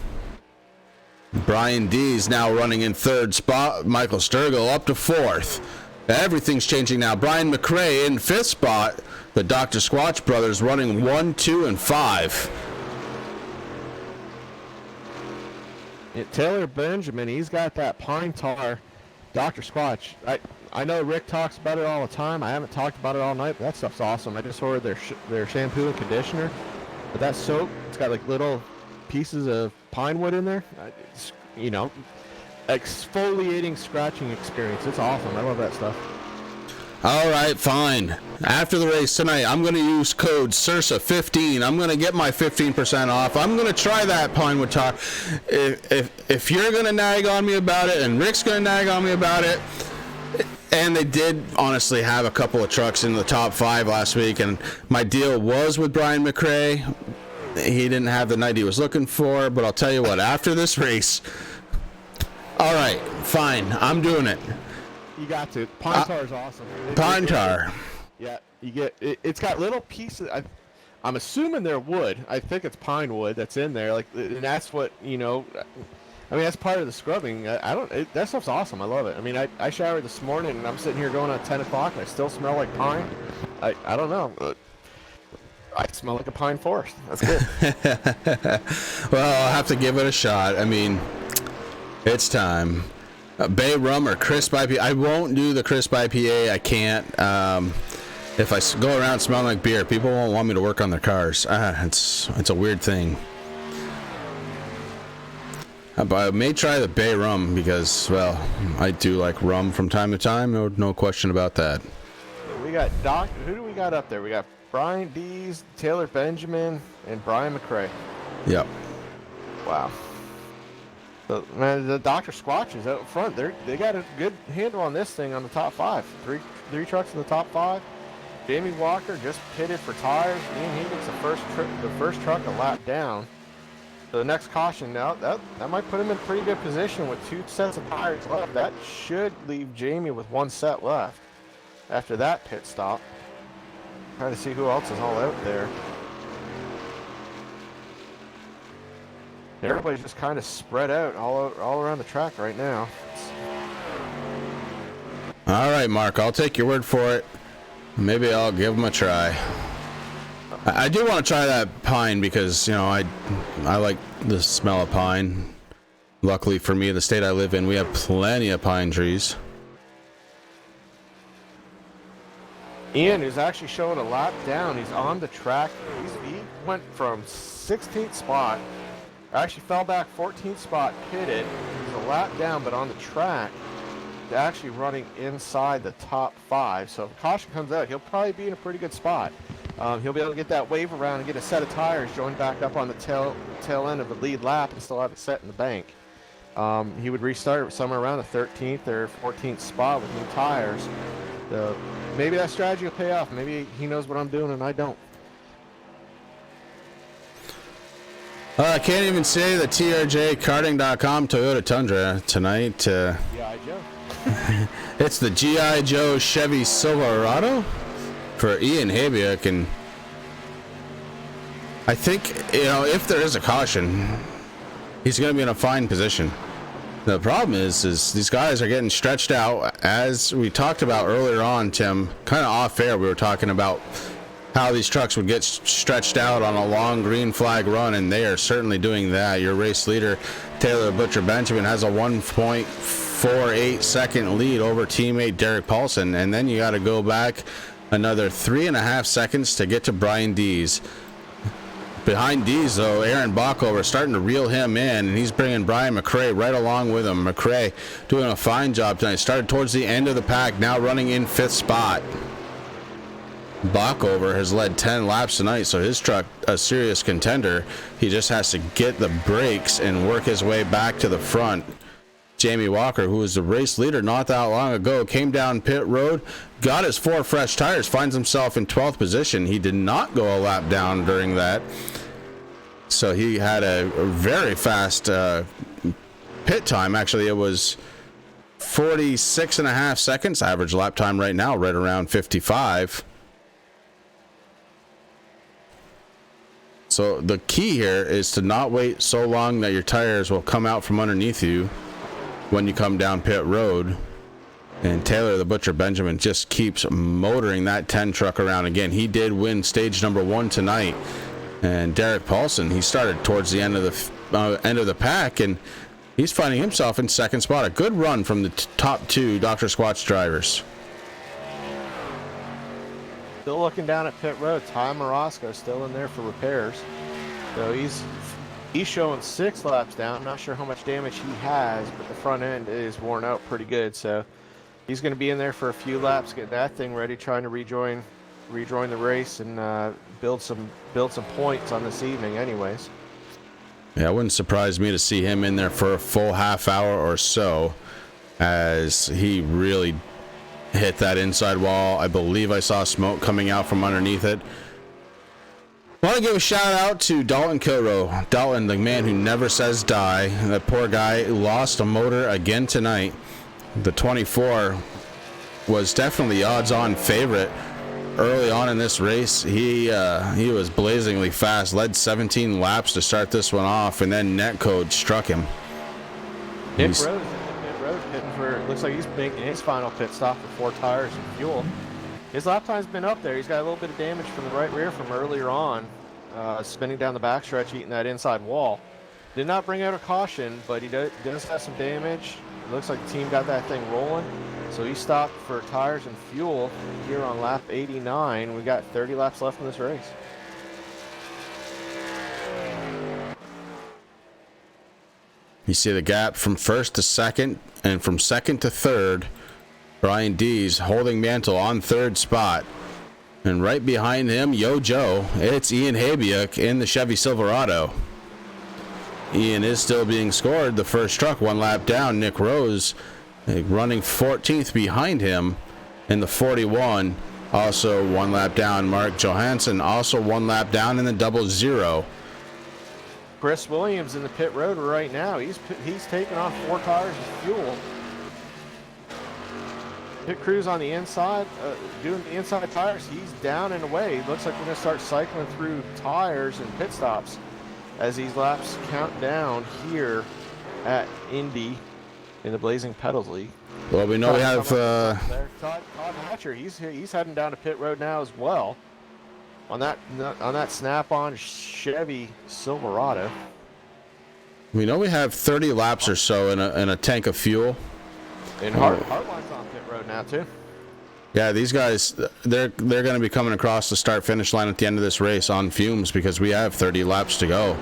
Brian Dees now running in 3rd spot. Michael Sturgill up to 4th. Everything's changing now. Brian McRae in 5th spot. The Dr. Squatch brothers running 1, 2, and 5. Taylor Benjamin, he's got that pine tar. Dr. Squatch, I know Rick talks about it all the time. I haven't talked about it all night, but that stuff's awesome. I just ordered their shampoo and conditioner. But that soap, it's got like little pieces of pine wood in there. It's, exfoliating scratching experience. It's awesome. I love that stuff. All right, fine. After the race tonight, I'm going to use code SURSA15. I'm going to get my 15% off. I'm going to try that Pinewood tar. If you're going to nag on me about it, and Rick's going to nag on me about it, and they did honestly have a couple of trucks in the top 5 last week, and my deal was with Brian McRae. He didn't have the night he was looking for, but I'll tell you what, after this race, all right, fine, I'm doing it. You got to. Pine tar is awesome. Pine tar. Yeah, you get it's got little pieces. I'm assuming they're wood. I think it's pine wood that's in there. And that's what that's part of the scrubbing. That stuff's awesome. I love it. I mean, I showered this morning and I'm sitting here going at 10 o'clock and I still smell like pine. I don't know. I smell like a pine forest. That's good. Well, I'll have to give it a shot. I mean, it's time. Bay rum or crisp IPA. I won't do the crisp IPA. I can't. If I go around smelling like beer, people won't want me to work on their cars. It's a weird thing. But I may try the Bay rum because, well, I do like rum from time to time. No question about that. We got who do we got up there? We got Brian Dees, Taylor Benjamin, and Brian McRae. Yep. Wow. The Dr. Squatches out front, they got a good handle on this thing on the top 5. Three trucks in the top 5. Jamie Walker just pitted for tires. He gets the first truck a lap down. So the next caution now, that might put him in a pretty good position with 2 sets of tires left. That should leave Jamie with 1 set left after that pit stop. Trying to see who else is all out there. Everybody's just kind of spread out all around the track right now. All right, Mark, I'll take your word for it. Maybe I'll give them a try. I do want to try that pine because, you know, I like the smell of pine. Luckily for me, the state I live in, we have plenty of pine trees. Ian is actually showing a lap down. He's on the track. He went from 16th spot, actually fell back 14th spot, pitted. He's a lap down, but on the track, actually running inside the top 5. So if caution comes out, he'll probably be in a pretty good spot. He'll be able to get that wave around and get a set of tires, join back up on the tail end of the lead lap, and still have it set in the bank. He would restart somewhere around the 13th or 14th spot with new tires. So maybe that strategy will pay off. Maybe he knows what I'm doing and I don't. I can't even say the TRJkarting.com Toyota Tundra tonight. G.I. Joe. It's the G.I. Joe Chevy Silverado for Ian Habiak, and I think, you know, if there is a caution, he's going to be in a fine position. The problem is these guys are getting stretched out. As we talked about earlier on, Tim, kind of off air, we were talking about how these trucks would get stretched out on a long green flag run, and they are certainly doing that. Your race leader, Taylor Butcher Benjamin, has a 1.48 second lead over teammate Derek Paulson, and then you got to go back another 3.5 seconds to get to Brian Dees. Behind Dees, though, Aaron Bockover starting to reel him in, and he's bringing Brian McRae right along with him. McRae doing a fine job tonight. Started towards the end of the pack, now running in 5th spot. Bockover has led 10 laps tonight, so his truck a serious contender. He just has to get the brakes and work his way back to the front. Jamie Walker, who was the race leader not that long ago, came down pit road, got his 4 fresh tires, finds himself in 12th position. He did not go a lap down during that, so he had a very fast pit time. Actually, it was 46.5 seconds. Average lap time right now right around 55. So the key here is to not wait so long that your tires will come out from underneath you when you come down pit road. And Taylor the Butcher Benjamin just keeps motoring that 10 truck around. Again, he did win stage number 1 tonight. And Derek Paulson, he started towards the end of the pack, and he's finding himself in 2nd spot. A good run from the top 2 Dr. Squatch drivers. Still looking down at pit road. Ty Morosco still in there for repairs. So he's showing 6 laps down. I'm not sure how much damage he has, but the front end is worn out pretty good. So he's going to be in there for a few laps, get that thing ready, trying to rejoin the race and build some points on this evening anyways. Yeah, it wouldn't surprise me to see him in there for a full half hour or so, as he really hit that inside wall. I believe I saw smoke coming out from underneath it. I want to give a shout out to Dalton Kilroe. Dalton, the man who never says die. That poor guy lost a motor again tonight. The 24 was definitely the odds-on favorite early on in this race. He was blazingly fast, led 17 laps to start this one off, and then Netcode struck him. Nick Rose hitting for, looks like he's making his final pit stop with 4 tires and fuel. His lap time's been up there. He's got a little bit of damage from the right rear from earlier on, spinning down the backstretch, eating that inside wall. Did not bring out a caution, but he does have some damage. It looks like the team got that thing rolling, so he stopped for tires and fuel here on lap 89. We got 30 laps left in this race. You see the gap from 1st to 2nd, and from 2nd to 3rd, Brian Dees holding mantle on 3rd spot. And right behind him, Yo Joe, it's Ian Habiak in the Chevy Silverado. Ian is still being scored. The first truck 1 lap down. Nick Rose running 14th behind him in the 41. Also 1 lap down. Mark Johansson also 1 lap down in the 00. Chris Williams in the pit road right now. He's taking on 4 tires of fuel. Pit crew's on the inside, doing the inside tires. He's down and away. Looks like we're going to start cycling through tires and pit stops as these laps count down here at Indy. in the Blazing Pedals League. Well, we know we have. Todd Hatcher, he's heading down to pit road now as well. On that Snap-on Chevy Silverado. We know we have 30 laps or so in a tank of fuel. And Hardline's on pit road now too. Yeah, these guys, they're going to be coming across the start-finish line at the end of this race on fumes because we have 30 laps to go.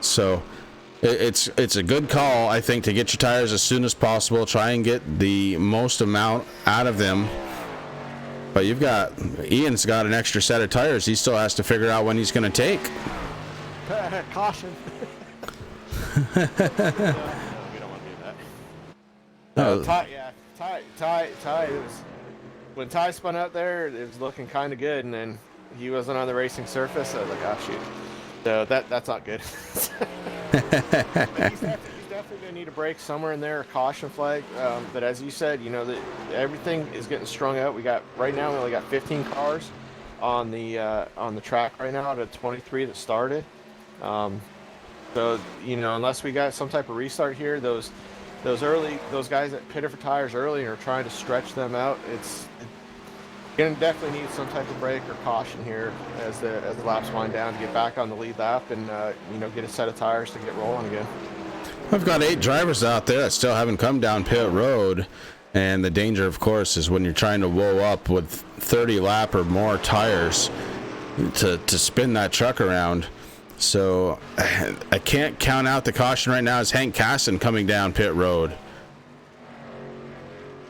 So it's a good call, I think, to get your tires as soon as possible. Try and get the most amount out of them. But Ian's got an extra set of tires. He still has to figure out when he's going to take. Caution. No, we don't want to do that. No, Ty was, when Ty spun out there, it was looking kind of good, and then he wasn't on the racing surface. I was like, oh shoot. So that's not good. But he's definitely going to need a break somewhere in there, a caution flag. But as you said, everything is getting strung out. Right now we only got 15 cars on the track right now out of 23 that started. So unless we got some type of restart here, those guys that pitted for tires early are trying to stretch them out. It's gonna definitely need some type of break or caution here as the laps wind down to get back on the lead lap and get a set of tires to get rolling again. I've got 8 drivers out there that still haven't come down pit road, and the danger, of course, is when you're trying to whoa up with 30 lap or more tires to spin that truck around. So I can't count out the caution right now as Hank Caston coming down pit road.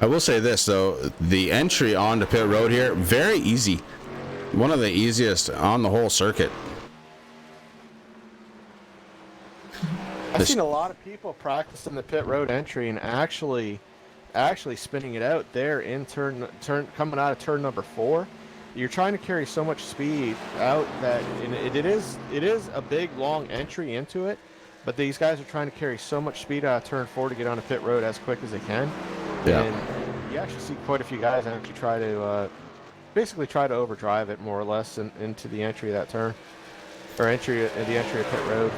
I will say this, though, the entry onto pit road here, very easy. One of the easiest on the whole circuit. I've seen a lot of people practicing the pit road entry and actually spinning it out there in turn coming out of turn number 4. You're trying to carry so much speed out that it is a big long entry into it, but these guys are trying to carry so much speed out of turn 4 to get onto pit road as quick as they can. Yeah. And you actually see quite a few guys actually try to overdrive it more or less into the entry of that turn, or the entry of pit road.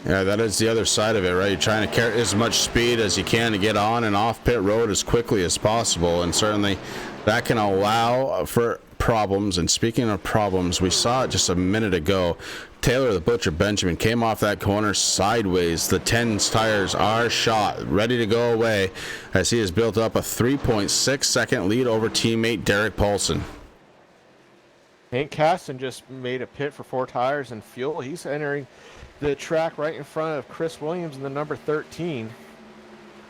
Yeah, that is the other side of it, right? You're trying to carry as much speed as you can to get on and off pit road as quickly as possible, and certainly that can allow for problems. And speaking of problems, we saw it just a minute ago. Taylor the Butcher Benjamin came off that corner sideways. The 10's tires are shot, ready to go away, as he has built up a 3.6 second lead over teammate Derek Paulson. Hank Caston just made a pit for 4 tires and fuel. He's entering the track right in front of Chris Williams in the number 13.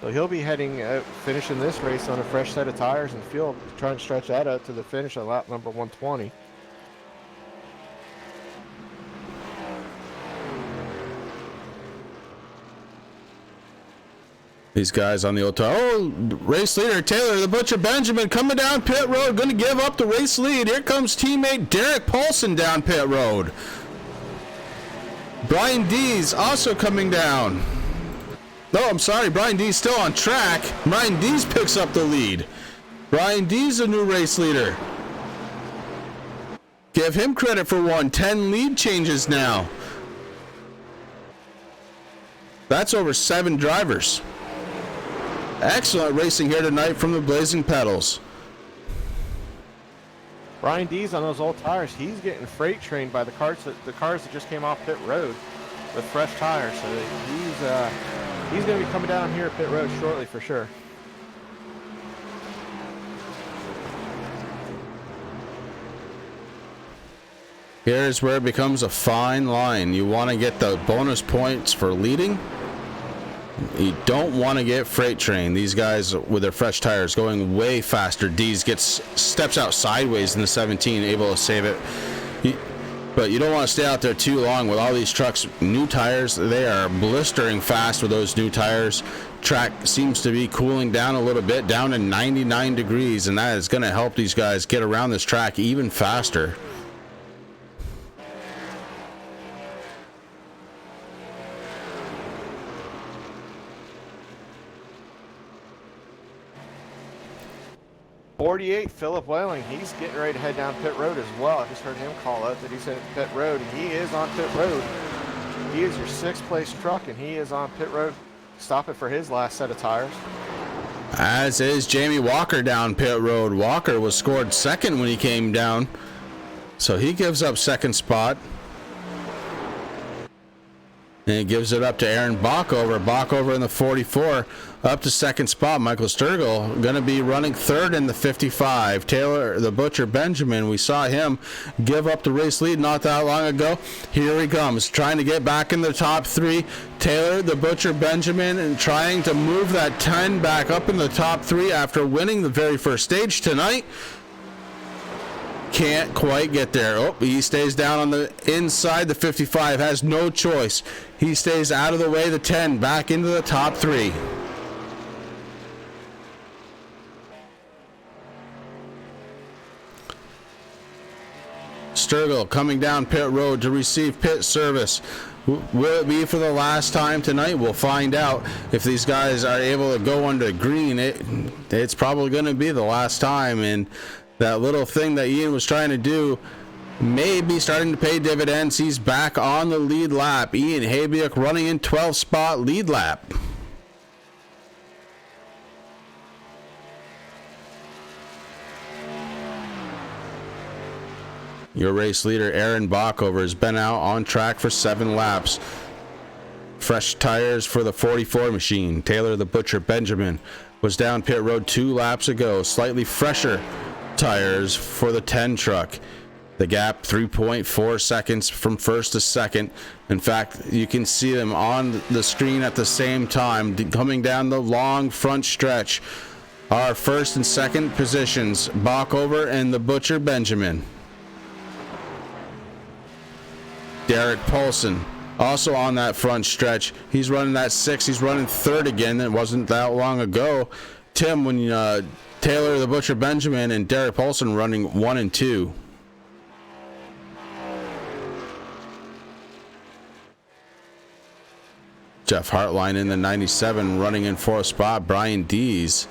So he'll be heading out, finishing this race on a fresh set of tires and fuel, trying to stretch that out to the finish on lap number 120. These guys on the old tire. Oh, race leader Taylor the Butcher Benjamin coming down pit road, going to give up the race lead. Here comes teammate Derek Paulson down pit road. Brian Dees also coming down. No, I'm sorry, Brian Dees still on track. Brian Dees picks up the lead. Brian Dees, a new race leader. Give him credit for 10 lead changes now. That's over 7 drivers. Excellent racing here tonight from the Blazing Pedals. Brian Dees on those old tires, he's getting freight trained by the cars that just came off pit road with fresh tires. So he's going to be coming down here at pit road shortly for sure. Here's where it becomes a fine line. You want to get the bonus points for leading. You don't want to get freight trained. These guys with their fresh tires going way faster. Dees steps out sideways in the 17, able to save it. But you don't want to stay out there too long with all these trucks. New tires, they are blistering fast with those new tires. Track seems to be cooling down a little bit, down to 99 degrees, and that is going to help these guys get around this track even faster. Philip Welling, he's getting ready to head down pit road as well. I just heard him call out that he's at pit road, and he is on pit road. He is your 6th place truck, and he is on pit road, stopping for his last set of tires. As is Jamie Walker down pit road. Walker was scored 2nd when he came down, so he gives up 2nd spot. And he gives it up to Aaron Bockover. Bockover in the 44, up to 2nd spot. Michael Sturgill going to be running 3rd in the 55. Taylor the Butcher Benjamin, we saw him give up the race lead not that long ago. Here he comes, trying to get back in the top 3. Taylor the Butcher Benjamin and trying to move that 10 back up in the top 3 after winning the very first stage tonight. Can't quite get there. Oh, he stays down on the inside. The 55 has no choice. He stays out of the way. The 10 back into the top 3. Sturgill coming down pit road to receive pit service. Will it be for the last time tonight? We'll find out. If these guys are able to go under green, it's probably going to be the last time. And that little thing that Ian was trying to do may be starting to pay dividends. He's back on the lead lap. Ian Habiuk running in 12th spot, lead lap. Your race leader, Aaron Bockover, has been out on track for 7 laps. Fresh tires for the 44 machine. Taylor the Butcher Benjamin was down pit road 2 laps ago. Slightly fresher tires for the 10 truck. The gap 3.4 seconds from 1st to 2nd. In fact, you can see them on the screen at the same time coming down the long front stretch. Our 1st and 2nd positions, Bockover and the Butcher Benjamin. Derek Paulson also on that front stretch. He's running that 6. He's running 3rd again. It wasn't that long ago. Tim, when Taylor the Butcher Benjamin and Derek Paulson running 1 and 2. Jeff Hartline in the 97 running in 4th spot. Brian Dees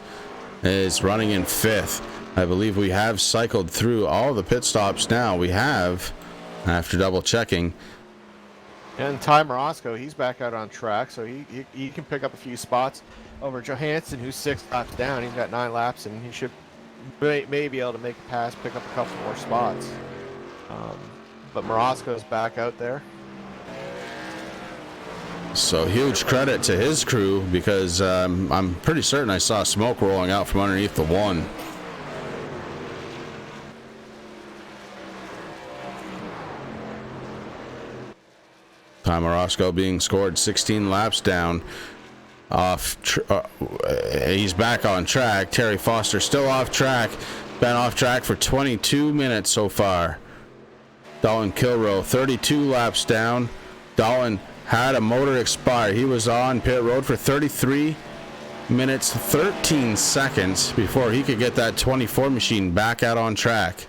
is running in 5th. I believe we have cycled through all the pit stops now. We have, after double checking. And Ty Morosco, he's back out on track, so he can pick up a few spots over Johansson, who's 6 laps down. He's got 9 laps, and he should may be able to make a pass, pick up a couple more spots. But Morosco's back out there. So huge credit to his crew, because I'm pretty certain I saw smoke rolling out from underneath the 1. Ty Morosco being scored 16 laps down. He's back on track. Terry Foster still off track. Been off track for 22 minutes so far. Dalton Kilroe 32 laps down. Dalton had a motor expire. He was on pit road for 33 minutes 13 seconds before he could get that 24 machine back out on track.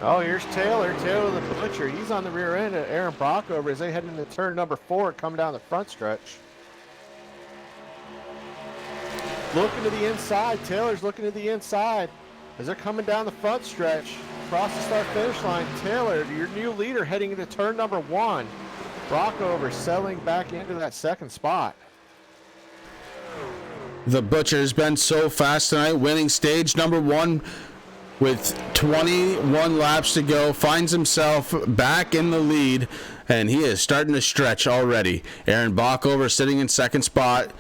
Oh, here's Taylor the Butcher. He's on the rear end of Aaron Bockover as they head into turn number 4, come down the front stretch. Looking to the inside. Taylor's looking to the inside as they're coming down the front stretch. Across the start-finish line, Taylor, your new leader, heading into turn number 1. Bockover settling back into that 2nd spot. The Butcher's been so fast tonight, winning stage number 1 with 21 laps to go, finds himself back in the lead, and he is starting to stretch already. Aaron Bockover sitting in 2nd spot,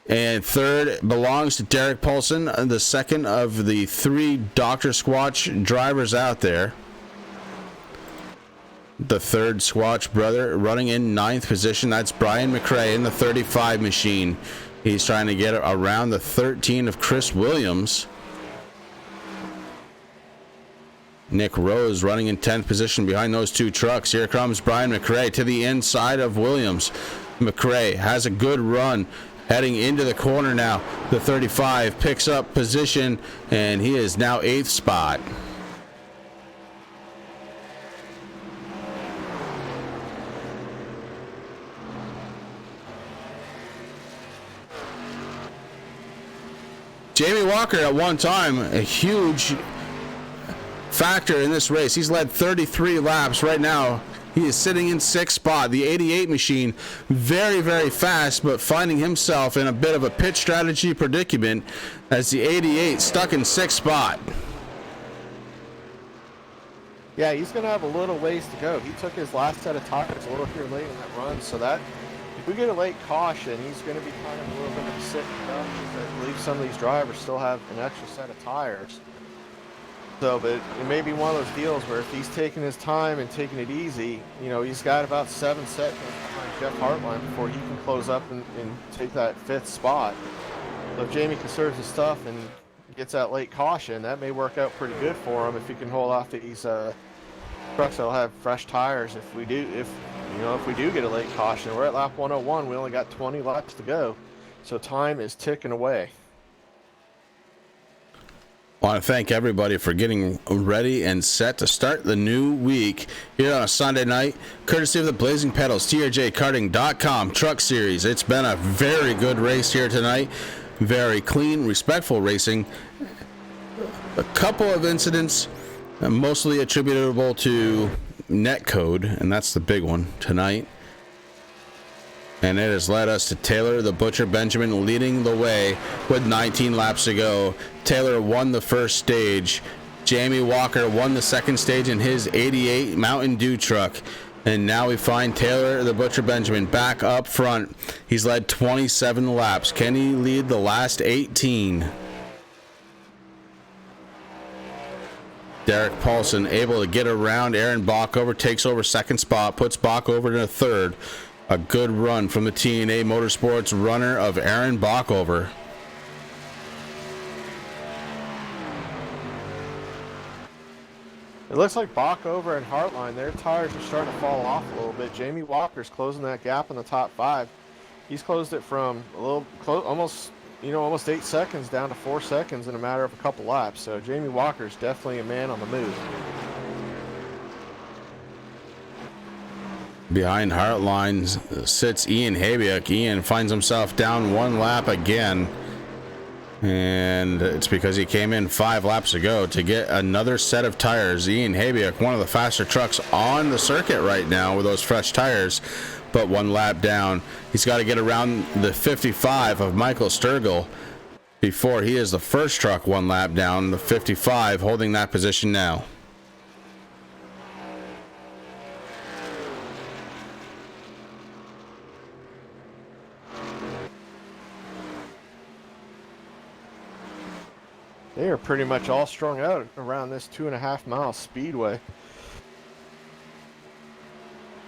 and 3rd belongs to Derek Paulson, the 2nd of the 3 Dr. Squatch drivers out there. The 3rd Squatch brother running in 9th position, that's Brian McRae in the 35 machine. He's trying to get around the 13 of Chris Williams. Nick Rose running in 10th position behind those 2 trucks. Here comes Brian McRae to the inside of Williams. McRae has a good run heading into the corner now. The 35 picks up position, and he is now 8th spot. Jamie Walker at one time, a huge factor in this race. He's led 33 laps right now. He is sitting in 6th spot. The 88 machine, very, very fast, but finding himself in a bit of a pit strategy predicament as the 88 stuck in 6th spot. Yeah, he's going to have a little ways to go. He took his last set of tires a little here late in that run, so that if we get a late caution, he's going to be kind of a little bit of a sit down because I believe some of these drivers still have an extra set of tires. So, but it may be one of those deals where if he's taking his time and taking it easy, you know, he's got about 7 seconds behind Jeff Hartline before he can close up and take that 5th spot. So if Jamie conserves his stuff and gets that late caution, that may work out pretty good for him if he can hold off these trucks that'll have fresh tires. If we do get a late caution, we're at lap 101. We only got 20 laps to go, so time is ticking away. I want to thank everybody for getting ready and set to start the new week here on a Sunday night, courtesy of the Blazing Pedals, TRJkarting.com Truck Series. It's been a very good race here tonight. Very clean, respectful racing. A couple of incidents, mostly attributable to netcode, and that's the big one tonight. And it has led us to Taylor the Butcher Benjamin leading the way with 19 laps to go. Taylor won the first stage. Jamie Walker won the second stage in his 88 Mountain Dew truck. And now we find Taylor the Butcher Benjamin back up front. He's led 27 laps. Can he lead the last 18? Derek Paulson able to get around Aaron Bockover, takes over second spot, puts Bockover in a third. A good run from the TNA Motorsports runner of Aaron Bockover. It looks like Bockover and Hartline, their tires are starting to fall off a little bit. Jamie Walker's closing that gap in the top 5. He's closed it from a little almost 8 seconds down to 4 seconds in a matter of a couple laps. So Jamie Walker's definitely a man on the move. Behind Hartline sits Ian Habiak. Ian finds himself down 1 lap again. And it's because he came in 5 laps ago to get another set of tires. Ian Habiak, one of the faster trucks on the circuit right now with those fresh tires, but 1 lap down. He's got to get around the 55 of Michael Sturgill before he is the first truck 1 lap down. The 55 holding that position now. They are pretty much all strung out around this 2.5 mile speedway.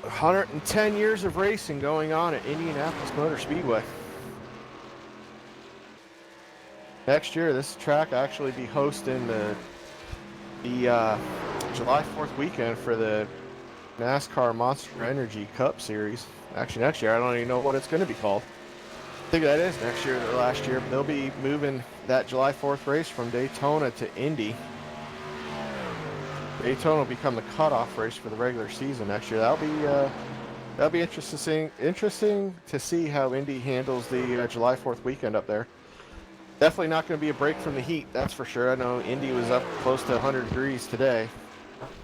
110 years of racing going on at Indianapolis Motor Speedway. Next year, this track actually be hosting the July 4th weekend for the NASCAR Monster Energy Cup Series. Actually, next year, I don't even know what it's going to be called. I think that is next year or last year. They'll be moving that July 4th race from Daytona to Indy. Daytona will become the cutoff race for the regular season next year. That'll be interesting to see how Indy handles the July 4th weekend up there. Definitely not going to be a break from the heat, that's for sure. I know Indy was up close to 100 degrees today.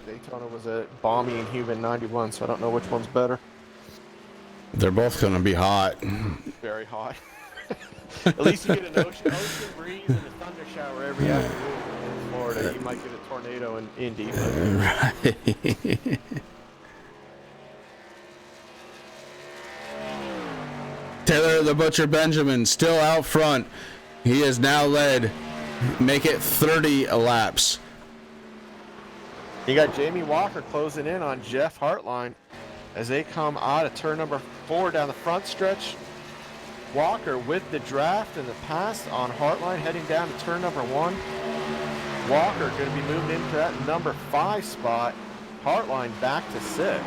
Daytona was a balmy and humid 91, so I don't know which one's better. They're both going to be hot. Very hot. At least you get an ocean breeze and a thunder shower every afternoon in Florida. You might get a tornado in Indy. Right. Taylor the Butcher Benjamin still out front. He has now led, make it 30 laps. You got Jamie Walker closing in on Jeff Hartline as they come out of turn number 4 down the front stretch. Walker with the draft and the pass on Hartline heading down to turn number 1. Walker going to be moving into that number 5 spot. Hartline back to 6.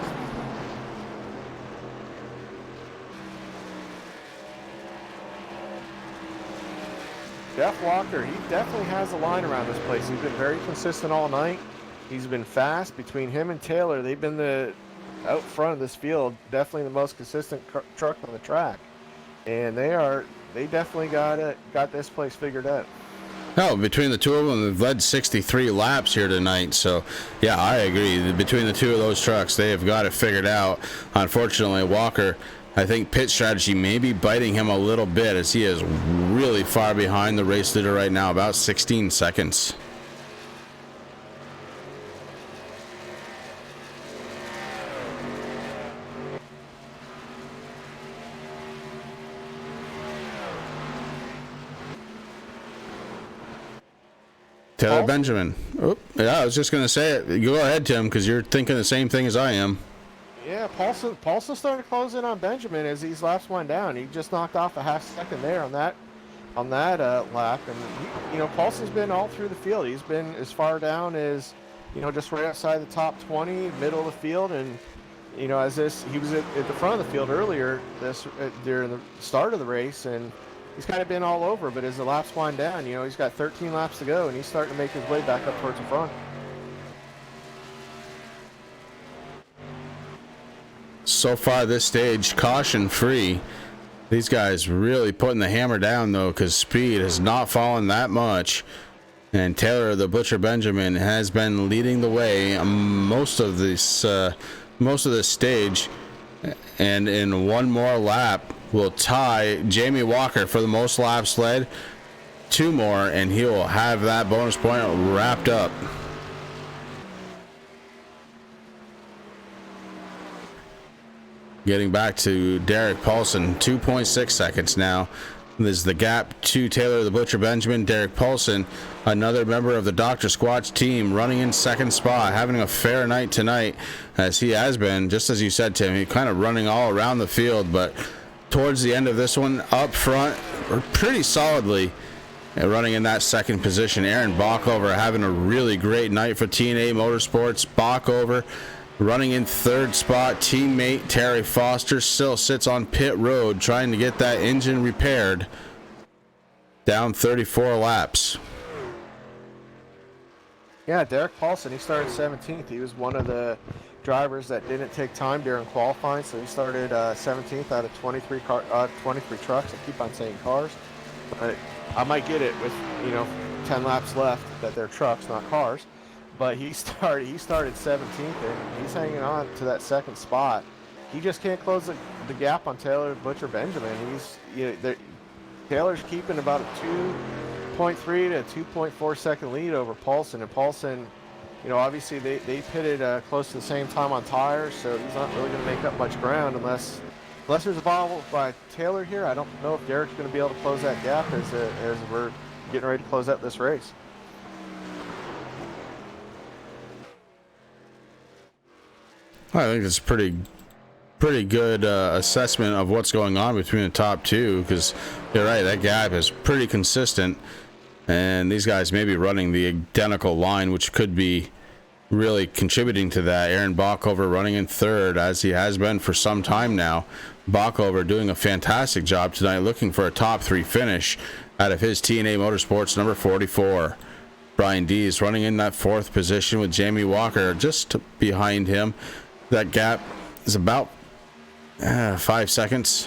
Jeff Walker, he definitely has a line around this place. He's been very consistent all night. He's been fast. Between him and Taylor, they've been out front of this field, definitely the most consistent truck on the track. And they definitely got this place figured out. Oh, between the two of them, they've led 63 laps here tonight. So, yeah, I agree. Between the two of those trucks, they have got it figured out. Unfortunately, Walker, I think pit strategy may be biting him a little bit as he is really far behind the race leader right now, about 16 seconds. Taylor Benjamin. Oh, yeah, I was just going to say it. Go ahead, Tim, because you're thinking the same thing as I am. Yeah, Paulson's starting to close in on Benjamin as these laps went down. He just knocked off a half second there on that lap, and Paulson's been all through the field. He's been as far down as just right outside the top 20, middle of the field, and he was at the front of the field earlier during the start of the race, and he's kind of been all over. But as the laps wind down, he's got 13 laps to go, and he's starting to make his way back up towards the front. So far this stage, caution free. These guys really putting the hammer down though, because speed has not fallen that much. And Taylor the Butcher Benjamin has been leading the way most of this stage, and in one more lap will tie Jamie Walker for the most laps led. 2 more, and he will have that bonus point wrapped up. Getting back to Derek Paulson, 2.6 seconds now. This is the gap to Taylor the Butcher Benjamin. Derek Paulson, another member of the Dr. Squatch team, running in second spot, having a fair night tonight, as he has been, just as you said, Tim, he kind of running all around the field, but towards the end of this one, up front, pretty solidly, running in that second position. Aaron Bockover having a really great night for TNA Motorsports. Bockover running in third spot. Teammate Terry Foster still sits on pit road trying to get that engine repaired. Down 34 laps. Yeah, Derek Paulson, he started 17th. He was one of the drivers that didn't take time during qualifying, so he started 17th out of 23 trucks. I keep on saying cars, but I might get it with 10 laps left that they're trucks, not cars. But he started 17th, and he's hanging on to that second spot. He just can't close the gap on Taylor Butcher Benjamin. Taylor's keeping about a 2.3 to 2.4 second lead over Paulson, and Paulson, obviously they pitted close to the same time on tires, so he's not really going to make up much ground unless there's a bobble by Taylor here. I don't know if Derek's going to be able to close that gap as we're getting ready to close out this race. I think it's a pretty good assessment of what's going on between the top two, because you're right, that gap is pretty consistent, and these guys may be running the identical line, which could be really contributing to that. Aaron Bockover running in third, as he has been for some time now. Bockover doing a fantastic job tonight, looking for a top 3 finish out of his TNA Motorsports number 44. Brian Dees running in that 4th position with Jamie Walker just behind him. That gap is about 5 seconds.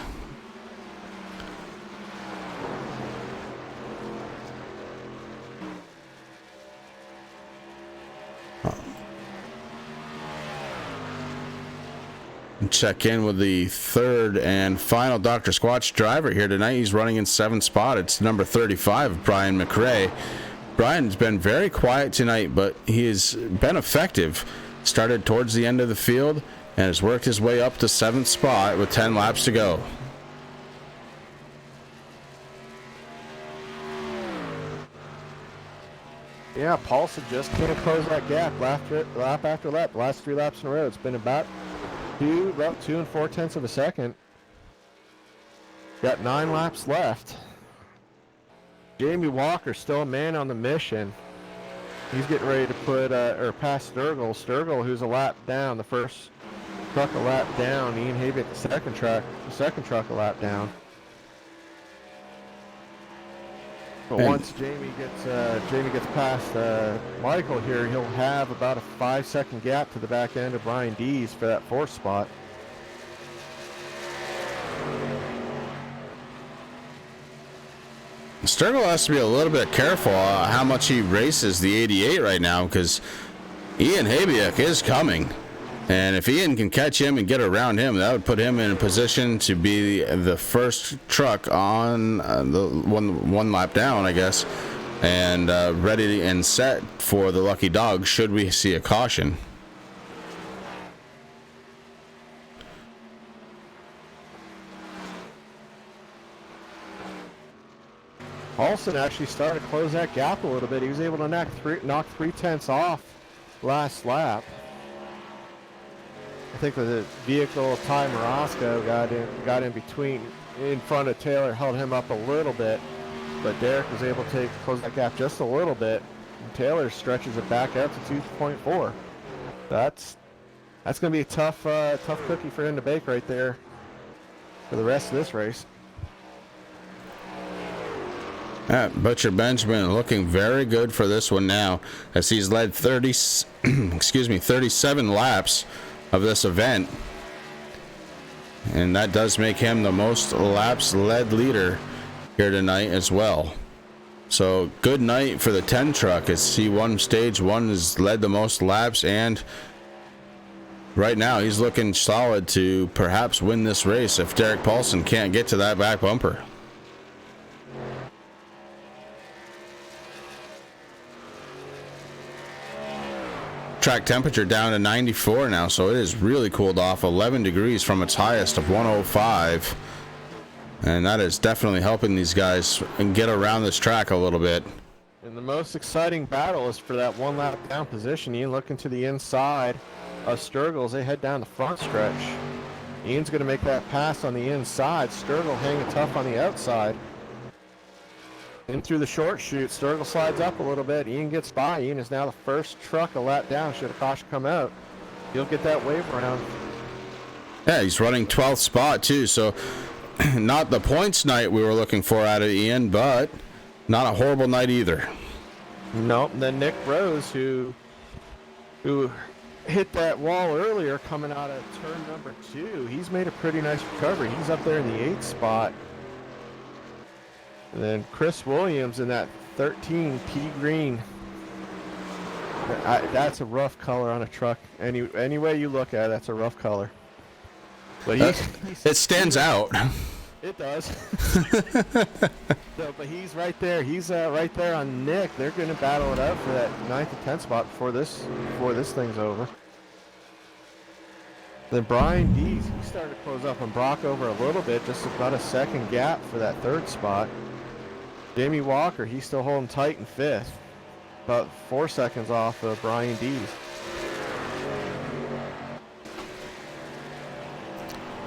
Check in with the 3rd and final Dr. Squatch driver here tonight. He's running in 7th spot. It's number 35, Brian McRae. Brian's been very quiet tonight, but he has been effective. Started towards the end of the field and has worked his way up to 7th spot with 10 laps to go. Yeah, Paulson just can't close that gap lap after lap. The last 3 laps in a row, it's been about 2 4/10 of a second. Got 9 laps left. Jamie Walker still a man on the mission. He's getting ready to put pass Sturgill, who's a lap down. The first truck a lap down. Ian Habit, the second truck a lap down. But once Jamie gets past Michael here, he'll have about a 5-second gap to the back end of Brian Dees for that 4th spot. Sturgill has to be a little bit careful how much he races the 88 right now, because Ian Habiak is coming. And if Ian can catch him and get around him, that would put him in a position to be the first truck on the one lap down, I guess, and ready and set for the lucky dog should we see a caution. Paulson actually started to close that gap a little bit. He was able to knock 3/10 off last lap. I think the vehicle Ty Marosco got in between, in front of Taylor, held him up a little bit, but Derek was able to close that gap just a little bit. And Taylor stretches it back out to 2.4. That's going to be a tough cookie for him to bake right there for the rest of this race. Butcher Benjamin looking very good for this one now, as he's led 37 laps of this event, and that does make him the most laps led leader here tonight as well. So good night for the 10 truck, as he won stage 1, has led the most laps, and right now he's looking solid to perhaps win this race if Derek Paulson can't get to that back bumper. Track temperature down to 94 now, so it is really cooled off, 11 degrees from its highest of 105, and that is definitely helping these guys get around this track a little bit. And the most exciting battle is for that one lap down position. Ian looking to the inside of Sturgill as they head down the front stretch. Ian's going to make that pass on the inside. Sturgill hanging tough on the outside. In through the short chute, Sturgill slides up a little bit. Ian gets by. Ian is now the first truck a lap down. Should a caution come out, he'll get that wave around. Yeah, he's running 12th spot too, so not the points night we were looking for out of Ian, but not a horrible night either. Nope. Then Nick Rose, who hit that wall earlier coming out of turn number 2, he's made a pretty nice recovery. He's up there in the 8th spot. And then Chris Williams in that 13 pea green. That's a rough color on a truck. Any way you look at it, that's a rough color. But it stands out. It does. No, but he's right there. He's right there on Nick. They're going to battle it out for that 9th and 10th spot before this thing's over. Then Brian Dees, he started to close up on Brock over a little bit, just about a second gap for that 3rd spot. Jamie Walker, he's still holding tight in 5th, about 4 seconds off of Brian Dees.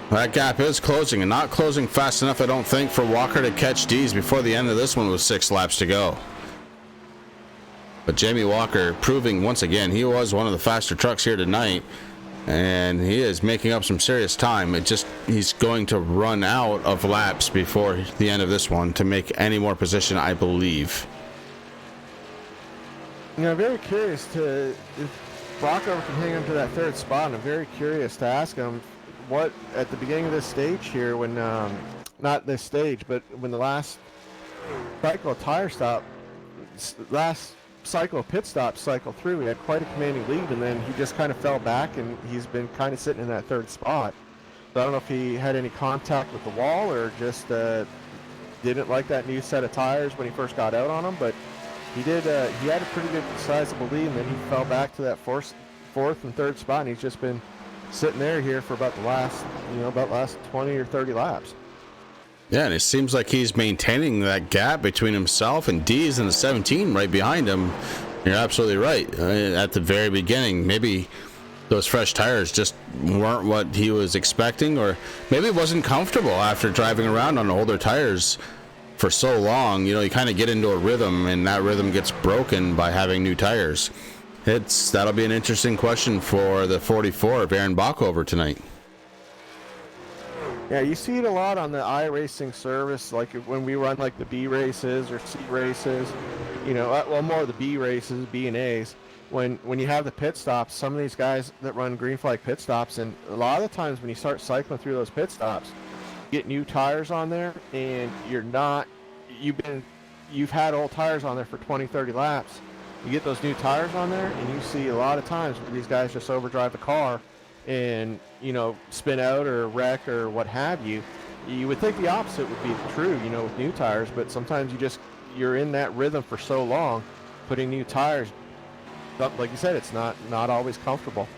That gap is closing, and not closing fast enough, I don't think, for Walker to catch Dees before the end of this one with 6 laps to go. But Jamie Walker proving once again he was one of the faster trucks here tonight, and he is making up some serious time. He's going to run out of laps before the end of this one to make any more position, I believe. You know, I'm very curious if Brockover can hang on to that 3rd spot. I'm very curious to ask him what at the beginning of this stage here, when not this stage, but when the last cycle of tire stop, last cycle of pit stop cycle through, he had quite a commanding lead, and then he just kind of fell back, and he's been kind of sitting in that 3rd spot. So I don't know if he had any contact with the wall or just didn't like that new set of tires when he first got out on them, but he did. He had a pretty good sizable lead, and then he fell back to that 4th and 3rd spot, and he's just been sitting there here for about the last 20 or 30 laps. Yeah, and it seems like he's maintaining that gap between himself and Dees in the 17 right behind him. You're absolutely right. At the very beginning, maybe those fresh tires just weren't what he was expecting, or maybe it wasn't comfortable after driving around on older tires for so long. You know, you kind of get into a rhythm, and that rhythm gets broken by having new tires. That'll be an interesting question for the 44 of Aaron Bockover tonight. Yeah, you see it a lot on the iRacing service, like when we run like the B races or C races, you know, well, more of the B races, B and A's. When you have the pit stops, some of these guys that run green flag pit stops, and a lot of the times when you start cycling through those pit stops, you get new tires on there, and you've been you've had old tires on there for 20, 30 laps. You get those new tires on there, and you see a lot of times where these guys just overdrive the car and, you know, spin out or wreck or what have you. You would think the opposite would be true, you know, with new tires, but sometimes you're in that rhythm for so long, putting new tires, like you said, it's not always comfortable.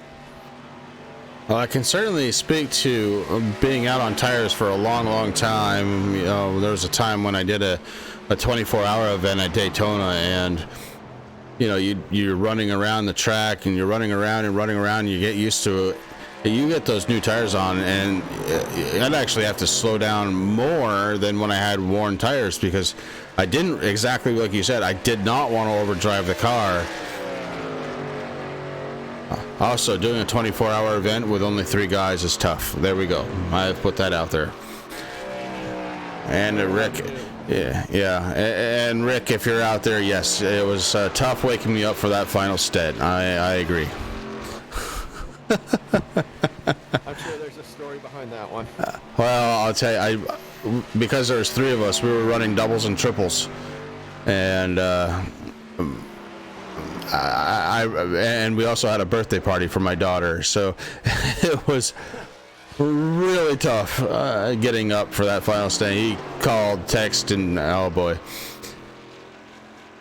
Well, I can certainly speak to being out on tires for a long time. You know, there was a time when I did a 24-hour event at Daytona, and you know, you're running around the track and you're running around, and you get used to it. You get those new tires on, and I'd actually have to slow down more than when I had worn tires, because I didn't, exactly like you said, I did not want to overdrive the car. Also, doing a 24-hour event with only 3 guys is tough. There we go. I've put that out there. And Rick, yeah. And Rick, if you're out there, yes, it was tough waking me up for that final stead. I agree. I'm sure there's a story behind that one. Well, I'll tell you, because there was 3 of us, we were running doubles and triples, and and we also had a birthday party for my daughter, so it was really tough getting up for that final stand. He called, text, and oh boy.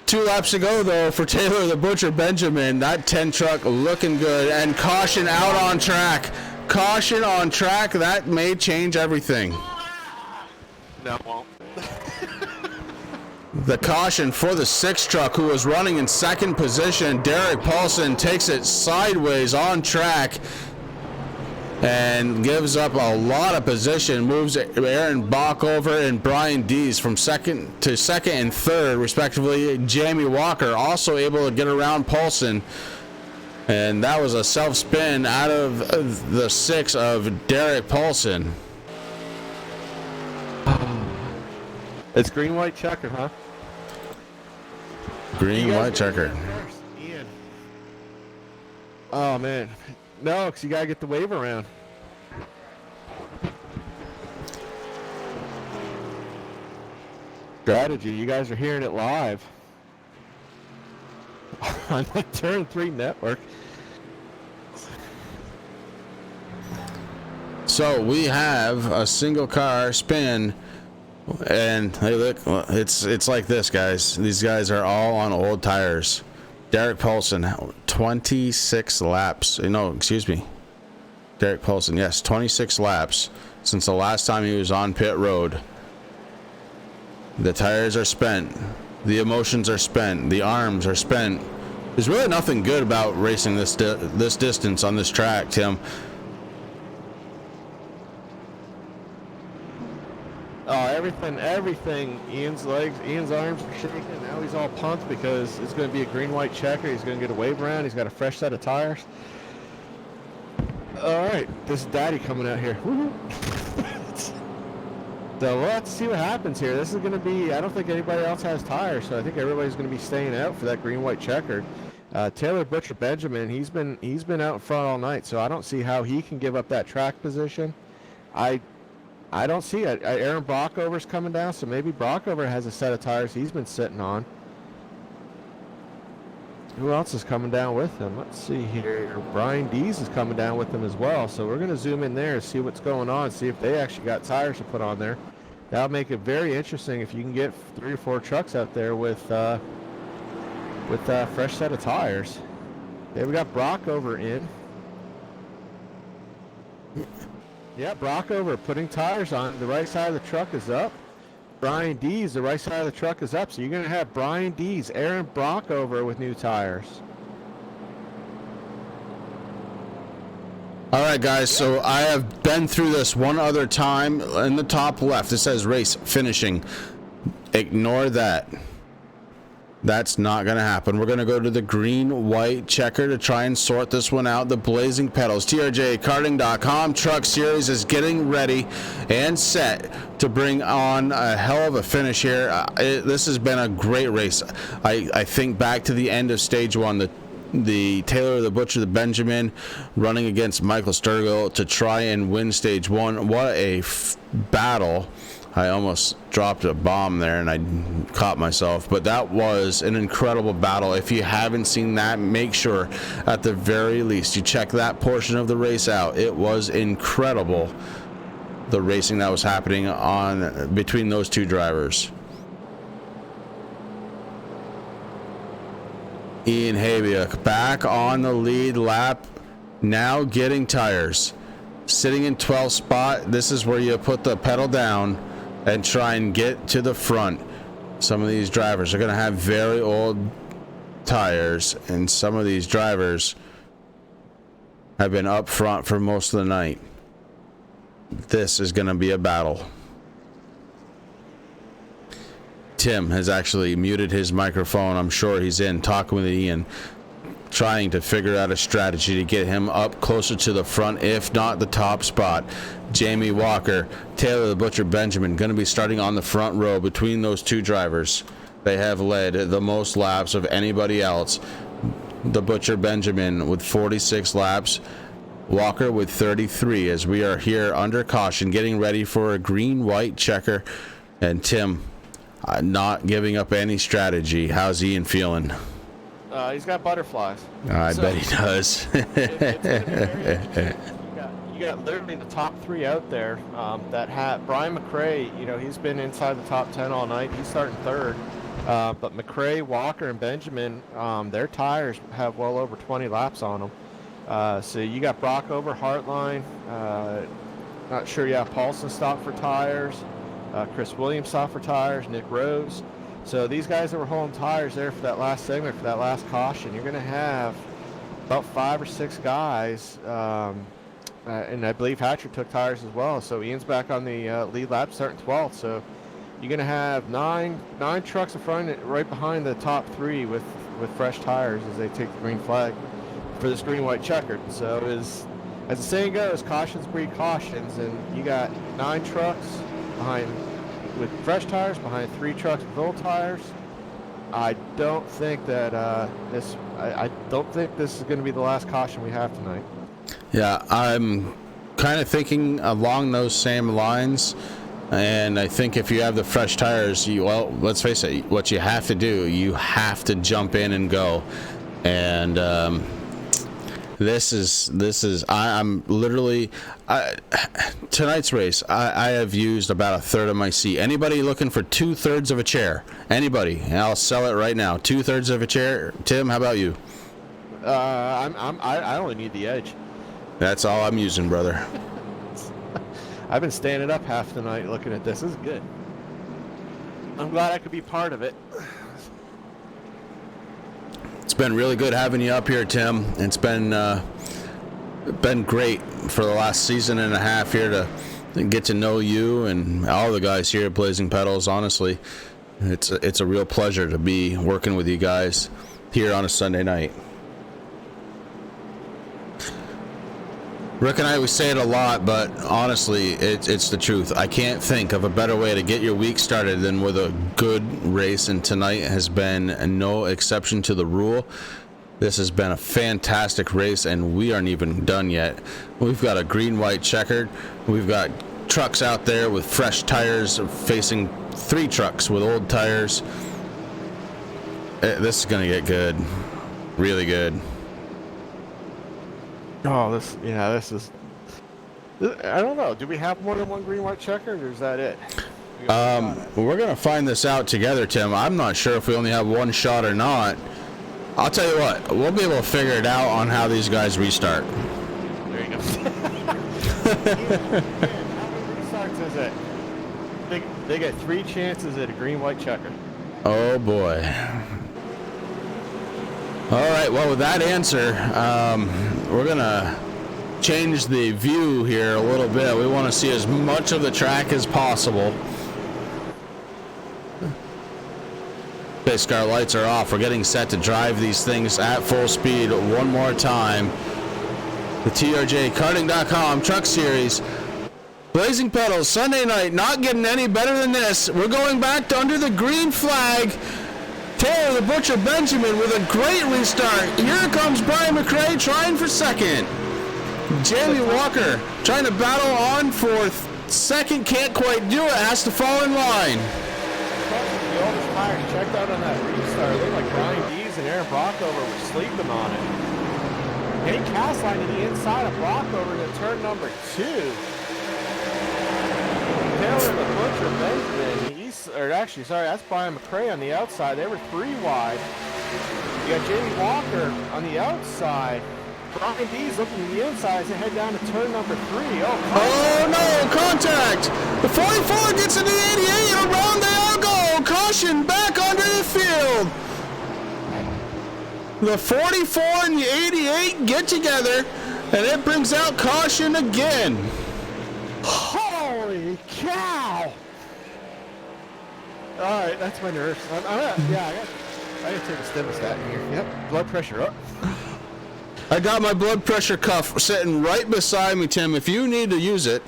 2 laps ago, though, for Taylor the Butcher Benjamin, that 10 truck looking good, and caution out on track. Caution on track, that may change everything. No, it won't. The caution for the 6 truck, who was running in 2nd position. Derek Paulson takes it sideways on track and gives up a lot of position, moves Aaron Bach over and Brian Dees from 2nd to 2nd and 3rd, respectively. Jamie Walker also able to get around Paulson, and that was a self-spin out of the 6 of Derek Paulson. It's green, white, checker, huh? Green, white, checker. Ian. Oh, man. No, because you got to get the wave around. Strategy. You guys are hearing it live on the Turn 3 network. So we have a single car spin, and hey, look, it's like this, guys. These guys are all on old tires. Derek Paulson, 26 laps. No, excuse me. Derek Paulson, yes, 26 laps since the last time he was on pit road. The tires are spent. The emotions are spent. The arms are spent. There's really nothing good about racing this distance on this track, Tim. Oh, everything. Ian's legs, Ian's arms are shaking. Now he's all pumped because it's going to be a green, white checker. He's going to get a wave around. He's got a fresh set of tires. All right, this is Daddy coming out here. So let's see what happens here. This is going to be, I don't think anybody else has tires, so I think everybody's going to be staying out for that green, white checkered. Taylor Butcher Benjamin, he's been out in front all night, so I don't see how he can give up that track position. I don't see it. Aaron Brockover's coming down, so maybe Brockover has a set of tires he's been sitting on. Who else is coming down with him? Let's see here. Brian Dees is coming down with him as well. So we're going to zoom in there and see what's going on, see if they actually got tires to put on there. That'll make it very interesting if you can get 3 or 4 trucks out there with a fresh set of tires. Okay, we got Brockover in. Yeah, Brockover putting tires on. The right side of the truck is up. Brian Dees, the right side of the truck is up. So you're going to have Brian Dees, Aaron Brockover with new tires. All right, guys, so I have been through this one other time. In the top left, it says race finishing. Ignore that. That's not going to happen. We're going to go to the green, white checker to try and sort this one out. The Blazing Pedals. TRJkarting.com Truck Series is getting ready and set to bring on a hell of a finish here. This has been a great race. I think back to the end of stage 1, the Taylor the Butcher, the Benjamin running against Michael Sturgill to try and win stage 1. What a battle I almost dropped a bomb there and I caught myself, but that was an incredible battle. If you haven't seen that, make sure at the very least you check that portion of the race out. It was incredible, the racing that was happening on between those two drivers. Ian Habiak back on the lead lap, now getting tires, sitting in 12th spot. This is where you put the pedal down and try and get to the front. Some of these drivers are going to have very old tires, and some of these drivers have been up front for most of the night. This is going to be a battle. Tim has actually muted his microphone. I'm sure he's in talking with Ian, trying to figure out a strategy to get him up closer to the front, if not the top spot. Jamie Walker, Taylor the Butcher Benjamin going to be starting on the front row between those two drivers. They have led the most laps of anybody else. The Butcher Benjamin with 46 laps, Walker with 33, as we are here under caution getting ready for a green-white checker. And Tim not giving up any strategy. How's Ian feeling? He's got butterflies. I bet he does. You got literally the top 3 out there that had Brian McRae. You know, he's been inside the top 10 all night. He's starting 3rd. But McRae, Walker, and Benjamin, their tires have well over 20 laps on them. So you got Brock over Hartline. Not sure. Yeah, Paulson stopped for tires. Chris Williams stopped for tires. Nick Rose. So these guys that were holding tires there for that last segment, for that last caution, you're going to have about 5 or 6 guys. And I believe Hatcher took tires as well. So Ian's back on the lead lap, starting 12th. So you're going to have nine trucks in front, right behind the top 3 with fresh tires as they take the green flag for this green-white checkered. So as the saying goes, cautions breed cautions, and you got 9 trucks behind with fresh tires behind 3 trucks with old tires. I don't think that I don't think this is going to be the last caution we have tonight. Yeah, I'm kind of thinking along those same lines, and I think if you have the fresh tires, let's face it, what you have to do, you have to jump in and go. And I'm literally tonight's race. I have used about 1/3 of my seat. Anybody looking for 2/3 of a chair? Anybody? I'll sell it right now. 2/3 of a chair. Tim, how about you? I only need the edge. That's all I'm using, brother. I've been standing up half the night looking at this. This is good. I'm glad I could be part of it. It's been really good having you up here, Tim. It's been great for the last season and a half here to get to know you and all the guys here at Blazing Pedals. Honestly, it's a real pleasure to be working with you guys here on a Sunday night. Rick and I, we say it a lot, but honestly, it's the truth. I can't think of a better way to get your week started than with a good race, and tonight has been no exception to the rule. This has been a fantastic race, and we aren't even done yet. We've got a green-white checkered. We've got trucks out there with fresh tires facing 3 trucks with old tires. This is going to get good. Really good. Oh, this is. I don't know. Do we have more than one green-white checker, or is that it? We're going to find this out together, Tim. I'm not sure if we only have one shot or not. I'll tell you what, we'll be able to figure it out on how these guys restart. There you go. How many restarts is it? They get 3 chances at a green-white checker. Oh, boy. All right, well, with that answer, we're going to change the view here a little bit. We want to see as much of the track as possible. Basically, our lights are off. We're getting set to drive these things at full speed one more time. The TRJkarting.com Truck Series. Blazing Pedals, Sunday night, not getting any better than this. We're going back to under the green flag. Taylor the Butcher Benjamin with a great restart. Here comes Brian McRae trying for second. Jamie Walker trying to battle on fourth. Second, can't quite do it, has to fall in line. The oldest tire, he checked out on that restart. It looked like Brian Dees and Aaron Brockover were sleeping on it. Getting cast line to the inside of Brockover to turn number 2. Taylor the Butcher Benjamin, that's Brian McRae on the outside. They were 3 wide. You got Jamie Walker on the outside. Brian Dees looking to the inside as they head down to turn number 3. Oh no, contact! The 44 gets into the 88, around they all go! Caution, back onto the field! The 44 and the 88 get together, and it brings out caution again. Holy cow! Alright, that's my nerves. I gotta take a stimulus here. Yep, blood pressure up. I got my blood pressure cuff sitting right beside me, Tim. If you need to use it,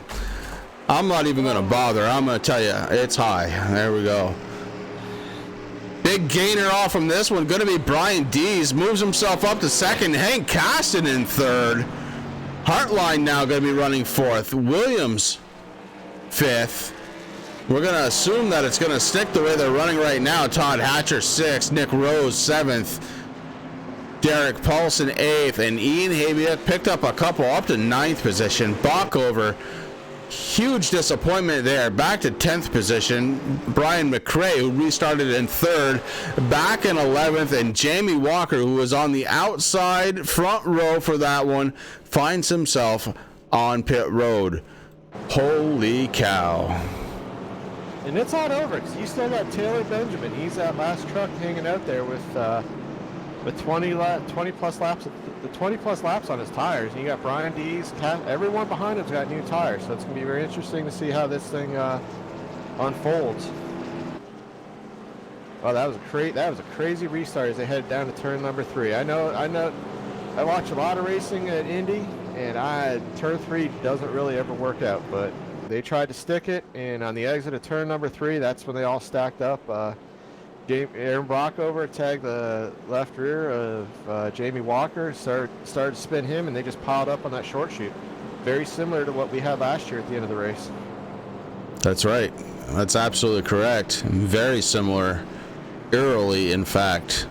I'm not even going to bother. I'm going to tell you, it's high. There we go. Big gainer off from this one. Going to be Brian Dees. Moves himself up to second. Hank Caston in third. Hartline now going to be running fourth. Williams fifth. We're going to assume that it's going to stick the way they're running right now. Todd Hatcher sixth. Nick Rose seventh. Derek Paulson 8th, and Ian Habiak picked up a couple up to 9th position. Bockover, huge disappointment there, back to 10th position. Brian McRae, who restarted in 3rd, back in 11th, and Jamie Walker, who was on the outside front row for that one, finds himself on pit road. Holy cow. And it's not over, because you still got Taylor Benjamin. He's that last truck hanging out there with 20 plus laps, the 20 plus laps on his tires. And you got Brian Dees, everyone behind him's got new tires, so it's gonna be very interesting to see how this thing unfolds. Oh, that was a crazy restart as they headed down to turn number 3. I know. I watch a lot of racing at Indy, and turn 3 doesn't really ever work out, but they tried to stick it, and on the exit of turn number 3, that's when they all stacked up. Aaron Brockover tagged the left rear of Jamie Walker, started to spin him, and they just piled up on that short chute. Very similar to what we had last year at the end of the race. That's right. That's absolutely correct. Very similar. Eerily, in fact.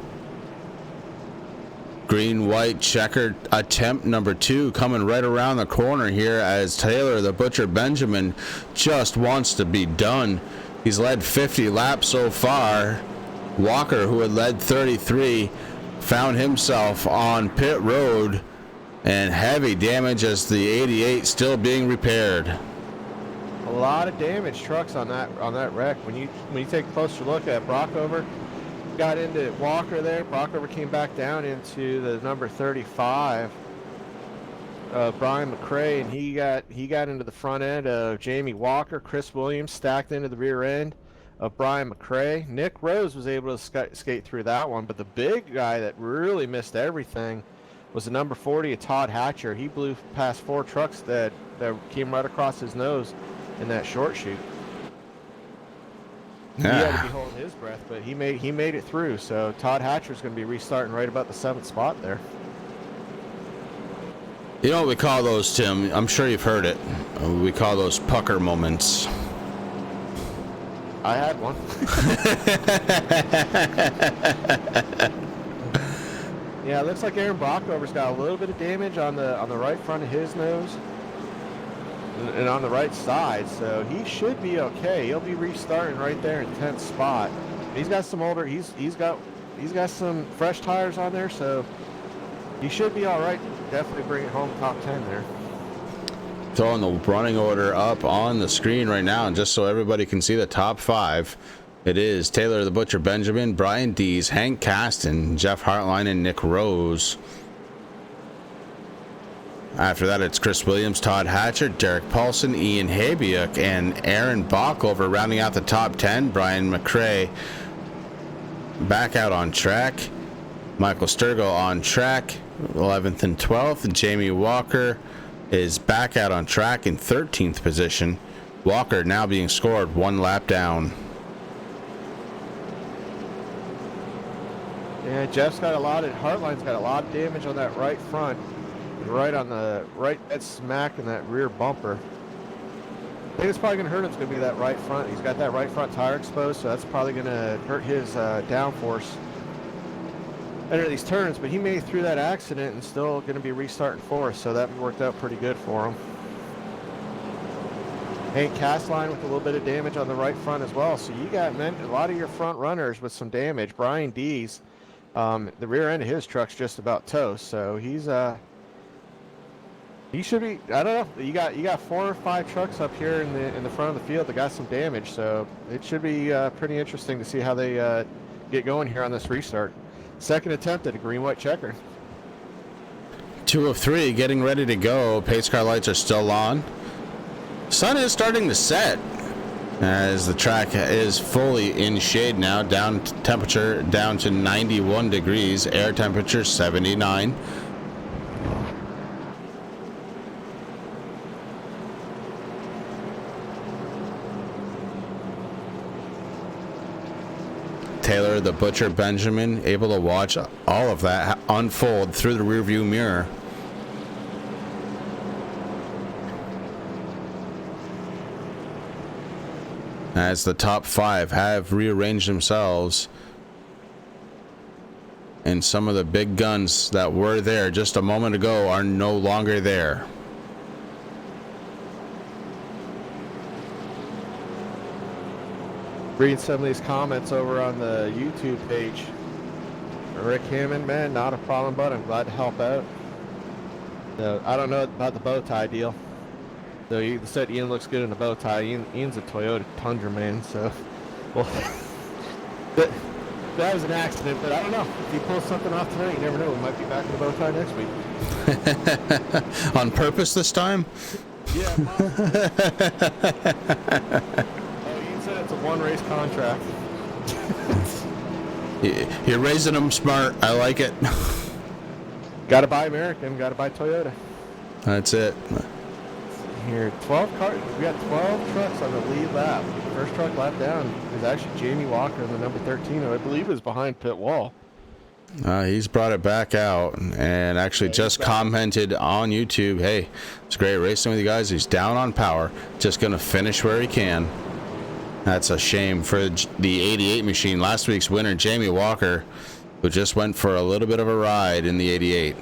Green-white checkered attempt number 2 coming right around the corner here as Taylor the Butcher Benjamin just wants to be done. He's led 50 laps so far. Walker, who had led 33, found himself on pit road, and heavy damage as the 88 still being repaired. A lot of damaged trucks on that wreck. When you take a closer look at Brockover, got into Walker there. Brockover came back down into the number 35. Brian McRae, and he got into the front end of Jamie Walker. Chris Williams stacked into the rear end of Brian McRae. Nick Rose was able to skate through that one, but the big guy that really missed everything was the number 40 of Todd Hatcher. He blew past 4 trucks that came right across his nose in that short chute. He had to be holding his breath, but he made it through. So Todd Hatcher's going to be restarting right about the 7th spot there. You know what we call those, Tim? I'm sure you've heard it. We call those pucker moments. I had one. Yeah, it looks like Aaron Brockover's got a little bit of damage on the right front of his nose and on the right side, so he should be okay. He'll be restarting right there in 10th spot. He's got some older. He's got some fresh tires on there, so he should be all right. Definitely bring it home top 10 there. Throwing the running order up on the screen right now, and just so everybody can see the top 5, it is Taylor the Butcher Benjamin, Brian Dees, Hank Caston, Jeff Hartline, and Nick Rose. After that, it's Chris Williams, Todd Hatcher, Derek Paulson, Ian Habiak, and Aaron Bockover rounding out the top 10. Brian McRae back out on track. Michael Sturgill on track, 11th and 12th. Jamie Walker is back out on track in 13th position. Walker now being scored 1 lap down. Yeah, Hartline's got a lot of damage on that right front. right dead smack in that rear bumper. I think it's probably going to hurt him. It's going to be that right front. He's got that right front tire exposed, so that's probably going to hurt his downforce under these turns. But he made it through that accident and still going to be restarting fourth, so that worked out pretty good for him. Hank Castline with a little bit of damage on the right front as well. So you got a lot of your front runners with some damage. Brian Dees, the rear end of his truck's just about toast, so he should be. I don't know. You got 4 or 5 trucks up here in the front of the field that got some damage, so it should be pretty interesting to see how they get going here on this restart. Second attempt at a green-white checker. 2 of 3 getting ready to go. Pace car lights are still on. Sun is starting to set as the track is fully in shade now. Temperature down to 91 degrees. Air temperature 79. Taylor the Butcher Benjamin able to watch all of that unfold through the rearview mirror. As the top 5 have rearranged themselves, and some of the big guns that were there just a moment ago are no longer there. Reading some of these comments over on the YouTube page. Rick Hammond, man, not a problem, but I'm glad to help out. I don't know about the bow tie deal. So you said Ian looks good in a bow tie. Ian's a Toyota Tundra man, so well, that was an accident, but I don't know. If he pulls something off tonight, you never know. We might be back in the bow tie next week. On purpose this time? Yeah. Ian said it's a 1-race contract. You're raising them smart. I like it. Got to buy American. Got to buy Toyota. That's it. Here, 12 cars. We got 12 trucks on the lead lap. First truck lap down is actually Jamie Walker in the number 13, who I believe is behind pit wall. He's brought it back out and actually just commented on YouTube, hey, it's great racing with you guys. He's down on power, just going to finish where he can. That's a shame for the 88 machine. Last week's winner, Jamie Walker, who just went for a little bit of a ride in the 88.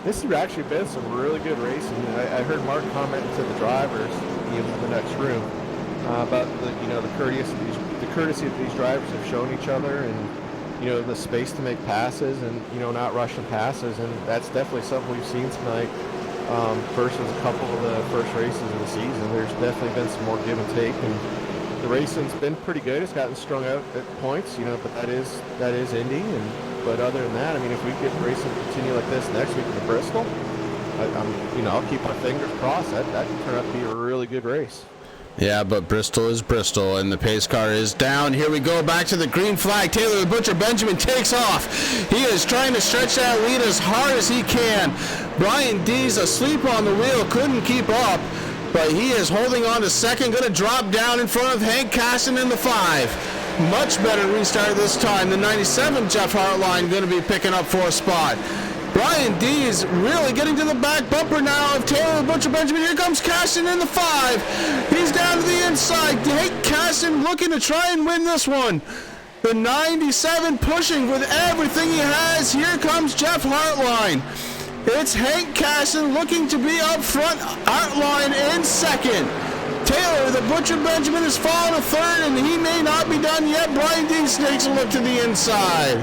This has actually been some really good racing. I heard Mark comment to the drivers in the next room about the courtesy that these drivers have shown each other, and the space to make passes, and not rushing passes, and that's definitely something we've seen tonight versus a couple of the first races of the season. There's definitely been some more give and take, and the racing's been pretty good. It's gotten strung out at points, but that is Indy. But other than that, I mean, if we get racing continue like this next week in Bristol, I'll keep my fingers crossed. That can turn out to be a really good race. Yeah, but Bristol is Bristol, and the pace car is down. Here we go, back to the green flag. Taylor the Butcher Benjamin takes off. He is trying to stretch that lead as hard as he can. Brian Dees asleep on the wheel, couldn't keep up, but he is holding on to second, going to drop down in front of Hank Caston in the 5. Much better restart this time. The 97 Jeff Hartline going to be picking up 4th spot. Brian Dees really getting to the back bumper now of Taylor the Butcher Benjamin. Here comes Caston in the 5. He's down to the inside. Hank Caston looking to try and win this one. The 97 pushing with everything he has. Here comes Jeff Hartline. It's Hank Caston looking to be up front. Hartline in second. Taylor the Butcher Benjamin is falling to 3rd, and he may not be done yet. Brian Dees takes a look to the inside.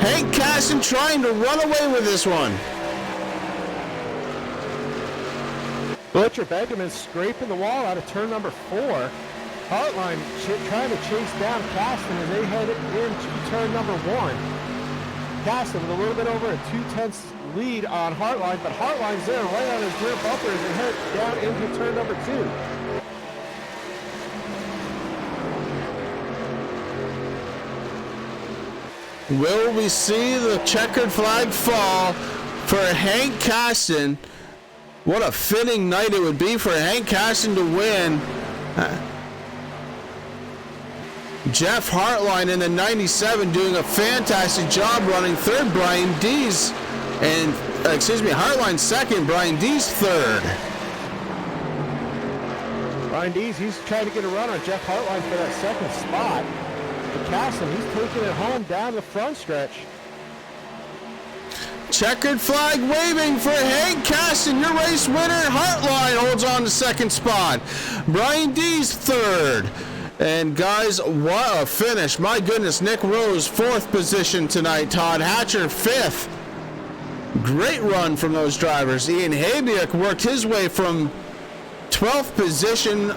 Hank Caston trying to run away with this one. Butcher Benjamin scraping the wall out of turn number 4. Hartline trying to chase down Caston as they head into turn number 1. Caston with a little bit over a 2/10 lead on Hartline, but Hartline's there right on his rear bumper as they head down into turn number 2. Will we see the checkered flag fall for Hank Caston? What a fitting night it would be for Hank Caston to win. Jeff Hartline in the 97 doing a fantastic job running third. Brian Dees and Hartline second. Brian Dees third. Brian Dees, he's trying to get a run on Jeff Hartline for that second spot. But Caston, he's taking it home down the front stretch. Checkered flag waving for Hank Caston, your race winner. Hartline holds on to second spot. Brian Dees third. And guys, what a finish. My goodness, Nick Rose, fourth position tonight. Todd Hatcher, fifth. Great run from those drivers. Ian Habiak worked his way from 12th position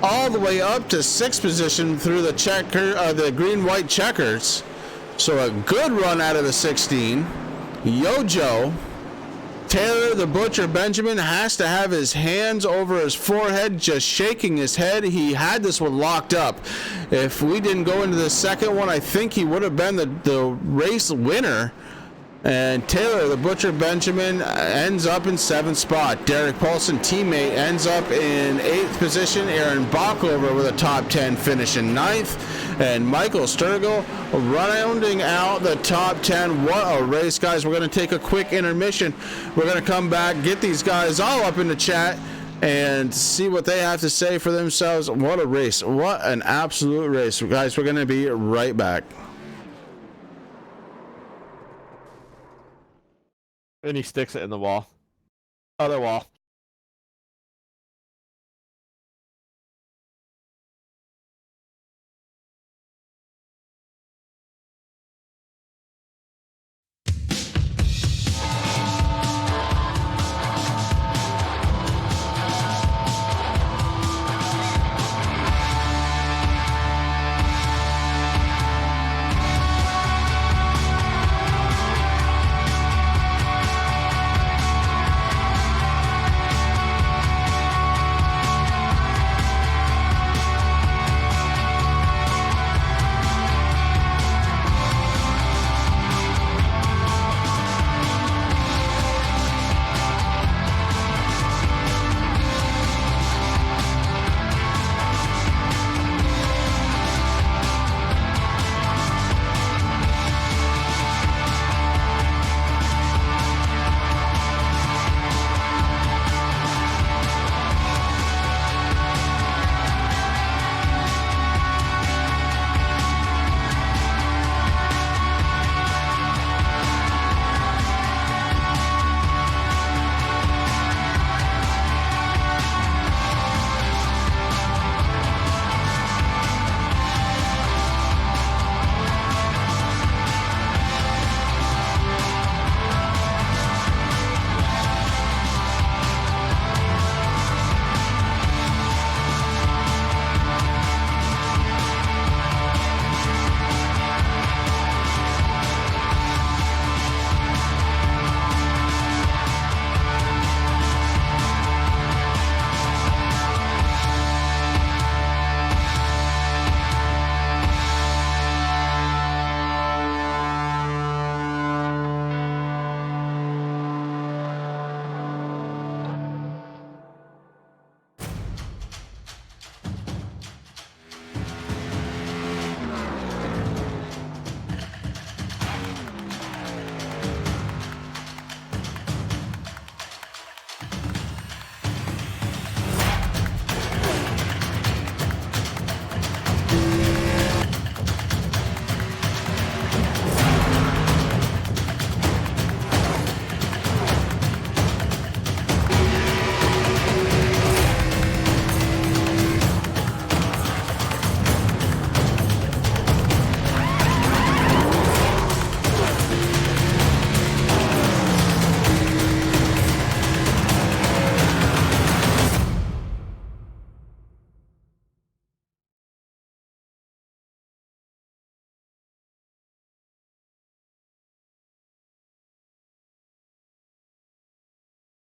all the way up to 6th position through the green-white checkers. So a good run out of the 16. Yojo, Taylor the Butcher Benjamin has to have his hands over his forehead, just shaking his head. He had this one locked up. If we didn't go into the second one, I think he would have been the race winner. And Taylor the Butcher Benjamin ends up in 7th spot. Derek Paulson, teammate, ends up in 8th position. Aaron Bockover with a top 10 finish in 9th. And Michael Sturgill rounding out the top 10. What a race, guys. We're going to take a quick intermission. We're going to come back, get these guys all up in the chat, and see what they have to say for themselves. What a race. What an absolute race. Guys, we're going to be right back. And he sticks it in the wall. Other wall.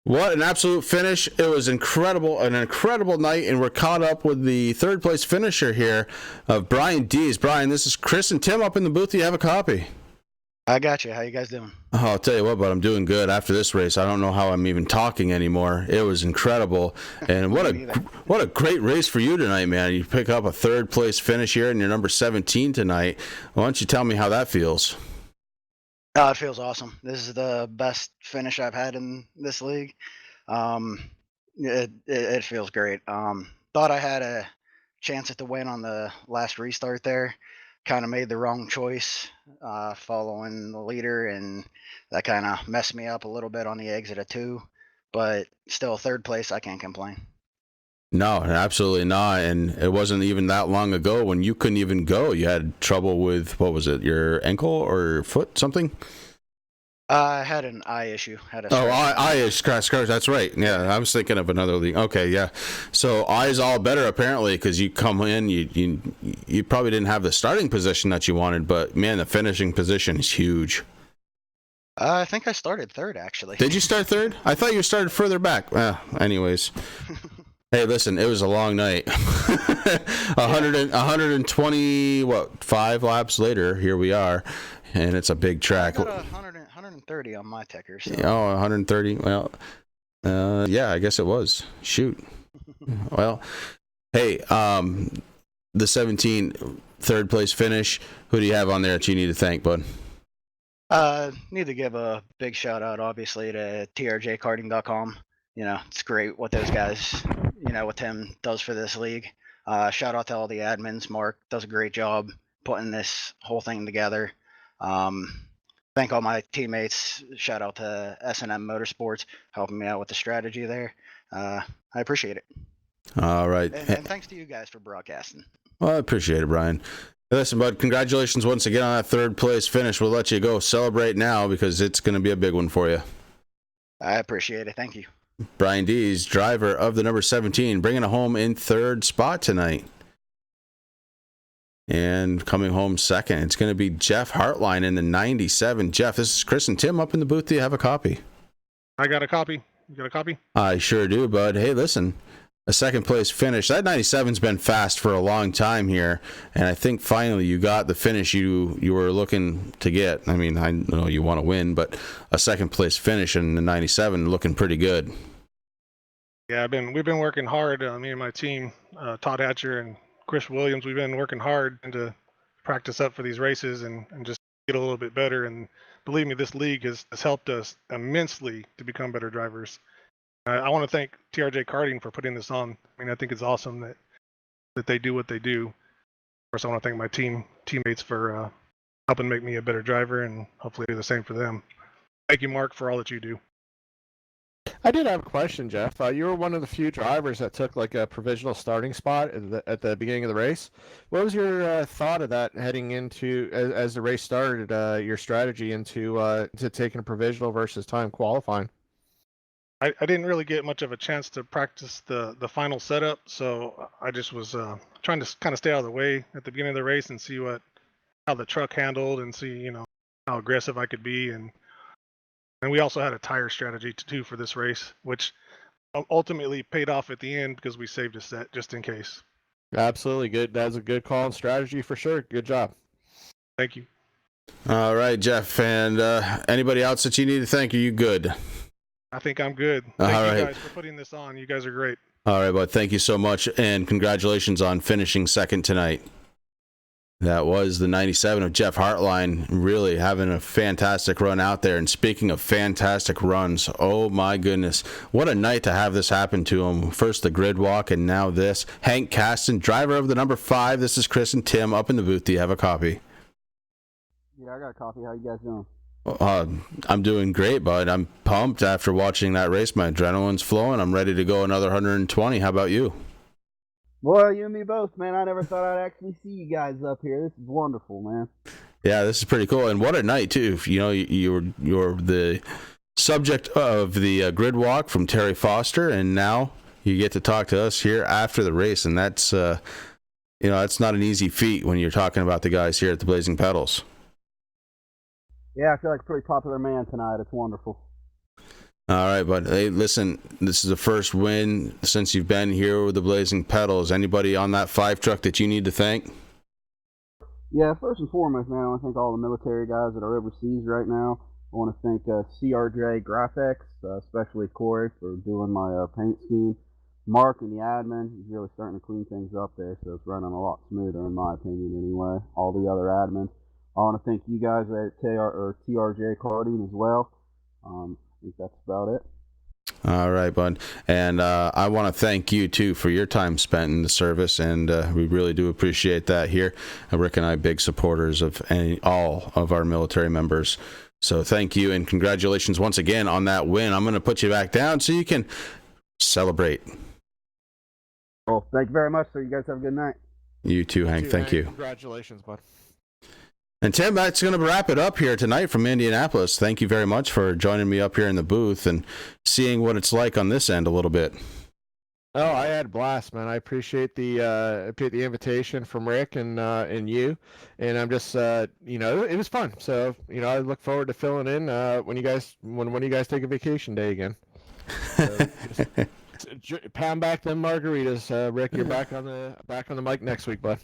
What an absolute finish. It was incredible, an incredible night, and we're caught up with the third place finisher here of Brian Dees. Brian, this is Chris and Tim up in the booth. Do you have a copy? I got you. How you guys doing? Oh, I'll tell you what, but I'm doing good after this race. I don't know how I'm even talking anymore. It was incredible, and what a great race for you tonight, man. You pick up a third place finish here, and you're number 17 tonight. Why don't you tell me how that feels? It feels awesome. This is the best finish I've had in this league. It feels great. Thought I had a chance at the win on the last restart there. Kind of made the wrong choice following the leader, and that kind of messed me up a little bit on the exit of 2. But still, third place, I can't complain. No, absolutely not. And it wasn't even that long ago when you couldn't even go. You had trouble with, what was it, your ankle or foot, something? I had an eye issue. Eye scratch. That's right. Yeah, I was thinking of another league. Okay, yeah. So eye's all better apparently because you come in, you probably didn't have the starting position that you wanted, but man, the finishing position is huge. I think I started third actually. Did you start third? I thought you started further back. Anyways. Hey, listen, it was a long night. 125 laps later, here we are, and it's a big track. I got 130 on my ticker. So. Oh, 130. Well, yeah, I guess it was. Shoot. Well, hey, the 17 third place finish. Who do you have on there that you need to thank, bud? Need to give a big shout out, obviously, to trjkarting.com. It's great what those guys, what Tim does for this league. Shout out to all the admins. Mark does a great job putting this whole thing together. Thank all my teammates. Shout out to S&M Motorsports helping me out with the strategy there. I appreciate it. All right. And thanks to you guys for broadcasting. Well, I appreciate it, Brian. Listen, bud, congratulations once again on that third place finish. We'll let you go celebrate now because it's going to be a big one for you. I appreciate it. Thank you. Brian Dees, driver of the number 17, bringing it home in third spot tonight. And coming home second, it's going to be Jeff Hartline in the 97. Jeff, this is Chris and Tim up in the booth. Do you have a copy? I got a copy. You got a copy? I sure do, bud. Hey, listen, a second place finish. That 97's been fast for a long time here, and I think finally you got the finish you were looking to get. I mean, I know you want to win, but a second place finish in the 97 looking pretty good. Yeah, we've been working hard. Me and my team, Todd Hatcher and Chris Williams, we've been working hard to practice up for these races and just get a little bit better. And believe me, this league has helped us immensely to become better drivers. I want to thank TRJ Karting for putting this on. I mean, I think it's awesome that they do what they do. Of course, I want to thank my teammates for helping make me a better driver, and hopefully do the same for them. Thank you, Mark, for all that you do. I did have a question, Jeff. You were one of the few drivers that took like a provisional starting spot at the beginning of the race. What was your thought of that heading into as the race started? Your strategy into to taking a provisional versus time qualifying? I didn't really get much of a chance to practice the final setup, so I just was trying to kind of stay out of the way at the beginning of the race and see how the truck handled and see how aggressive I could be, and we also had a tire strategy too for this race, which ultimately paid off at the end because we saved a set just in case. Absolutely good. That's a good call and strategy for sure. Good job. Thank you. All right, Jeff, and anybody else that you need to thank? Are you good? I think I'm good. Thank you guys for putting this on. You guys are great. All right, bud. Thank you so much, and congratulations on finishing second tonight. That was the 97 of Jeff Hartline, really having a fantastic run out there. And speaking of fantastic runs, oh my goodness, what a night to have this happen to him. First the grid walk, and now this. Hank Caston, driver of the number 5. This is Chris and Tim up in the booth. Do you have a copy? Yeah, I got a copy. How you guys doing? I'm doing great, bud. I'm pumped after watching that race. My adrenaline's flowing. I'm ready to go another 120. How about you? Well, you and me both, man. I never thought I'd actually see you guys up here. This is wonderful, man. Yeah, this is pretty cool. And what a night, too. You're the subject of the grid walk from Terry Foster, and now you get to talk to us here after the race. And that's, that's not an easy feat when you're talking about the guys here at the Blazing Pedals. Yeah, I feel like a pretty popular man tonight. It's wonderful. All right, bud. Hey, listen, this is the first win since you've been here with the Blazing Pedals. Anybody on that 5 truck that you need to thank? Yeah, first and foremost, man, I want to thank all the military guys that are overseas right now. I want to thank CRJ Graphics, especially Corey, for doing my paint scheme. Mark and the admin, he's really starting to clean things up there, so it's running a lot smoother in my opinion anyway. All the other admins. I want to thank you guys at TRJ Carding as well. I think that's about it. All right, bud. And I want to thank you, too, for your time spent in the service, and we really do appreciate that here. Rick and I, big supporters of all of our military members. So thank you, and congratulations once again on that win. I'm going to put you back down so you can celebrate. Well, thank you very much, sir. You guys have a good night. You too, Hank. Thank you. Congratulations, bud. And Tim, that's going to wrap it up here tonight from Indianapolis. Thank you very much for joining me up here in the booth and seeing what it's like on this end a little bit. Oh, I had a blast, man. I appreciate the invitation from Rick and you, and I'm just it was fun. So I look forward to filling in when you guys take a vacation day again. So pound back them margaritas, Rick. You're back on the mic next week, bud.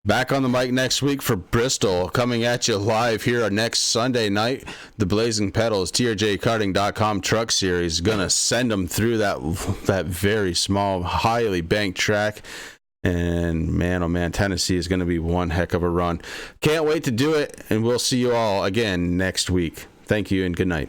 Back on the mic next week for Bristol, coming at you live here on next Sunday night. The Blazing Pedals TRJkarting.com Truck Series gonna send them through that very small, highly banked track. And man, oh man, Tennessee is gonna be one heck of a run. Can't wait to do it, and we'll see you all again next week. Thank you and good night.